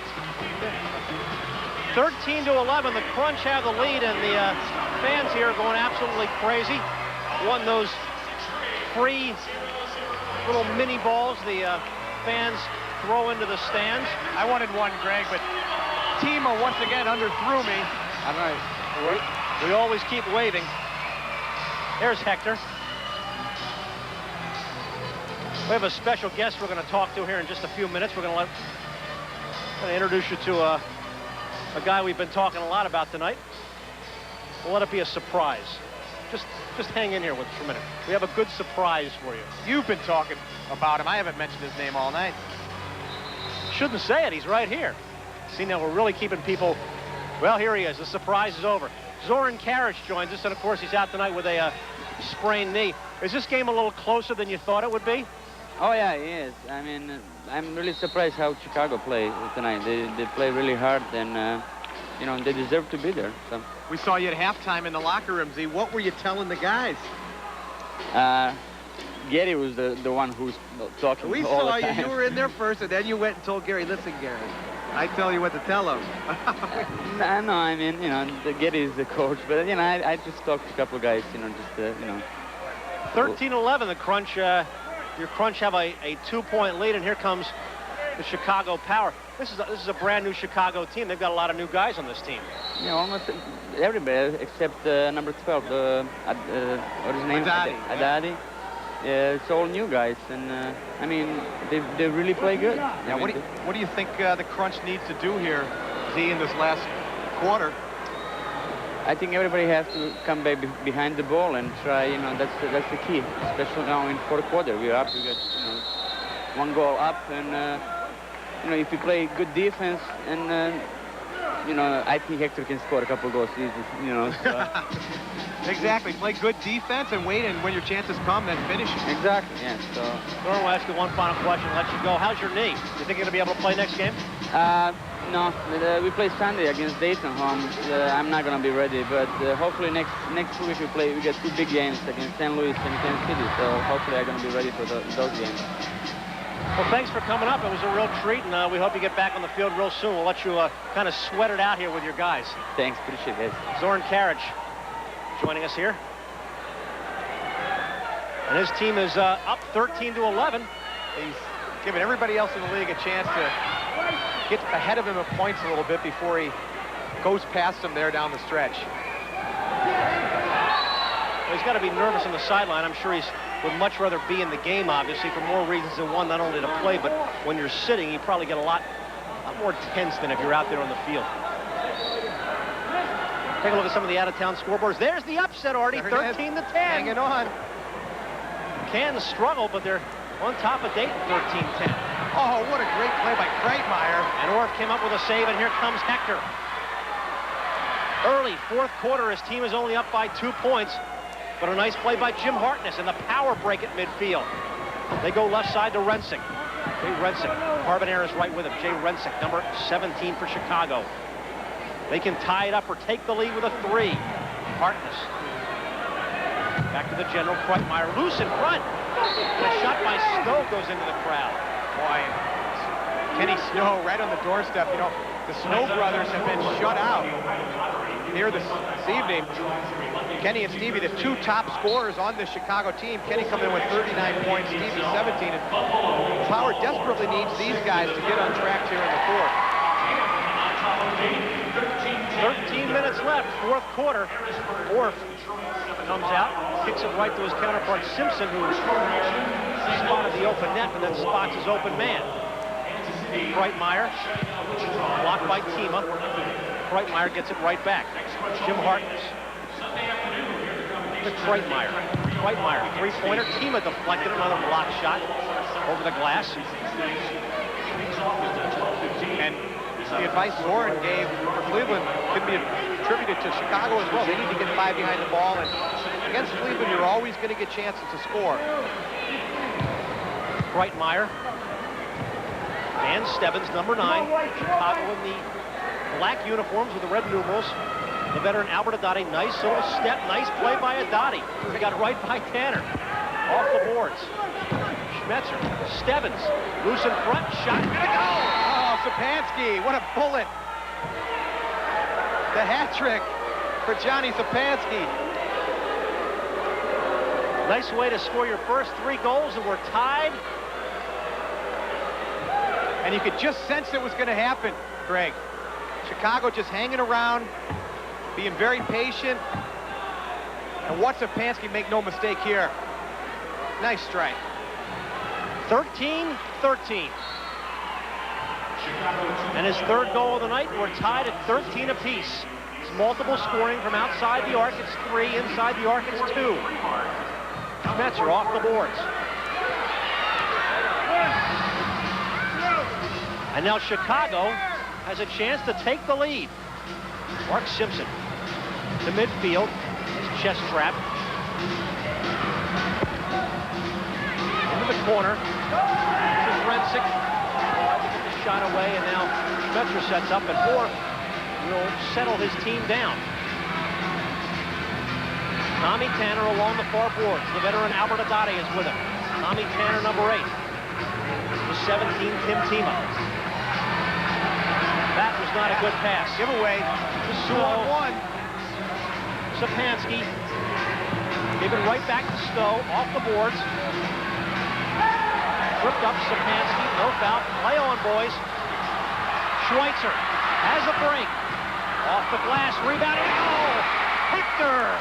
Speaker 1: 13-11, the Crunch have the lead, and the fans here are going absolutely crazy. Won those free little mini balls the fans throw into the stands.
Speaker 2: I wanted one, Greg, but Tima once again underthrew me.
Speaker 1: All right. We always keep waving. There's Hector. We have a special guest we're going to talk to here in just a few minutes. We're going to introduce you to a guy we've been talking a lot about tonight. We'll let it be a surprise. Just hang in here with us for a minute. We have a good surprise for you.
Speaker 2: You've been talking about him. I haven't mentioned his name all night.
Speaker 1: Shouldn't say it. He's right here. See, now we're really keeping people... Well, here he is. The surprise is over. Zoran Karic joins us, and of course he's out tonight with a sprained knee. Is this game a little closer than you thought it would be?
Speaker 7: Oh yeah, it is. I mean, I'm really surprised how Chicago played tonight. They play really hard, and you know, they deserve to be there. So.
Speaker 2: We saw you at halftime in the locker room, Z. What were you telling the guys?
Speaker 7: Gary was the one who was talking
Speaker 2: We
Speaker 7: all
Speaker 2: saw
Speaker 7: the time.
Speaker 2: you were in there first, and then you went and told Gary, listen, Gary, I tell you what to tell him.
Speaker 7: No, I mean, you know, Gary is the coach, but, you know, I just talked to a couple of guys, you know, just, you know.
Speaker 1: 13-11, the Crunch, your Crunch have a 2-point lead, and here comes the Chicago Power. This is a brand new Chicago team. They've got a lot of new guys on this team.
Speaker 7: Yeah, almost everybody except number 12, what is his name? Adadi. Yeah, it's all new guys, and I mean, they really play good.
Speaker 2: Yeah, what do you think the Crunch needs to do here, Z, in this last quarter?
Speaker 7: I think everybody has to come back behind the ball and try. You know, that's the key, especially now in fourth quarter. We're up. We got, you know, one goal up, and you know, if you play good defense, and you know, I think Hector can score a couple goals easy. You know. So.
Speaker 2: Exactly. Play good defense and wait, and when your chances come, then finish.
Speaker 7: Exactly. Yeah. So.
Speaker 1: Zoran, we'll ask you one final question. Let you go. How's your knee? You think you're gonna be able to play next game?
Speaker 7: No. We play Sunday against Dayton home. I'm not gonna be ready, but hopefully next week we get two big games against St. Louis and Kansas City. So hopefully I'm gonna be ready for those games.
Speaker 1: Well, thanks for coming up. It was a real treat, and we hope you get back on the field real soon. We'll let you kind of sweat it out here with your guys.
Speaker 7: Thanks. Appreciate it.
Speaker 1: Zoran Karic joining us here. And his team is up 13-11.
Speaker 2: He's giving everybody else in the league a chance to get ahead of him in points a little bit before he goes past him there down the stretch.
Speaker 1: Well, he's got to be nervous on the sideline. I'm sure he's would much rather be in the game, obviously, for more reasons than one, not only to play, but when you're sitting, you probably get a lot more tense than if you're out there on the field. Take a look at some of the out-of-town scoreboards. There's the upset, Artie, 13-10.
Speaker 2: Hanging on.
Speaker 1: Canton struggle, but they're on top of Dayton, 13-10.
Speaker 2: Oh, what a great play by Kreitmeyer.
Speaker 1: And Orff came up with a save, and here comes Hector. Early fourth quarter, his team is only up by 2 points, but a nice play by Jim Hartness and the power break at midfield. They go left side to Rensick. Jay Rensick. Carbonera is right with him. Jay Rensick, number 17 for Chicago. They can tie it up or take the lead with a 3. Hartness. Back to the general. Kreitmeyer loose in front. And a shot by Snow goes into the crowd.
Speaker 2: Boy, Kenny Snow right on the doorstep. You know,
Speaker 4: The Snow Brothers have been shut out here this evening. Kenny and Stevie, the two top scorers on the Chicago team. Kenny coming in with 39 points, Stevie 17. And Power desperately needs these guys to get on track here in the fourth.
Speaker 1: 13 minutes left, fourth quarter. Orff comes out, kicks it right to his counterpart Simpson, who spotted the open net and then spots his open man. Breitmeyer, blocked by Kima. Breitmeyer gets it right back. Jim Harkness. To Breitmeyer. Breitmeyer, three-pointer. Kima deflected another block shot over the glass.
Speaker 4: And the advice Zoran gave for Cleveland can be attributed to Chicago as well. They need to get 5 behind the ball, and against Cleveland, you're always going to get chances to score.
Speaker 1: Breitmeyer. Dan Stebbins, number 9. Chicago in the black uniforms with the red numerals. The veteran Albert Adati, nice little step, nice play by Adati. He got right by Tanner. Off the boards. Schmetzer, Stebbins, loose in front, shot, gonna go!
Speaker 4: Oh, Sapansky, what a bullet. The hat trick for Johnny Sapansky.
Speaker 1: Nice way to score your first 3 goals, and we're tied.
Speaker 4: And you could just sense it was going to happen, Greg. Chicago just hanging around, being very patient. And watch Sapansky make no mistake here. Nice strike.
Speaker 1: 13-13. And his 3rd goal of the night, and we're tied at 13 apiece. It's multiple scoring from outside the arc. It's 3. Inside the arc, it's 2. Schmetzer off the boards. And now Chicago has a chance to take the lead. Mark Simpson to midfield. His chest trap. Into the corner. This is Rensick. Tried to get the shot away, and now Schmetzer sets up, and Orff will settle his team down. Tommy Tanner along the far boards. The veteran Albert Adati is with him. Tommy Tanner, number 8. The 17, Tim Tima. That was not a good pass.
Speaker 4: Giveaway. 2-on-1.
Speaker 1: Sapansky. Giving right back to Stowe. Off the boards. Tripped up Sapansky. No foul. Play on, boys. Schweitzer has a break. Off the glass. Rebound. Oh! Hector!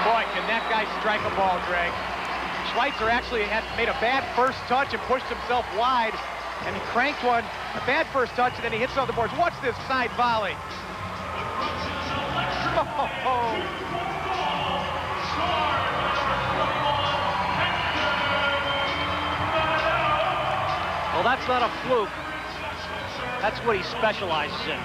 Speaker 4: Boy, can that guy strike a ball, Greg. Schweitzer actually had made a bad first touch and pushed himself wide, and he cranked one, a bad first touch, and then he hits it off the boards. Watch this side volley.
Speaker 1: Well, that's not a fluke. That's what he specializes in.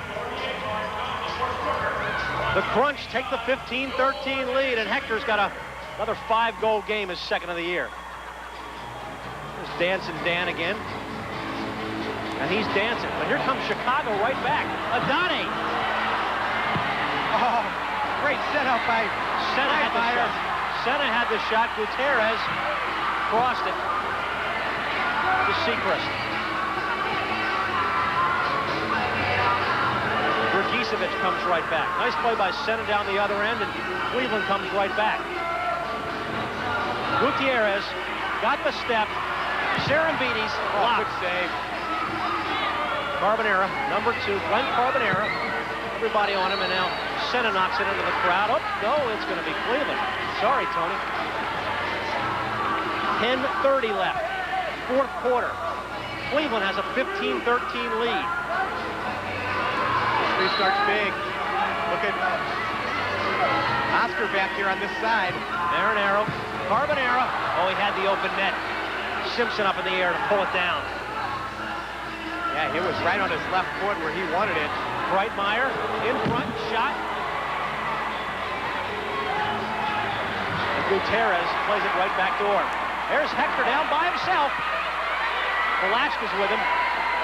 Speaker 1: The Crunch take the 15-13 lead, and Hector's got another 5-goal game, his 2nd of the year. There's Dancing Dan again. And he's dancing. But here comes Chicago right back. Adani.
Speaker 4: Oh, great setup by
Speaker 1: Breitmeyer. Senna had the shot. Gutierrez crossed it to Seacrest. Vergisevich comes right back. Nice play by Senna down the other end, and Cleveland comes right back. Gutierrez got the step. Serembini's blocked.
Speaker 4: Good save.
Speaker 1: Carbonera, number 2, Glenn Carbonera. Everybody on him, and now Senna knocks it into the crowd. Oh, no, it's going to be Cleveland. Sorry, Tony. 10:30 left. 4th quarter. Cleveland has a 15-13 lead.
Speaker 4: Restarts big. Look at Oscar back here on this side.
Speaker 1: Marinaro, Carbonera. Oh, he had the open net. Simpson up in the air to pull it down.
Speaker 4: Yeah, it was right on his left foot where he wanted it.
Speaker 1: Breitmeyer in front, shot. And Gutierrez plays it right back to Orff. There's Hector down by himself. Velazquez with him.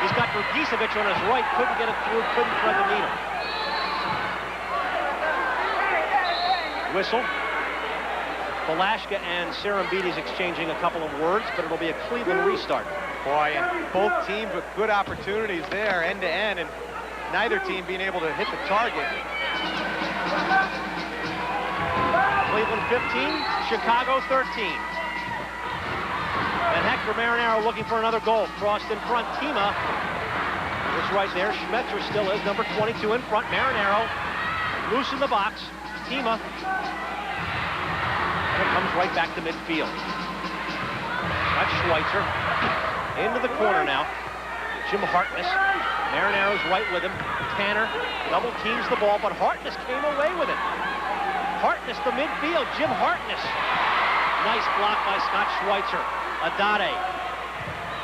Speaker 1: He's got Vergisevich on his right. Couldn't get it through, couldn't thread the needle. Whistle. Balashka and Serembides exchanging a couple of words, but it'll be a Cleveland restart.
Speaker 4: Boy, and both teams with good opportunities there, end to end, and neither team being able to hit the target.
Speaker 1: Cleveland 15, Chicago 13. And Hector Marinaro looking for another goal. Crossed in front, Tima is right there. Schmetzer still is, number 22 in front. Marinaro loose in the box. Tima. And it comes right back to midfield. That's Schweitzer. Into the corner now. Jim Hartness. Marinaro's right with him. Tanner double teams the ball, but Hartness came away with it. Hartness to midfield. Jim Hartness. Nice block by Scott Schweitzer. Adade.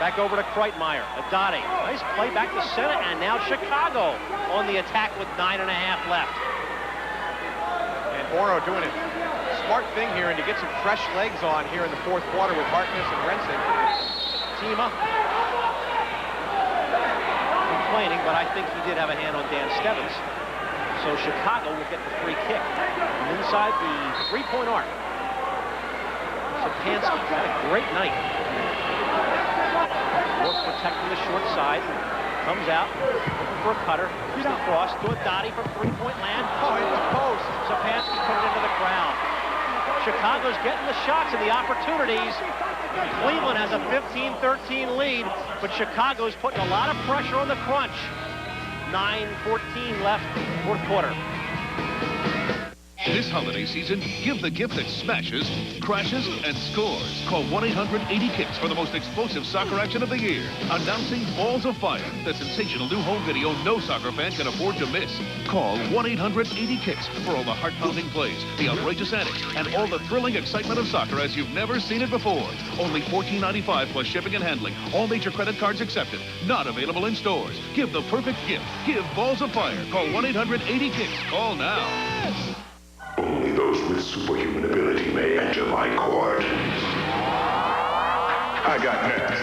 Speaker 1: Back over to Kreitmeyer. Adade. Nice play back to center, and now Chicago on the attack with 9.5 left.
Speaker 4: And Oro doing a smart thing here and to get some fresh legs on here in the fourth quarter with Hartness and Renson. Tima. Complaining, but I think he did have a hand on Dan Stebbins. So Chicago will get the free kick. And inside the three-point arc. Sapansky had a great night. Wolf protecting the short side. Comes out, looking for a cutter. Here's the cross to Adade from three-point land. Oh, hit the post. Sapansky put it into the crowd. Chicago's getting the shots and the opportunities. Cleveland has a 15-13 lead, but Chicago's putting a lot of pressure on the Crunch. 9:14 left, fourth quarter.
Speaker 8: This holiday season, give the gift that smashes, crashes, and scores. Call 1-800-80-KICKS for the most explosive soccer action of the year. Announcing Balls of Fire, the sensational new home video no soccer fan can afford to miss. Call 1-800-80-KICKS for all the heart-pounding plays, the outrageous antics, and all the thrilling excitement of soccer as you've never seen it before. Only $14.95 plus shipping and handling. All major credit cards accepted. Not available in stores. Give the perfect gift. Give Balls of Fire. Call 1-800-80-KICKS. Call now.
Speaker 10: Only those with superhuman ability may enter my court. I got next.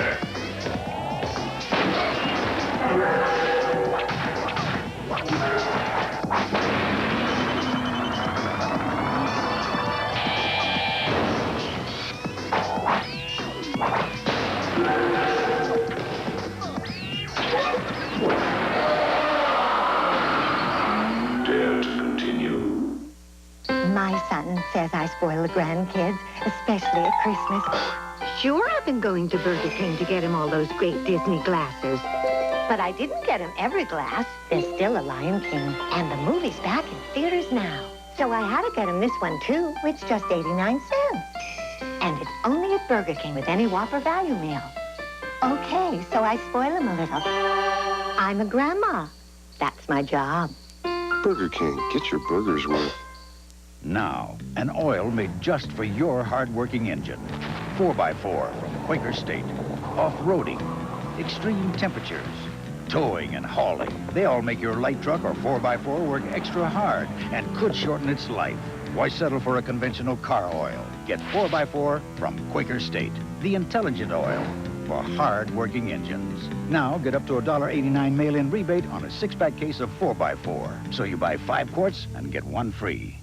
Speaker 10: Dare to continue?
Speaker 17: My son says I spoil the grandkids, especially at Christmas. Sure, I've been going to Burger King to get him all those great Disney glasses. But I didn't get him every glass. There's still a Lion King, and the movie's back in theaters now. So I had to get him this one, too. It's just 89 cents. And it's only at Burger King with any Whopper value meal. Okay, so I spoil him a little. I'm a grandma. That's my job.
Speaker 11: Burger King, get your burgers worth.
Speaker 23: Now, an oil made just for your hard-working engine. 4x4 from Quaker State. Off-roading, extreme temperatures, towing and hauling. They all make your light truck or 4x4 work extra hard and could shorten its life. Why settle for a conventional car oil? Get 4x4 from Quaker State. The intelligent oil for hard-working engines. Now, get up to a $1.89 mail-in rebate on a 6-pack case of 4x4. So you buy 5 quarts and get 1 free.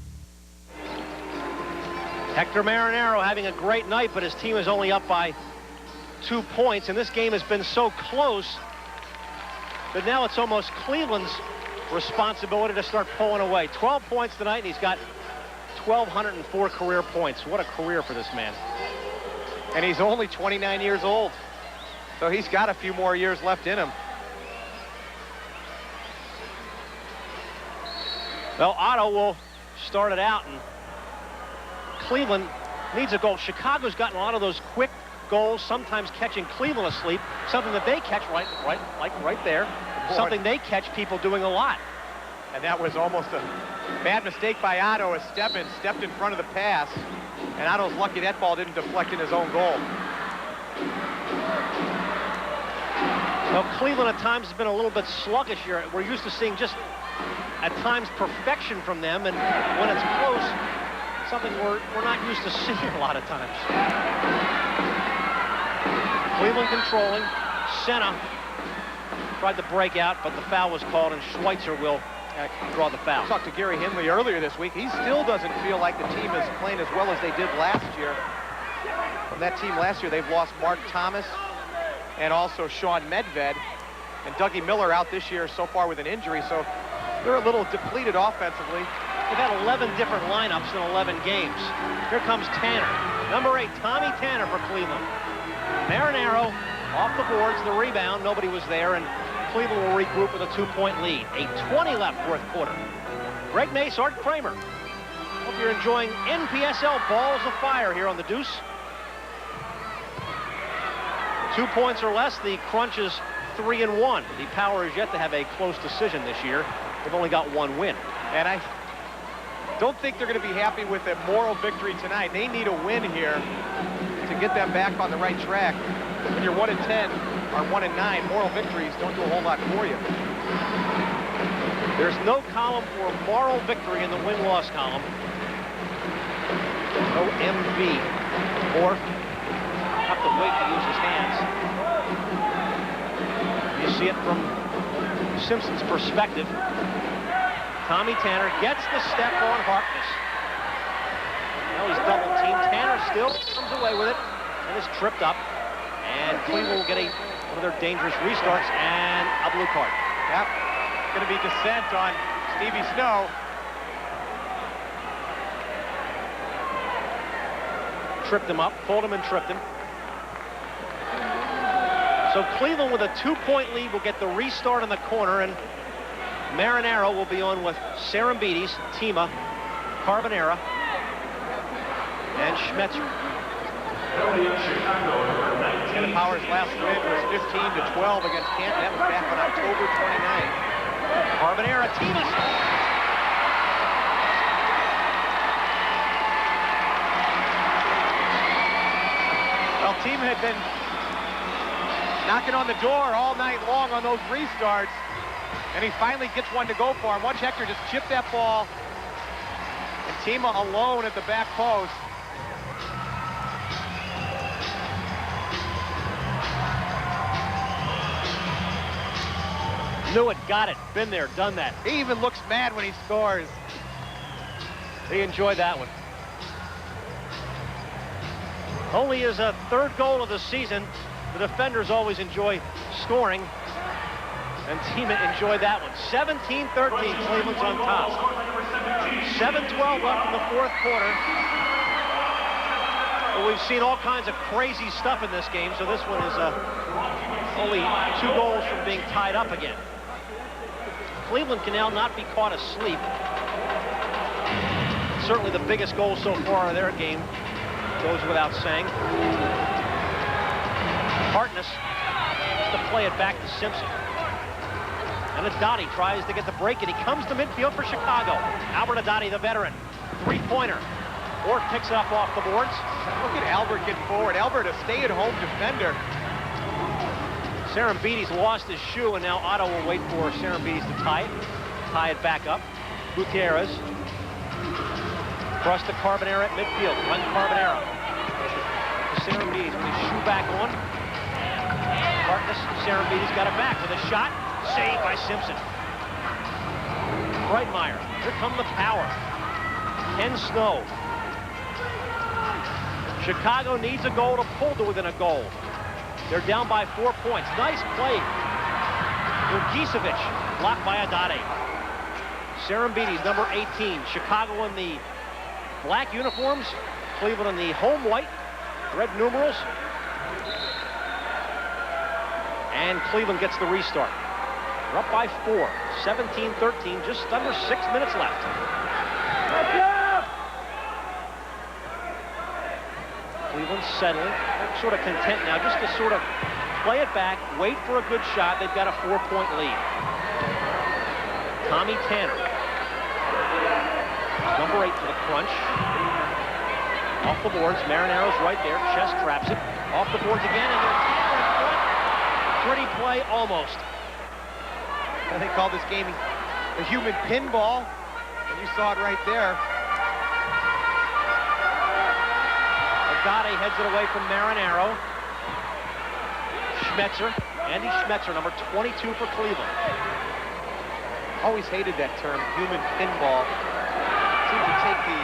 Speaker 1: Hector Marinaro having a great night, but his team is only up by 2 points, and this game has been so close that now it's almost Cleveland's responsibility to start pulling away. 12 points tonight, and he's got 1,204 career points. What a career for this man.
Speaker 4: And he's only 29 years old, so he's got a few more years left in him.
Speaker 1: Well, Otto will start it out, and Cleveland needs a goal. Chicago's gotten a lot of those quick goals, sometimes catching Cleveland asleep, something that they catch right there, something they catch people doing a lot.
Speaker 4: And that was almost a bad mistake by Otto as Stebbins stepped in front of the pass, and Otto's lucky that ball didn't deflect in his own goal.
Speaker 1: Well, Cleveland at times has been a little bit sluggish here. We're used to seeing just, at times, perfection from them, and when it's close, something we're not used to seeing a lot of times. Cleveland controlling. Senna tried to break out, but the foul was called, and Schweitzer will draw the foul.
Speaker 4: I talked to Gary Hinley earlier this week. He still doesn't feel like the team is playing as well as they did last year. From that team last year, they've lost Mark Thomas and also Sean Medved. And Dougie Miller out this year so far with an injury, so they're a little depleted offensively.
Speaker 1: They've had 11 different lineups in 11 games. Here comes Tanner. Number 8, Tommy Tanner for Cleveland. Marinaro off the boards, the rebound. Nobody was there, and Cleveland will regroup with a 2-point lead. 8:20 left, fourth quarter. Greg Mace, Art Kramer. Hope you're enjoying NPSL Balls of Fire here on the Deuce. 2 points or less, the Crunch is 3-1. The Power is yet to have a close decision this year. They've only got 1 win.
Speaker 4: And I don't think they're going to be happy with a moral victory tonight. They need a win here to get them back on the right track. When you're 1-10 or 1-9, moral victories don't do a whole lot for you.
Speaker 1: There's no column for moral victory in the win-loss column. No MV. Morph. Have to wait to use his hands. You see it from Simpson's perspective. Tommy Tanner gets the step on Harkness. Now he's double teamed. Tanner still comes away with it and is tripped up. And Cleveland will get one of their dangerous restarts and a blue card.
Speaker 4: Yep. Going to be dissent on Stevie Snow.
Speaker 1: Tripped him up, pulled him and tripped him. So Cleveland with a 2-point lead will get the restart in the corner, and Marinaro will be on with Serembides, Tima, Carbonera, and Schmetzer.
Speaker 4: And the Power's last win was 15-12 against Canton. That was back on October 29th.
Speaker 1: Carbonera, Tima.
Speaker 4: Well, Tima had been knocking on the door all night long on those restarts, and he finally gets one to go for him. Watch Hector just chip that ball, and Tima alone at the back post.
Speaker 1: Knew it, got it, been there, done that.
Speaker 4: He even looks mad when he scores.
Speaker 1: He enjoyed that one. Only his third goal of the season. The defenders always enjoy scoring, and Tima enjoyed that one. 17-13, Cleveland's on top. 7:12 left in the fourth quarter. But we've seen all kinds of crazy stuff in this game, so this one is only 2 goals from being tied up again. Cleveland can now not be caught asleep. Certainly the biggest goal so far of their game goes without saying. Harkness has to play it back to Simpson. And Adati tries to get the break, and he comes to midfield for Chicago. Albert Adati, the veteran. 3-pointer. Ork picks it up off the boards.
Speaker 4: Look at Albert getting forward. Albert, a stay-at-home defender.
Speaker 1: Serembides lost his shoe, and now Otto will wait for Serembides to tie it back up. Gutierrez. Cross to Carbonera at midfield. Run Carbonera. Serembides with his shoe back on. Harkness, Serembides got it back with a shot. Saved by Simpson. Breitmeyer. Here come the Power. Ken Snow. Chicago needs a goal to pull to within a goal. They're down by 4 points. Nice play. Urgicevic blocked by Adate. Serembides, number 18. Chicago in the black uniforms. Cleveland in the home white. Red numerals. And Cleveland gets the restart. They're up by 4. 17-13. Just under 6 minutes left. Cleveland settling. They're sort of content now just to sort of play it back, wait for a good shot. They've got a 4-point lead. Tommy Tanner. Number 8 for the Crunch. Off the boards. Marinaro's right there. Chest traps it. Off the boards again, and they're in front. Pretty play, almost.
Speaker 4: And they call this game a human pinball, and you saw it right there.
Speaker 1: Adate heads it away from Marinaro. Schmetzer, Andy Schmetzer, number 22 for Cleveland.
Speaker 4: Always hated that term, human pinball. Seems to take the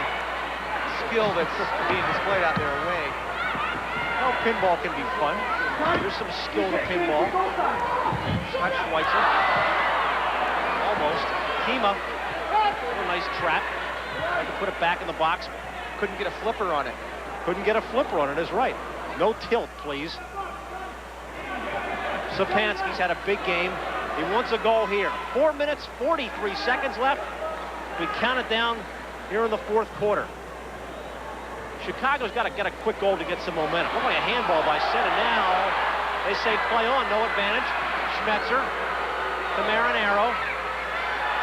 Speaker 4: skill that's being displayed out there away. No, pinball can be fun. There's some skill to pinball. Not Schweitzer. Almost. Kima. A nice trap. Tried to put it back in the box. Couldn't get a flipper on it. Couldn't get a flipper on it is right. No tilt, please. Sapansky's had a big game. He wants a goal here. 4 minutes, 43 seconds left. We count it down here in the fourth quarter. Chicago's got to get a quick goal to get some momentum. Looked like a handball by Senna. Now they say play on, no advantage. Schmetzer to Marinaro.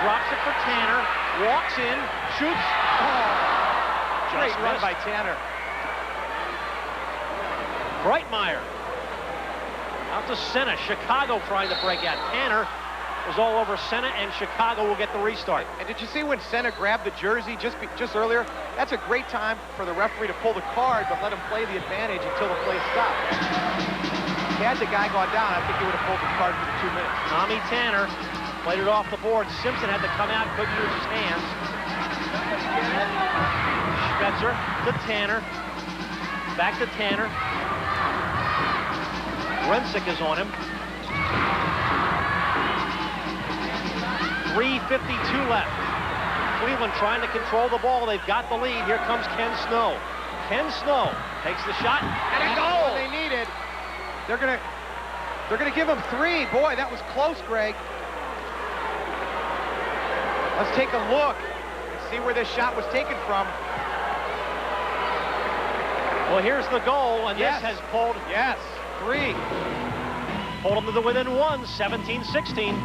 Speaker 4: Drops it for Tanner. Walks in, shoots. Oh, great run by Tanner. Breitmeyer out to Senna. Chicago trying to break out. Tanner was all over Senna, and Chicago will get the restart. And did you see when Senna grabbed the jersey just earlier? That's a great time for the referee to pull the card, but let him play the advantage until the play stopped. Had the guy gone down, I think he would have pulled the card for the 2 minutes.
Speaker 1: Tommy Tanner played it off the board. Simpson had to come out, couldn't use his hands. Schmetzer to Tanner. Back to Tanner. Rensick is on him. 3:52 left. Cleveland trying to control the ball. They've got the lead. Here comes Ken Snow. Ken Snow takes the shot, and a goal!
Speaker 4: They needed. They're gonna give him 3. Boy, that was close, Greg. Let's take a look and see where this shot was taken from.
Speaker 1: Well, here's the goal, and
Speaker 4: yes.
Speaker 1: This has pulled.
Speaker 4: Yes, 3.
Speaker 1: Pulled them to the within 1, 17-16.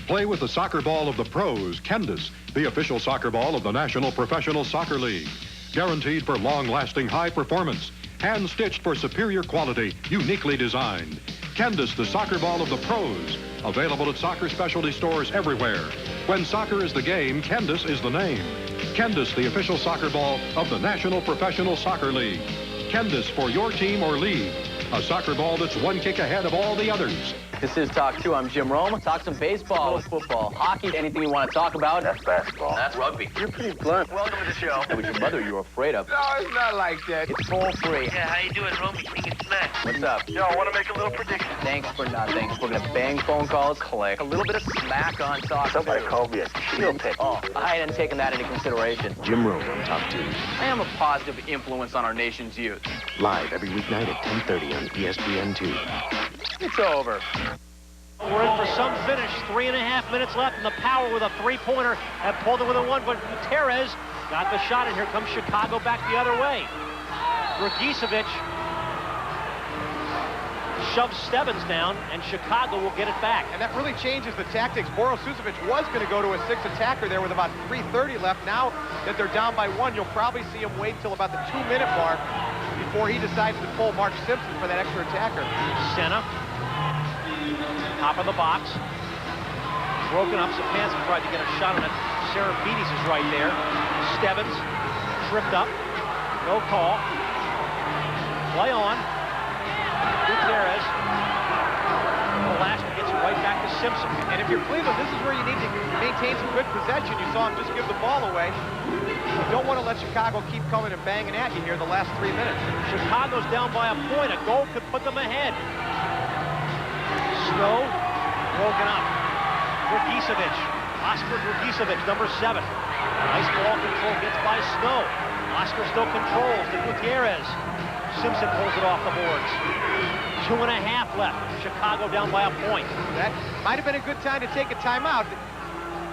Speaker 5: Play with the soccer ball of the pros, Candace, the official soccer ball of the National Professional Soccer League. Guaranteed for long-lasting high performance. Hand-stitched for superior quality, uniquely designed. Candace, the soccer ball of the pros. Available at soccer specialty stores everywhere. When soccer is the game, Candace is the name. Candace, the official soccer ball of the National Professional Soccer League. Candace for your team or league. A soccer ball that's one kick ahead of all the others.
Speaker 16: This is Talk 2. I'm Jim Rome. Talk some baseball, football, hockey, anything you want to talk about.
Speaker 18: That's basketball.
Speaker 16: That's rugby. You're pretty blunt.
Speaker 18: Welcome to the show.
Speaker 16: That was your mother you were afraid of.
Speaker 18: No, it's not like that.
Speaker 16: It's toll free.
Speaker 18: Yeah, how you doing, Rome? King and Smack.
Speaker 16: What's up?
Speaker 18: Yo, I want to make a little prediction.
Speaker 16: Thanks for nothing. We're going to bang phone calls, click. A little bit of smack on Talk 2.
Speaker 18: Somebody called me a heel pick.
Speaker 16: Oh, I hadn't taken that into consideration.
Speaker 18: Jim Rome on Talk 2.
Speaker 16: I am a positive influence on our nation's youth.
Speaker 18: Live every weeknight at 10:30 on ESPN2.
Speaker 16: It's over.
Speaker 1: We're in for some finish. 3.5 minutes left, and the Power with a three-pointer have pulled it within 1, but Gutierrez got the shot, and here comes Chicago back the other way. Dragicevic shoves Stebbins down, and Chicago will get it back.
Speaker 4: And that really changes the tactics. Boro Susovic was going to go to a 6 attacker there with about 3:30 left. Now that they're down by 1, you'll probably see him wait till about the 2-minute mark before he decides to pull Mark Simpson for that extra attacker.
Speaker 1: Senna. Top of the box. Broken up. Sapansky tried to get a shot on it. Sarabides is right there. Stebbins tripped up. No call. Play on. Gutierrez. Velasquez gets it right back to Simpson.
Speaker 4: And if you're Cleveland, this is where you need to maintain some good possession. You saw him just give the ball away. You don't want to let Chicago keep coming and banging at you here the last 3 minutes.
Speaker 1: Chicago's down by a point. A goal could put them ahead. Snow, broken up. Dragicevic, Oscar Dragicevic, number 7. Nice ball control, gets by Snow. Oscar still controls to Gutierrez. Simpson pulls it off the boards. 2.5 left. Chicago down by a point.
Speaker 4: That might have been a good time to take a timeout.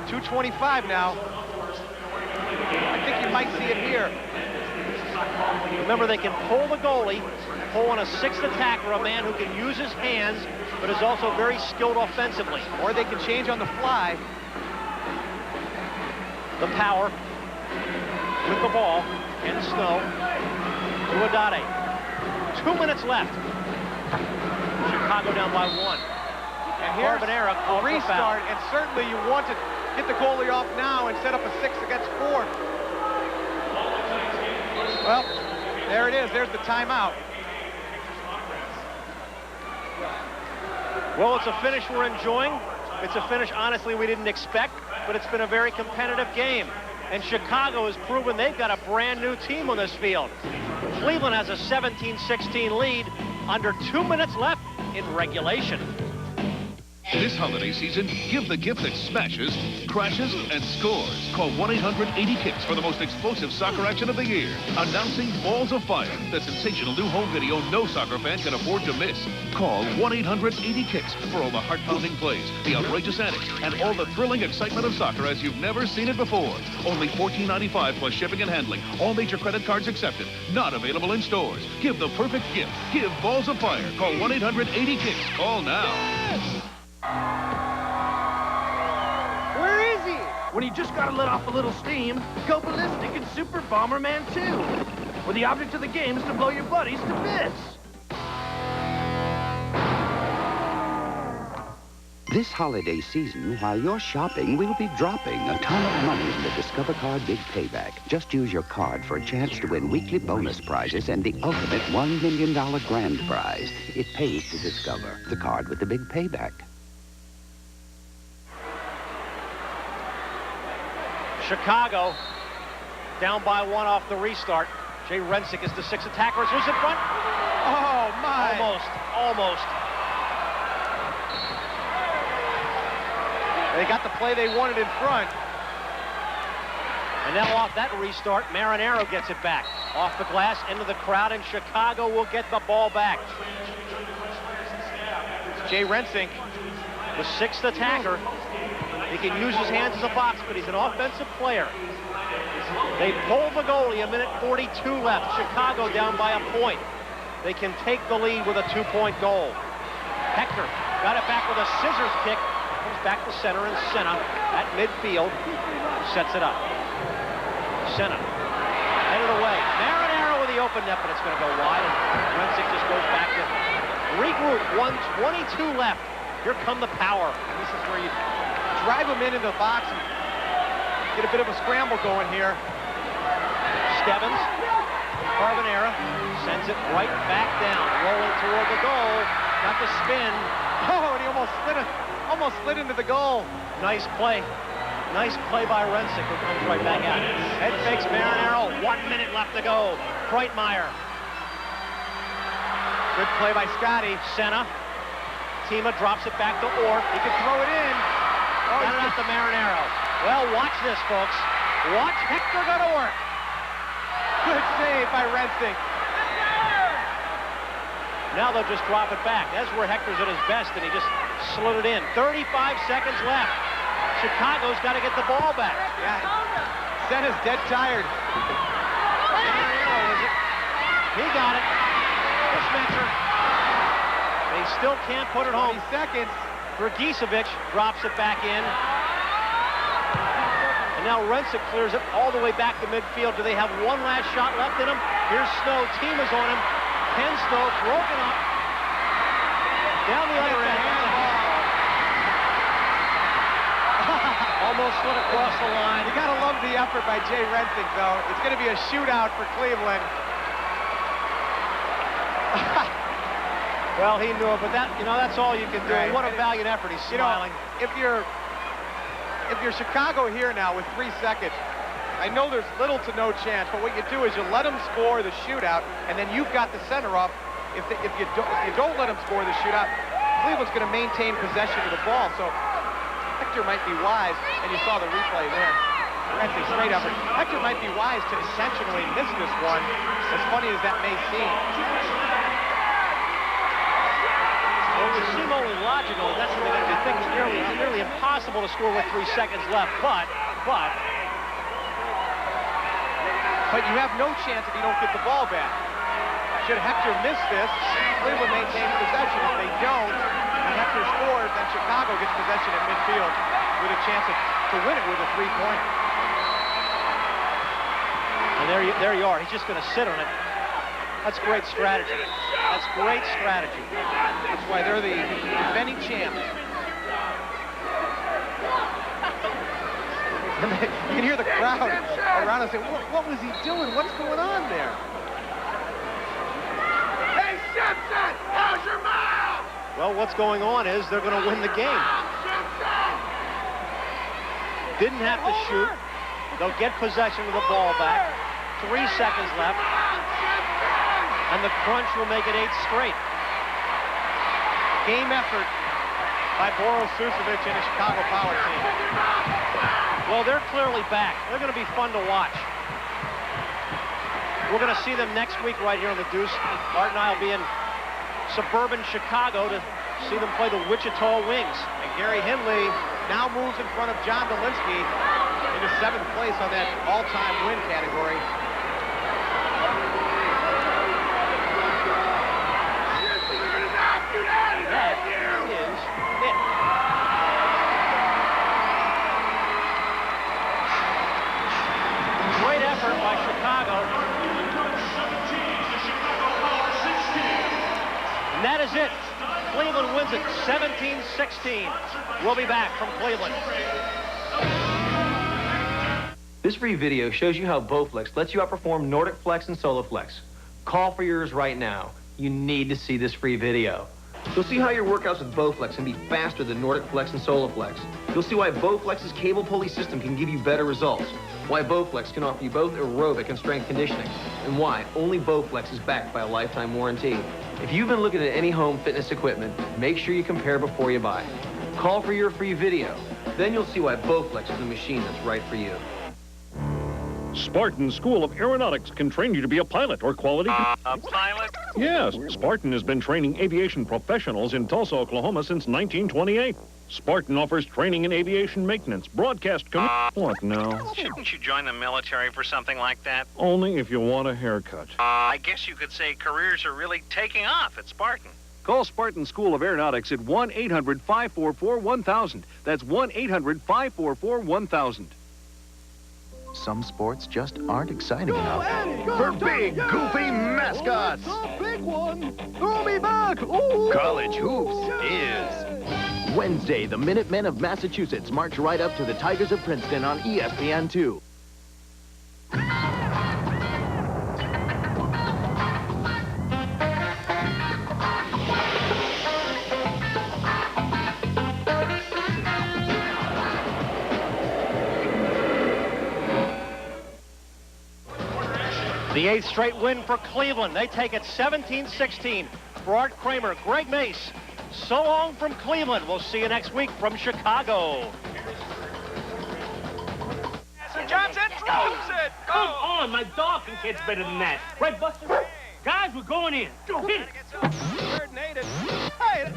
Speaker 4: 2:25 now. I think you might see it here.
Speaker 1: Remember, they can pull the goalie, pull on a 6th attacker, a man who can use his hands, but is also very skilled offensively.
Speaker 4: Or they can change on the fly.
Speaker 1: The Power with the ball, and Snow to Adate. 2 minutes left. Chicago down by 1.
Speaker 4: And here's
Speaker 1: Carbonera
Speaker 4: a restart, and certainly you want to get the goalie off now and set up a 6 against 4. Well, there it is. There's the timeout.
Speaker 1: Well, it's a finish we're enjoying. It's a finish, honestly, we didn't expect, but it's been a very competitive game. And Chicago has proven they've got a brand new team on this field. Cleveland has a 17-16 lead, under 2 minutes left in regulation.
Speaker 8: This holiday season, give the gift that smashes, crashes, and scores. Call 1-800-80-KICKS for the most explosive soccer action of the year. Announcing Balls of Fire, the sensational new home video no soccer fan can afford to miss. Call 1-800-80-KICKS for all the heart-pounding plays, the outrageous antics, and all the thrilling excitement of soccer as you've never seen it before. Only $14.95 plus shipping and handling. All major credit cards accepted. Not available in stores. Give the perfect gift. Give Balls of Fire. Call 1-800-80-KICKS. Call now.
Speaker 15: Where is he? When you just gotta let off a little steam, go ballistic in Super Bomberman 2. Where the object of the game is to blow your buddies to bits.
Speaker 19: This holiday season, while you're shopping, we'll be dropping a ton of money in the Discover Card Big Payback. Just use your card for a chance to win weekly bonus prizes and the ultimate $1 million grand prize. It pays to Discover, the card with the big payback.
Speaker 1: Chicago down by 1 off the restart. Jay Rensick is the 6th attacker. Who's in front?
Speaker 4: Oh, my.
Speaker 1: Almost.
Speaker 4: They got the play they wanted in front.
Speaker 1: And now off that restart, Marinero gets it back. Off the glass, into the crowd, and Chicago will get the ball back.
Speaker 4: Jay Rensick,
Speaker 1: the 6th attacker. He can use his hands as a box, but he's an offensive player. They pull the goalie, 1:42 left. Chicago down by a point. They can take the lead with a 2-point goal. Hector got it back with a scissors kick. Comes back to center, and Senna at midfield sets it up. Senna headed away. Marinero with the open net, but it's going to go wide, and Rensick just goes back to regroup. 1:22 left. Here come the power.
Speaker 4: And this is where you drive them into the box and get a bit of a scramble going here.
Speaker 1: Stebbins, Carbonera sends it right back down, rolling toward the goal. Got the spin.
Speaker 4: Oh, and he almost slid into the goal.
Speaker 1: Nice play by Rensick, who comes right back out. Head fakes Marinero. 1 minute left to go. Kreitmeyer.
Speaker 4: Good play by Scotty.
Speaker 1: Senna. Tima drops it back to Orff.
Speaker 4: He can throw it in.
Speaker 1: Got it out to Marinero. Well, watch this, folks. Watch Hector go to work.
Speaker 4: Good save by Rensick.
Speaker 1: Now they'll just drop it back. That's where Hector's at his best, and he just slid it in. 35 seconds left. Chicago's got to get the ball back.
Speaker 4: Yeah. Senna's dead tired.
Speaker 1: Marinero is it. He got it. Schmetzer. They still can't put it home.
Speaker 4: 20 seconds.
Speaker 1: Dragicevic drops it back in. And now Rensick clears it all the way back to midfield. Do they have one last shot left in them? Here's Snow. Team is on him. Ken Snow broken up. Down the other end. Almost slid across the line.
Speaker 4: You gotta love the effort by Jay Rensick, though. It's gonna be a shootout for Cleveland.
Speaker 1: Well, he knew it, but that's all you can do.
Speaker 4: Right.
Speaker 1: What a valiant effort. He's smiling.
Speaker 4: If you're Chicago here now with 3 seconds, I know there's little to no chance, but what you do is you let them score the shootout, and then you've got the center up. If you don't let them score the shootout, Cleveland's going to maintain possession of the ball. So Hector might be wise, and you saw the replay there. Rensick straight up. Hector might be wise to intentionally miss this one, as funny as that may seem.
Speaker 1: Well, it would seem only logical. That's what you think. It's nearly impossible to score with 3 seconds left. But
Speaker 4: you have no chance if you don't get the ball back. Should Hector miss this, Cleveland maintains possession. If they don't, and Hector scores, then Chicago gets possession at midfield with a chance to win it with a 3-point.
Speaker 1: And there you are. He's just going to sit on it. That's great strategy. That's great strategy.
Speaker 4: That's why they're the defending champs. You can hear the crowd around us say, what was he doing? What's going on there?
Speaker 3: Hey, Simpson, how's your mouth?
Speaker 1: Well, what's going on is they're going to win the game. Didn't have to shoot. They'll get possession of the ball back. 3 seconds left. And the Crunch will make it 8 straight. Game effort by Boris Susovic and the Chicago Power team. Well, they're clearly back. They're going to be fun to watch. We're going to see them next week right here on the Deuce. Art and I will be in suburban Chicago to see them play the Wichita Wings. And Gary Hindley now moves in front of John Dolinsky into 7th place on that all-time win category. That is it. Great effort by Chicago. And that is it. Cleveland wins it 17-16. We'll be back from Cleveland.
Speaker 12: This free video shows you how Bowflex lets you outperform Nordic Flex and SoloFlex. Call for yours right now. You need to see this free video. You'll see how your workouts with Bowflex can be faster than Nordic Flex and SoloFlex. You'll see why Bowflex's cable pulley system can give you better results, why Bowflex can offer you both aerobic and strength conditioning, and why only Bowflex is backed by a lifetime warranty. If you've been looking at any home fitness equipment, make sure you compare before you buy. Call for your free video. Then you'll see why Bowflex is the machine that's right for you.
Speaker 20: Spartan School of Aeronautics can train you to be a pilot or quality...
Speaker 21: A pilot?
Speaker 20: Yes, Spartan has been training aviation professionals in Tulsa, Oklahoma since 1928. Spartan offers training in aviation maintenance, broadcast... What now?
Speaker 21: Shouldn't you join the military for something like that?
Speaker 20: Only if you want a haircut.
Speaker 21: I guess you could say careers are really taking off at Spartan.
Speaker 20: Call Spartan School of Aeronautics at 1-800-544-1000. That's 1-800-544-1000.
Speaker 18: Some sports just aren't exciting enough.
Speaker 6: For big, goofy mascots.
Speaker 15: Big one. Throw me back. Ooh.
Speaker 18: College hoops is. Wednesday, the Minutemen of Massachusetts march right up to the Tigers of Princeton on ESPN2.
Speaker 1: The 8th straight win for Cleveland. They take it 17-16. For Art Kramer, Greg Mace, so long from Cleveland. We'll see you next week from Chicago.
Speaker 21: Johnson throws it.
Speaker 14: Come on, my Dolphin kid's better than that. Right, Buster? Guys, we're going in. Go hit it.
Speaker 24: Hey,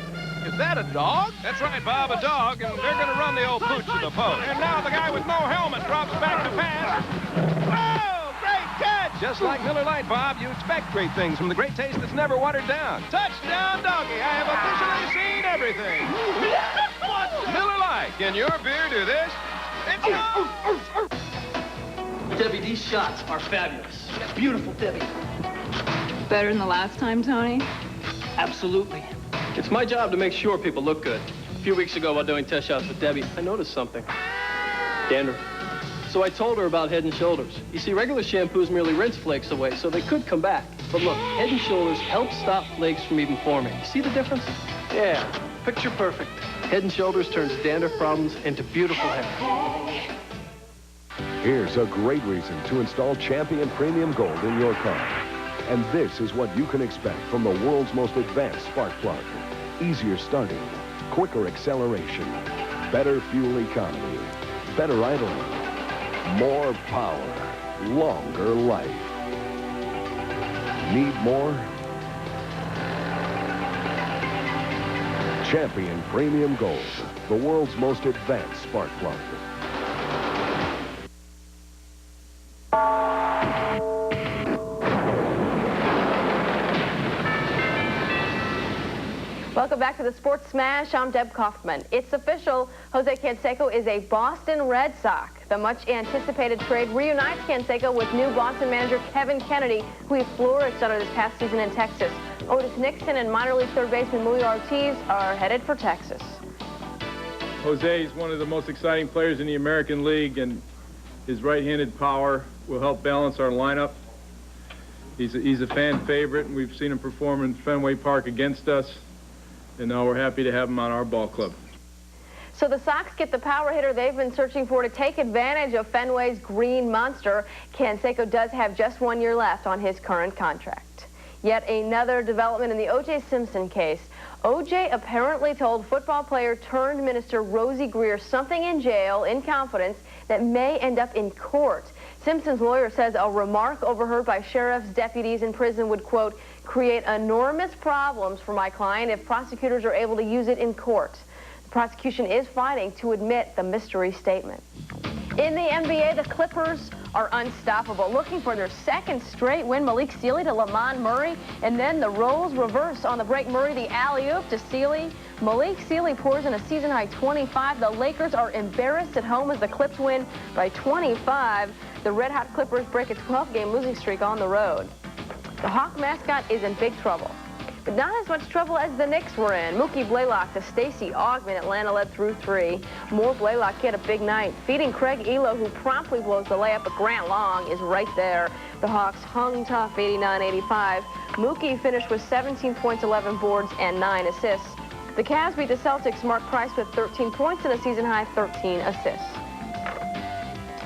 Speaker 24: is that a dog? That's right, Bob, a dog, and they're going to run the old pooch to the post. And now the guy with no helmet drops back to pass. Oh, great catch! Just like Miller Lite, Bob, you expect great things from the great taste that's never watered down. Touchdown, doggy. I have officially seen everything. Miller Lite, can your beer do this? It's
Speaker 25: Debbie, these shots are fabulous. Beautiful, Debbie.
Speaker 26: Better than the last time, Tony?
Speaker 25: Absolutely. It's my job to make sure people look good. A few weeks ago, while doing test shots with Debbie, I noticed something. Dandruff. So I told her about Head & Shoulders. You see, regular shampoos merely rinse flakes away, so they could come back. But look, Head & Shoulders helps stop flakes from even forming. You see the difference? Yeah, picture perfect. Head & Shoulders turns dandruff problems into beautiful hair.
Speaker 13: Here's a great reason to install Champion Premium Gold in your car. And this is what you can expect from the world's most advanced spark plug. Easier starting, quicker acceleration, better fuel economy, better idling, more power, longer life. Need more? Champion Premium Gold, the world's most advanced spark plug.
Speaker 27: Welcome back to the Sports Smash. I'm Deb Kaufman. It's official. Jose Canseco is a Boston Red Sox. The much-anticipated trade reunites Canseco with new Boston manager Kevin Kennedy, who he flourished under this past season in Texas. Otis Nixon and minor league third baseman Luis Ortiz are headed for Texas.
Speaker 28: Jose is one of the most exciting players in the American League, and his right-handed power will help balance our lineup. He's a fan favorite, and we've seen him perform in Fenway Park against us. and now we're happy to have him on our ball club.
Speaker 27: So the Sox get the power hitter they've been searching for to take advantage of Fenway's green monster. Canseco does have just 1 year left on his current contract. Yet another development in the O.J. Simpson case. O.J. apparently told football player turned minister Rosie Greer something in jail in confidence that may end up in court. Simpson's lawyer says a remark overheard by sheriff's deputies in prison would, quote, create enormous problems for my client if prosecutors are able to use it in court. The prosecution is fighting to admit the mystery statement. In the NBA, the Clippers are unstoppable, looking for their second straight win. Malik Sealy to Lamont Murray, and then the roles reverse on the break. Murray the alley-oop to Sealy. Malik Sealy pours in a season-high 25. The Lakers are embarrassed at home as the Clips win by 25. The red-hot Clippers break a 12-game losing streak on the road. The Hawk mascot is in big trouble, but not as much trouble as the Knicks were in. Mookie Blaylock to Stacey Augmon. Atlanta led through 3. More Blaylock had a big night, feeding Craig Elo, who promptly blows the layup, but Grant Long is right there. The Hawks hung tough, 89-85. Mookie finished with 17 points, 11 boards, and 9 assists. The Cavs beat the Celtics. Mark Price with 13 points and a season-high 13 assists.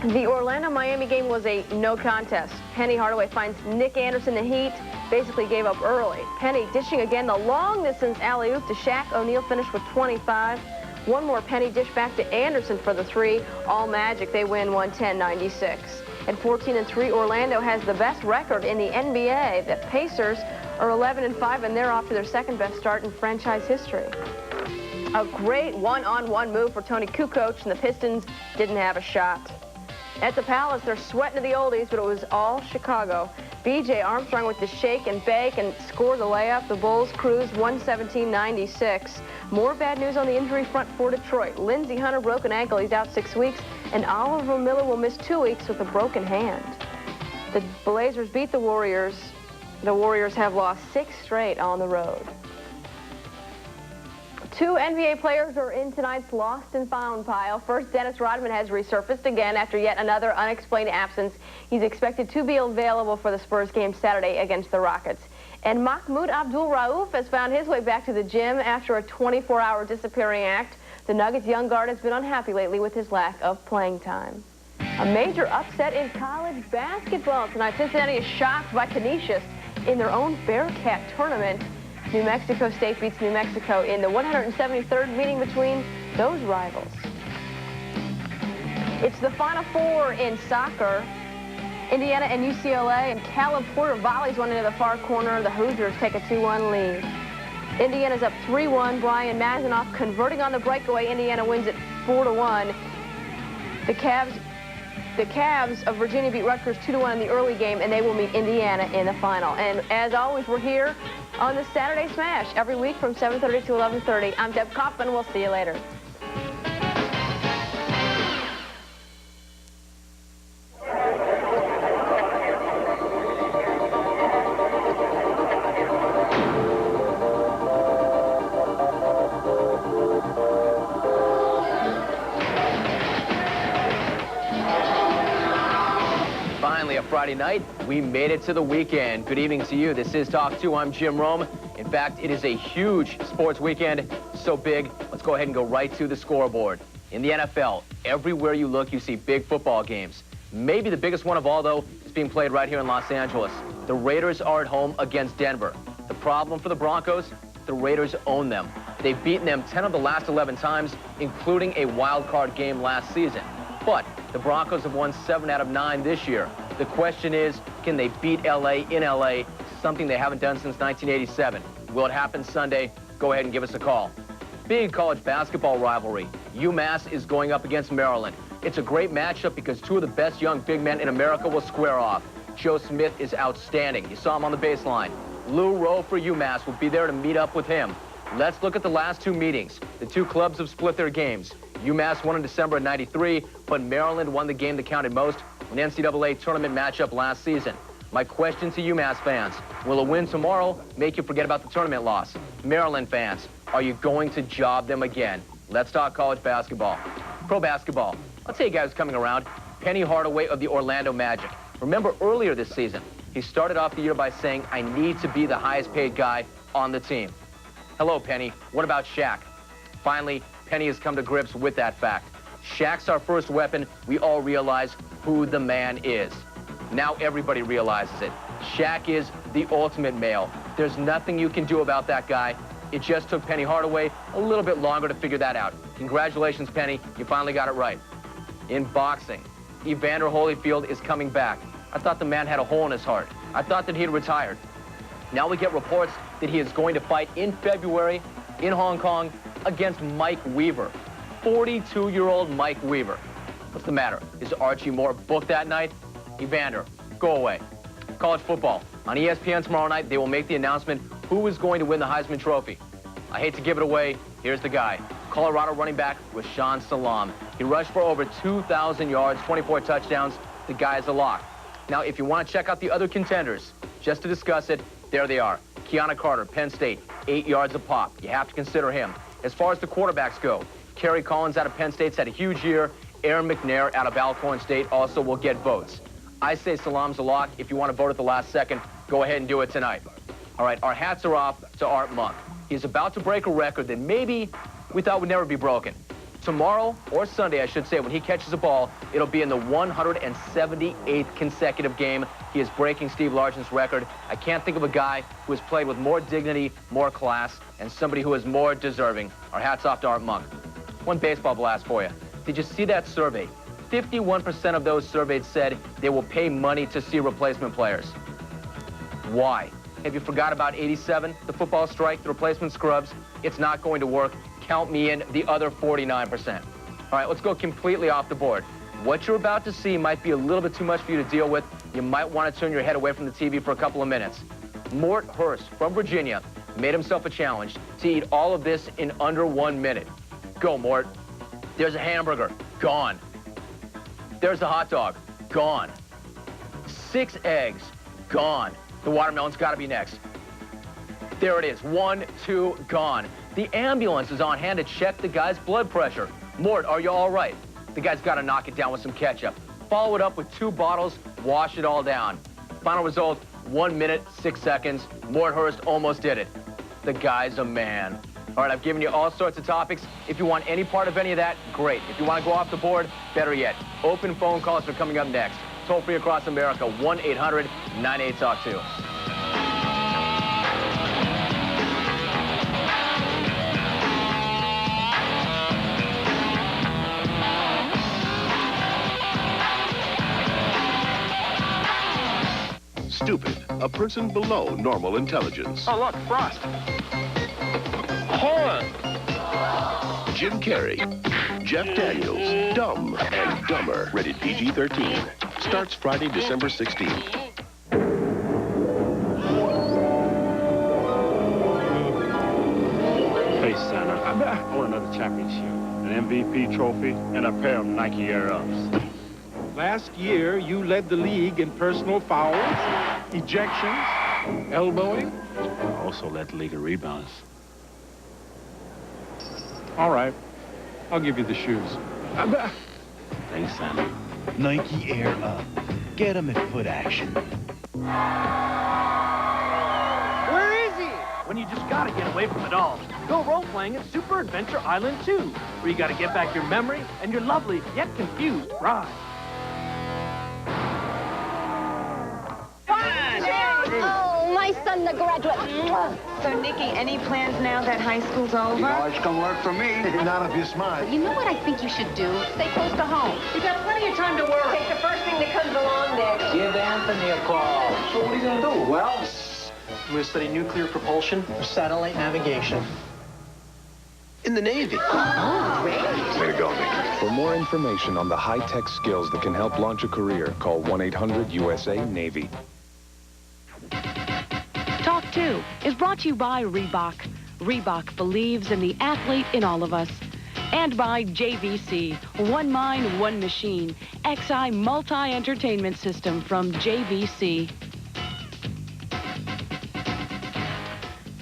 Speaker 27: The Orlando-Miami game was a no contest. Penny Hardaway finds Nick Anderson. The Heat basically gave up early. Penny dishing again the long-distance alley-oop to Shaq O'Neal, finished with 25. One more Penny dish back to Anderson for the 3. All Magic. They win 110-96. At 14-3, Orlando has the best record in the NBA. The Pacers are 11-5, and they're off to their second-best start in franchise history. A great one-on-one move for Tony Kukoc, and the Pistons didn't have a shot. At the Palace, they're sweating to the oldies, but it was all Chicago. B.J. Armstrong with the shake and bake and score the layup. The Bulls cruise 117-96. More bad news on the injury front for Detroit. Lindsey Hunter broke an ankle. He's out 6 weeks. And Oliver Miller will miss 2 weeks with a broken hand. The Blazers beat the Warriors. The Warriors have lost 6 straight on the road. 2 NBA players are in tonight's lost and found pile. First, Dennis Rodman has resurfaced again after yet another unexplained absence. He's expected to be available for the Spurs game Saturday against the Rockets. And Mahmoud Abdul-Rauf has found his way back to the gym after a 24-hour disappearing act. The Nuggets' young guard has been unhappy lately with his lack of playing time. A major upset in college basketball tonight. Cincinnati is shocked by Canisius in their own Bearcat tournament. New Mexico State beats New Mexico in the 173rd meeting between those rivals. It's the Final Four in soccer. Indiana and UCLA, and Caleb Porter volleys one into the far corner. The Hoosiers take a 2-1 lead. Indiana's up 3-1. Brian Mazanoff converting on the breakaway. Indiana wins it 4-1. The Cavs of Virginia beat Rutgers 2-1 in the early game, and they will meet Indiana in the final. And as always, we're here on the Saturday Smash every week from 7:30 to 11:30. I'm Deb Kaufman. We'll see you later.
Speaker 16: Friday night, we made it to the weekend. Good evening to you. This is Talk 2. I'm Jim Rome. In fact, it is a huge sports weekend. So big, let's go ahead and go right to the scoreboard. In the NFL, everywhere you look, you see big football games. Maybe the biggest one of all, though, is being played right here in Los Angeles. The Raiders are at home against Denver. The problem for the Broncos, the Raiders own them. They've beaten them 10 of the last 11 times, including a wild card game last season. But the Broncos have won 7 out of 9 this year. The question is, can they beat L.A. in L.A., something they haven't done since 1987? Will it happen Sunday? Go ahead and give us a call. Big college basketball rivalry. UMass is going up against Maryland. It's a great matchup because 2 of the best young big men in America will square off. Joe Smith is outstanding. You saw him on the baseline. Lou Rowe for UMass will be there to meet up with him. Let's look at the last 2 meetings. The 2 clubs have split their games. UMass won in December of '93, but Maryland won the game that counted most, an NCAA tournament matchup last season. My question to UMass fans, will a win tomorrow make you forget about the tournament loss? Maryland fans, are you going to job them again? Let's talk college basketball. Pro basketball. I'll tell you guys coming around. Penny Hardaway of the Orlando Magic. Remember earlier this season, he started off the year by saying, I need to be the highest paid guy on the team. Hello, Penny. What about Shaq? Finally, Penny has come to grips with that fact. Shaq's our first weapon. We all realize who the man is. Now everybody realizes it. Shaq is the ultimate male. There's nothing you can do about that guy. It just took Penny Hardaway a little bit longer to figure that out. Congratulations, Penny. You finally got it right. In boxing, Evander Holyfield is coming back. I thought the man had a hole in his heart. I thought that he had retired. Now we get reports that he is going to fight in February in Hong Kong against Mike Weaver. 42-year-old Mike Weaver. What's the matter? Is Archie Moore booked that night? Evander, go away. College football. On ESPN tomorrow night, they will make the announcement who is going to win the Heisman Trophy. I hate to give it away. Here's the guy. Colorado running back Rashaan Salam. He rushed for over 2,000 yards, 24 touchdowns. The guy is a lock. Now, if you want to check out the other contenders, just to discuss it, there they are. Keanu Carter, Penn State, 8 yards a pop. You have to consider him. As far as the quarterbacks go, Kerry Collins out of Penn State's had a huge year. Aaron McNair out of Alcorn State also will get votes. I say Salam's a lock. If you want to vote at the last second, go ahead and do it tonight. All right, our hats are off to Art Monk. He's about to break a record that maybe we thought would never be broken. Tomorrow, or Sunday, I should say, when he catches a ball, it'll be in the 178th consecutive game. He is breaking Steve Largen's record. I can't think of a guy who has played with more dignity, more class, and somebody who is more deserving. Our hats off to Art Monk. One baseball blast for you. Did you see that survey? 51% of those surveyed said they will pay money to see replacement players. Why? Have you forgot about 87, the football strike, the replacement scrubs? It's not going to work. Count me in the other 49%. All right, let's go completely off the board. What you're about to see might be a little bit too much for you to deal with. You might want to turn your head away from the TV for a couple of minutes. Mort Hurst from Virginia made himself a challenge to eat all of this in under 1 minute. Go, Mort. There's a hamburger. Gone. There's the hot dog. Gone. 6 eggs. Gone. The watermelon's got to be next. There it is. 1, 2, gone. The ambulance is on hand to check the guy's blood pressure. Mort, are you all right? The guy's got to knock it down with some ketchup. Follow it up with 2 bottles. Wash it all down. Final result, 1 minute, 6 seconds. Mort Hurst almost did it. The guy's a man. All right, I've given you all sorts of topics. If you want any part of any of that, great. If you want to go off the board, better yet. Open phone calls are coming up next. Toll free across America, 1-800-98-TALK-2.
Speaker 2: Stupid, a person below normal intelligence.
Speaker 24: Oh, look, Frost. Hold on.
Speaker 2: Jim Carrey, Jeff Daniels, Dumb and Dumber, rated PG-13. Starts Friday, December 16th.
Speaker 7: Hey, Santa, I want another championship, an MVP trophy, and a pair of Nike Air Ups.
Speaker 9: Last year, you led the league in personal fouls, ejections, elbowing.
Speaker 7: I also led the league in rebounds.
Speaker 9: All right, I'll give you the shoes.
Speaker 7: Thanks, Santa.
Speaker 10: Nike Air Up. Get him at foot action.
Speaker 15: Where is he? When you just gotta get away from it all. Go role-playing at Super Adventure Island 2, where you gotta get back your memory and your lovely yet confused bride.
Speaker 11: Oh, my son, the graduate.
Speaker 17: So, Nikki, any plans now that high school's over?
Speaker 22: You know, it's gonna work for me. Not if you're smart.
Speaker 11: You know what I think you should do? Stay close to home.
Speaker 17: You got plenty of time to work.
Speaker 11: Take the first thing that comes along there.
Speaker 12: Give Anthony a call.
Speaker 23: So what are you going to do?
Speaker 12: Well, I'm going to study nuclear propulsion for satellite navigation.
Speaker 22: In the Navy.
Speaker 11: Oh, great.
Speaker 13: Way to go, Nick. For more information on the high-tech skills that can help launch a career, call 1-800-USA-NAVY.
Speaker 29: Talk 2 is brought to you by Reebok. Reebok believes in the athlete in all of us. And by JVC, One Mind, One Machine, XI Multi-Entertainment System from JVC.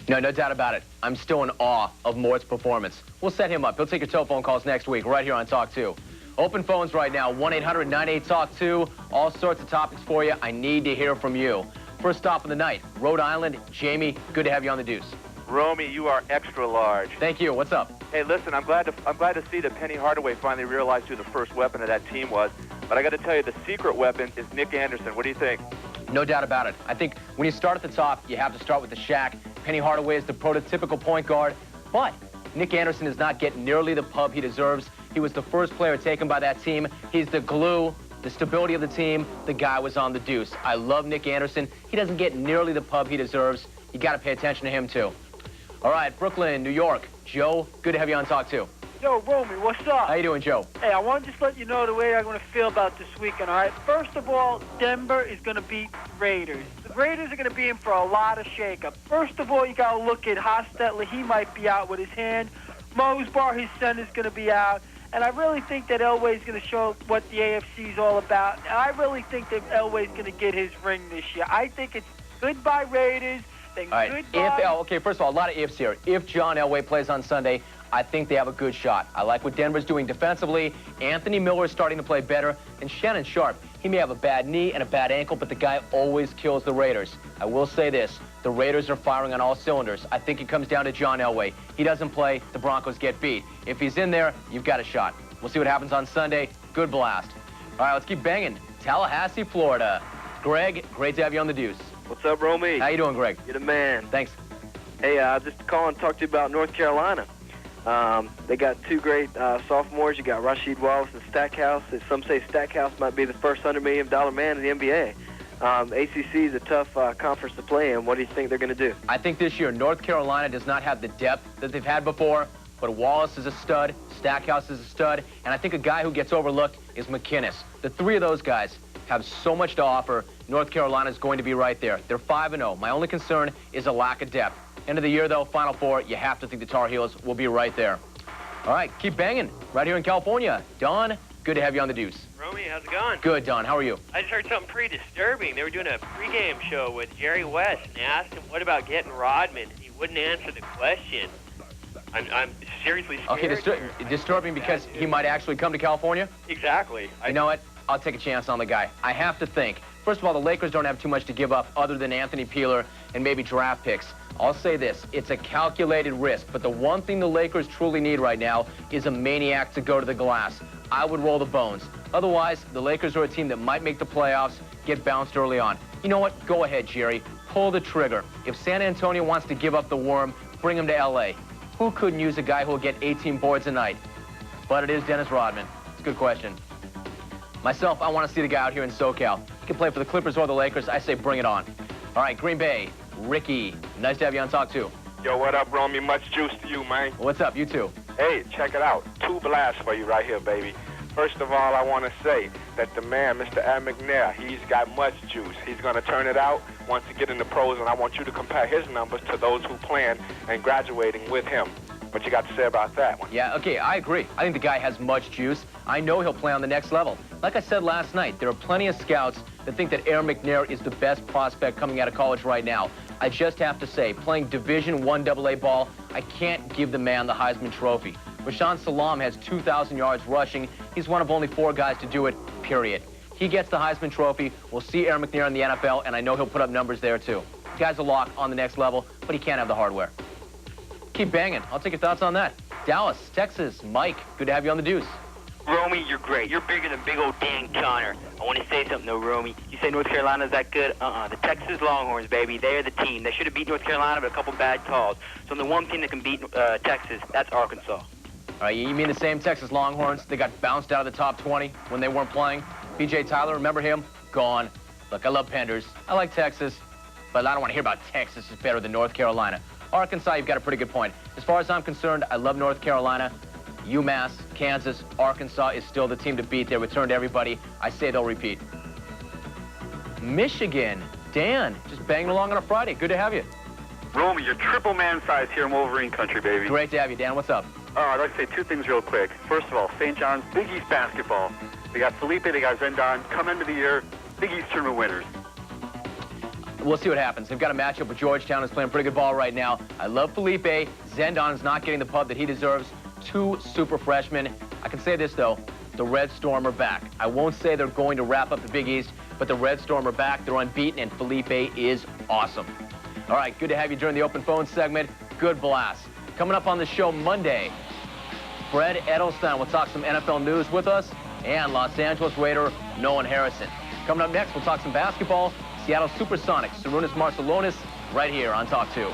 Speaker 16: No doubt about it. I'm still in awe of Mort's performance. We'll set him up. He'll take your telephone calls next week right here on Talk 2. Open phones right now, 1-800-98-TALK-2. All sorts of topics for you. I need to hear from you. First stop of the night, Rhode Island. Jamie, good to have you on the Deuce.
Speaker 3: Romy, you are extra large.
Speaker 16: Thank you. What's up?
Speaker 3: Hey, listen, I'm glad to see that Penny Hardaway finally realized who the first weapon of that team was. But I got to tell you, the secret weapon is Nick Anderson. What do you think?
Speaker 16: No doubt about it. I think when you start at the top, you have to start with the Shaq. Penny Hardaway is the prototypical point guard. But Nick Anderson is not getting nearly the pub he deserves. He was the first player taken by that team. He's the glue, the stability of the team. The guy was on the deuce. I love Nick Anderson. He doesn't get nearly the pub he deserves. You got to pay attention to him, too. All right, Brooklyn, New York. Joe, good to have you on Talk 2.
Speaker 4: Yo, Romy, what's up?
Speaker 16: How you doing, Joe?
Speaker 4: Hey, I want to just let you know the way I'm going to feel about this weekend, all right? First of all, Denver is going to beat Raiders. The Raiders are going to be in for a lot of shakeup. First of all, you got to look at Hostetler. He might be out with his hand. Mosbar, his son, is going to be out. And I really think that Elway's going to show what the AFC is all about. And I really think that Elway's going to get his ring this year. I think it's goodbye Raiders.
Speaker 16: All right, okay, first of all, a lot of ifs here. If John Elway plays on Sunday, I think they have a good shot. I like what Denver's doing defensively. Anthony Miller is starting to play better. And Shannon Sharp, he may have a bad knee and a bad ankle, but the guy always kills the Raiders. I will say this, the Raiders are firing on all cylinders. I think it comes down to John Elway. He doesn't play, the Broncos get beat. If he's in there, you've got a shot. We'll see what happens on Sunday. Good blast. All right, let's keep banging. Tallahassee, Florida. Greg, great to have you on the deuce.
Speaker 5: What's up, Romy?
Speaker 16: How you doing, Greg?
Speaker 5: You're the man.
Speaker 16: Thanks.
Speaker 5: Hey, just calling to talk to you about North Carolina. They got two great sophomores. You got Rasheed Wallace and Stackhouse. Some say Stackhouse might be the first $100 million man in the NBA. ACC is a tough conference to play in. What do you think they're going to do?
Speaker 16: I think this year North Carolina does not have the depth that they've had before, but Wallace is a stud, Stackhouse is a stud, and I think a guy who gets overlooked is McInnes. The three of those guys have so much to offer. North Carolina is going to be right there. They're 5-0. My only concern is a lack of depth. End of the year, though, Final Four, you have to think the Tar Heels will be right there. All right, keep banging. Right here in California. Don, good to have you on the deuce.
Speaker 6: Romy, how's it going?
Speaker 16: Good, Don. How are you?
Speaker 6: I just heard something pretty disturbing. They were doing a pregame show with Jerry West, and they asked him, what about getting Rodman? And he wouldn't answer the question. I'm seriously scared.
Speaker 16: Okay, disturbing because he might actually come to California?
Speaker 6: Exactly.
Speaker 16: You know what? I'll take a chance on the guy. I have to think. First of all, the Lakers don't have too much to give up other than Anthony Peeler and maybe draft picks. I'll say this, it's a calculated risk, but the one thing the Lakers truly need right now is a maniac to go to the glass. I would roll the bones. Otherwise, the Lakers are a team that might make the playoffs, get bounced early on. You know what? Go ahead, Jerry. Pull the trigger. If San Antonio wants to give up the worm, bring him to L.A. Who couldn't use a guy who will get 18 boards a night? But it is Dennis Rodman. It's a good question. Myself, I want to see the guy out here in SoCal. He can play for the Clippers or the Lakers. I say bring it on. All right, Green Bay, Ricky. Nice to have you on Talk 2.
Speaker 8: Yo, what up, Romy? Much juice to you, man.
Speaker 16: What's up? You too.
Speaker 8: Hey, check it out. Two blasts for you right here, baby. First of all, I want to say that the man, Mr. Al McNair, he's got much juice. He's going to turn it out once he get in the pros, and I want you to compare his numbers to those who plan and graduating with him. What you got to say about that one?
Speaker 16: Yeah, okay, I agree. I think the guy has much juice. I know he'll play on the next level. Like I said last night, there are plenty of scouts that think that Aaron McNair is the best prospect coming out of college right now. I just have to say, playing Division I AA ball, I can't give the man the Heisman Trophy. Rashaan Salam has 2,000 yards rushing. He's one of only 4 guys to do it, period. He gets the Heisman Trophy. We'll see Aaron McNair in the NFL, and I know he'll put up numbers there, too. The guy's a lock on the next level, but he can't have the hardware. Keep banging. I'll take your thoughts on that. Dallas, Texas, Mike, good to have you on the deuce.
Speaker 21: Romy, you're great. You're bigger than big old Dan Connor. I want to say something, though, Romy. You say North Carolina's that good? The Texas Longhorns, baby. They're the team. They should have beat North Carolina, but a couple bad calls. So the one team that can beat Texas, that's Arkansas.
Speaker 16: All right, you mean the same Texas Longhorns? They got bounced out of the top 20 when they weren't playing. B.J. Tyler, remember him? Gone. Look, I love Penders. I like Texas, but I don't want to hear about Texas is better than North Carolina. Arkansas, you've got a pretty good point. As far as I'm concerned, I love North Carolina. UMass, Kansas, Arkansas is still the team to beat. They returned everybody. I say they'll repeat. Michigan, Dan, just banging along on a Friday. Good to have you.
Speaker 18: Romy, you're triple man size here in Wolverine country, baby.
Speaker 16: Great to have you, Dan. What's up?
Speaker 18: I'd like to say 2 things real quick. First of all, St. John's, Big East basketball. They got Felipe, they got Zendon. Come into the year, Big East tournament winners.
Speaker 16: We'll see what happens. They've got a matchup with Georgetown, who's playing pretty good ball right now. I love Felipe. Zendon's not getting the pub that he deserves. 2 super freshmen. I can say this, though. The Red Storm are back. I won't say they're going to wrap up the Big East, but the Red Storm are back. They're unbeaten, and Felipe is awesome. All right, good to have you during the open phone segment. good blast. Coming up on the show Monday, Fred Edelstein will talk some NFL news with us, and Los Angeles Raider Nolan Harrison. Coming up next, we'll talk some basketball. Seattle Supersonics, Sarunas Marciulionis, right here on Talk 2.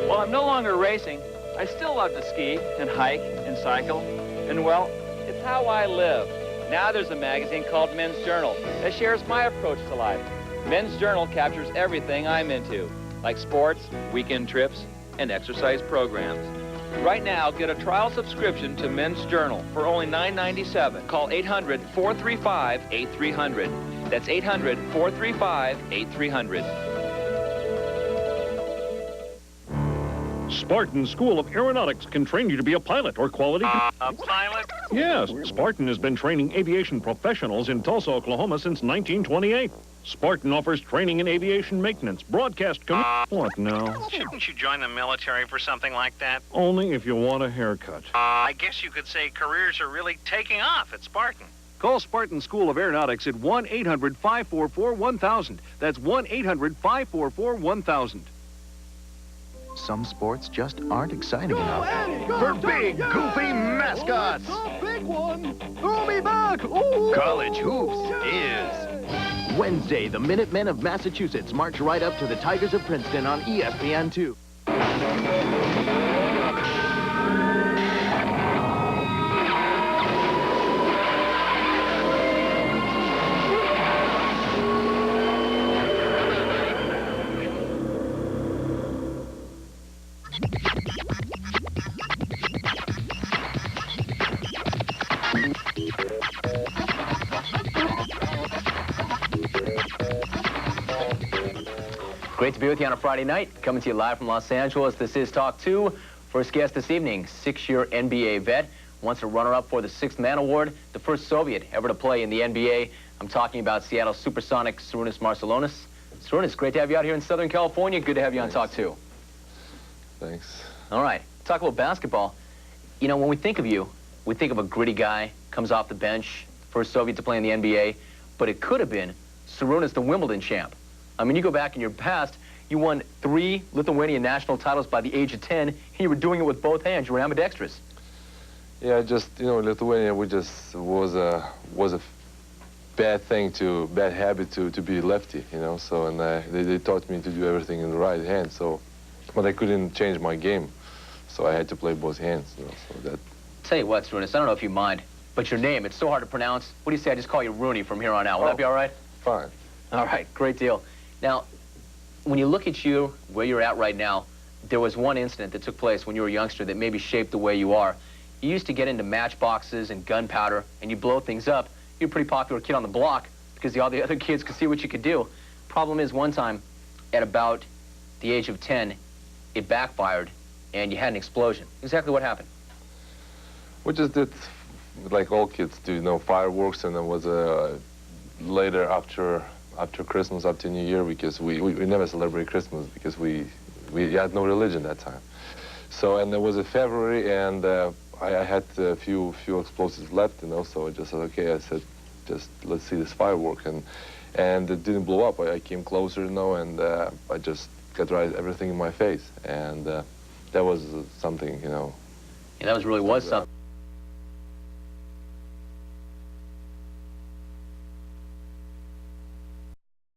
Speaker 1: While I'm no longer racing, I still love to ski and hike and cycle, and well, it's how I live. Now there's a magazine called Men's Journal that shares my approach to life. Men's Journal captures everything I'm into, like sports, weekend trips, and exercise programs. Right now, get a trial subscription to Men's Journal for only $9.97. Call 800-435-8300. That's 800-435-8300.
Speaker 14: Spartan School of Aeronautics can train you to be a pilot or quality...
Speaker 21: A pilot?
Speaker 14: Yes, Spartan has been training aviation professionals in Tulsa, Oklahoma since 1928. Spartan offers training in aviation maintenance, broadcast... What now?
Speaker 21: Shouldn't you join the military for something like that?
Speaker 14: Only if you want a haircut.
Speaker 21: I guess you could say careers are really taking off at Spartan.
Speaker 19: Call Spartan School of Aeronautics at 1-800-544-1000. That's 1-800-544-1000.
Speaker 10: Some sports just aren't exciting enough.
Speaker 22: For big, goofy mascots.
Speaker 15: Big one. Throw me back. Ooh.
Speaker 10: College hoops is. Wednesday, the Minutemen of Massachusetts march right up to the Tigers of Princeton on ESPN2.
Speaker 16: Great to be with you on a Friday night. Coming to you live from Los Angeles. This is Talk 2. First guest this evening, 6-year NBA vet. Once a runner-up for the 6th Man Award. The first Soviet ever to play in the NBA. I'm talking about Seattle Supersonics, Sarunas Marciulionis. Sarunas, great to have you out here in Southern California. Good to have you on Talk 2.
Speaker 20: Thanks.
Speaker 16: All right. Talk about basketball. You know, when we think of you, we think of a gritty guy, comes off the bench, first Soviet to play in the NBA. But it could have been Sarunas, the Wimbledon champ. I mean, you go back in your past, you won 3 Lithuanian national titles by the age of 10, and you were doing it with both hands. You were ambidextrous.
Speaker 20: Yeah, just, you know, Lithuania, we just was a bad habit to be lefty, you know, so, and they taught me to do everything in the right hand, so, but I couldn't change my game, so I had to play both hands, you know, so that...
Speaker 16: Tell you what, Sarunas, I don't know if you mind, but your name, it's so hard to pronounce. What do you say I just call you Rooney from here on out? Will that be all right?
Speaker 20: Fine.
Speaker 16: All right, great deal. Now, when you look at you, where you're at right now, there was one incident that took place when you were a youngster that maybe shaped the way you are. You used to get into matchboxes and gunpowder, and you blow things up. You're a pretty popular kid on the block because all the other kids could see what you could do. Problem is, one time, at about the age of 10, it backfired, and you had an explosion. Exactly what happened?
Speaker 20: We just did, like all kids do, you know, fireworks, and it was later after Christmas, after New Year, because we never celebrate Christmas because we had no religion that time. So, and it was in February, and I had a few explosives left, you know, so I just said, okay, I said, just let's see this firework, and it didn't blow up. I came closer, you know, and I just got everything in my face, and that was something, you know.
Speaker 16: Yeah, that was something.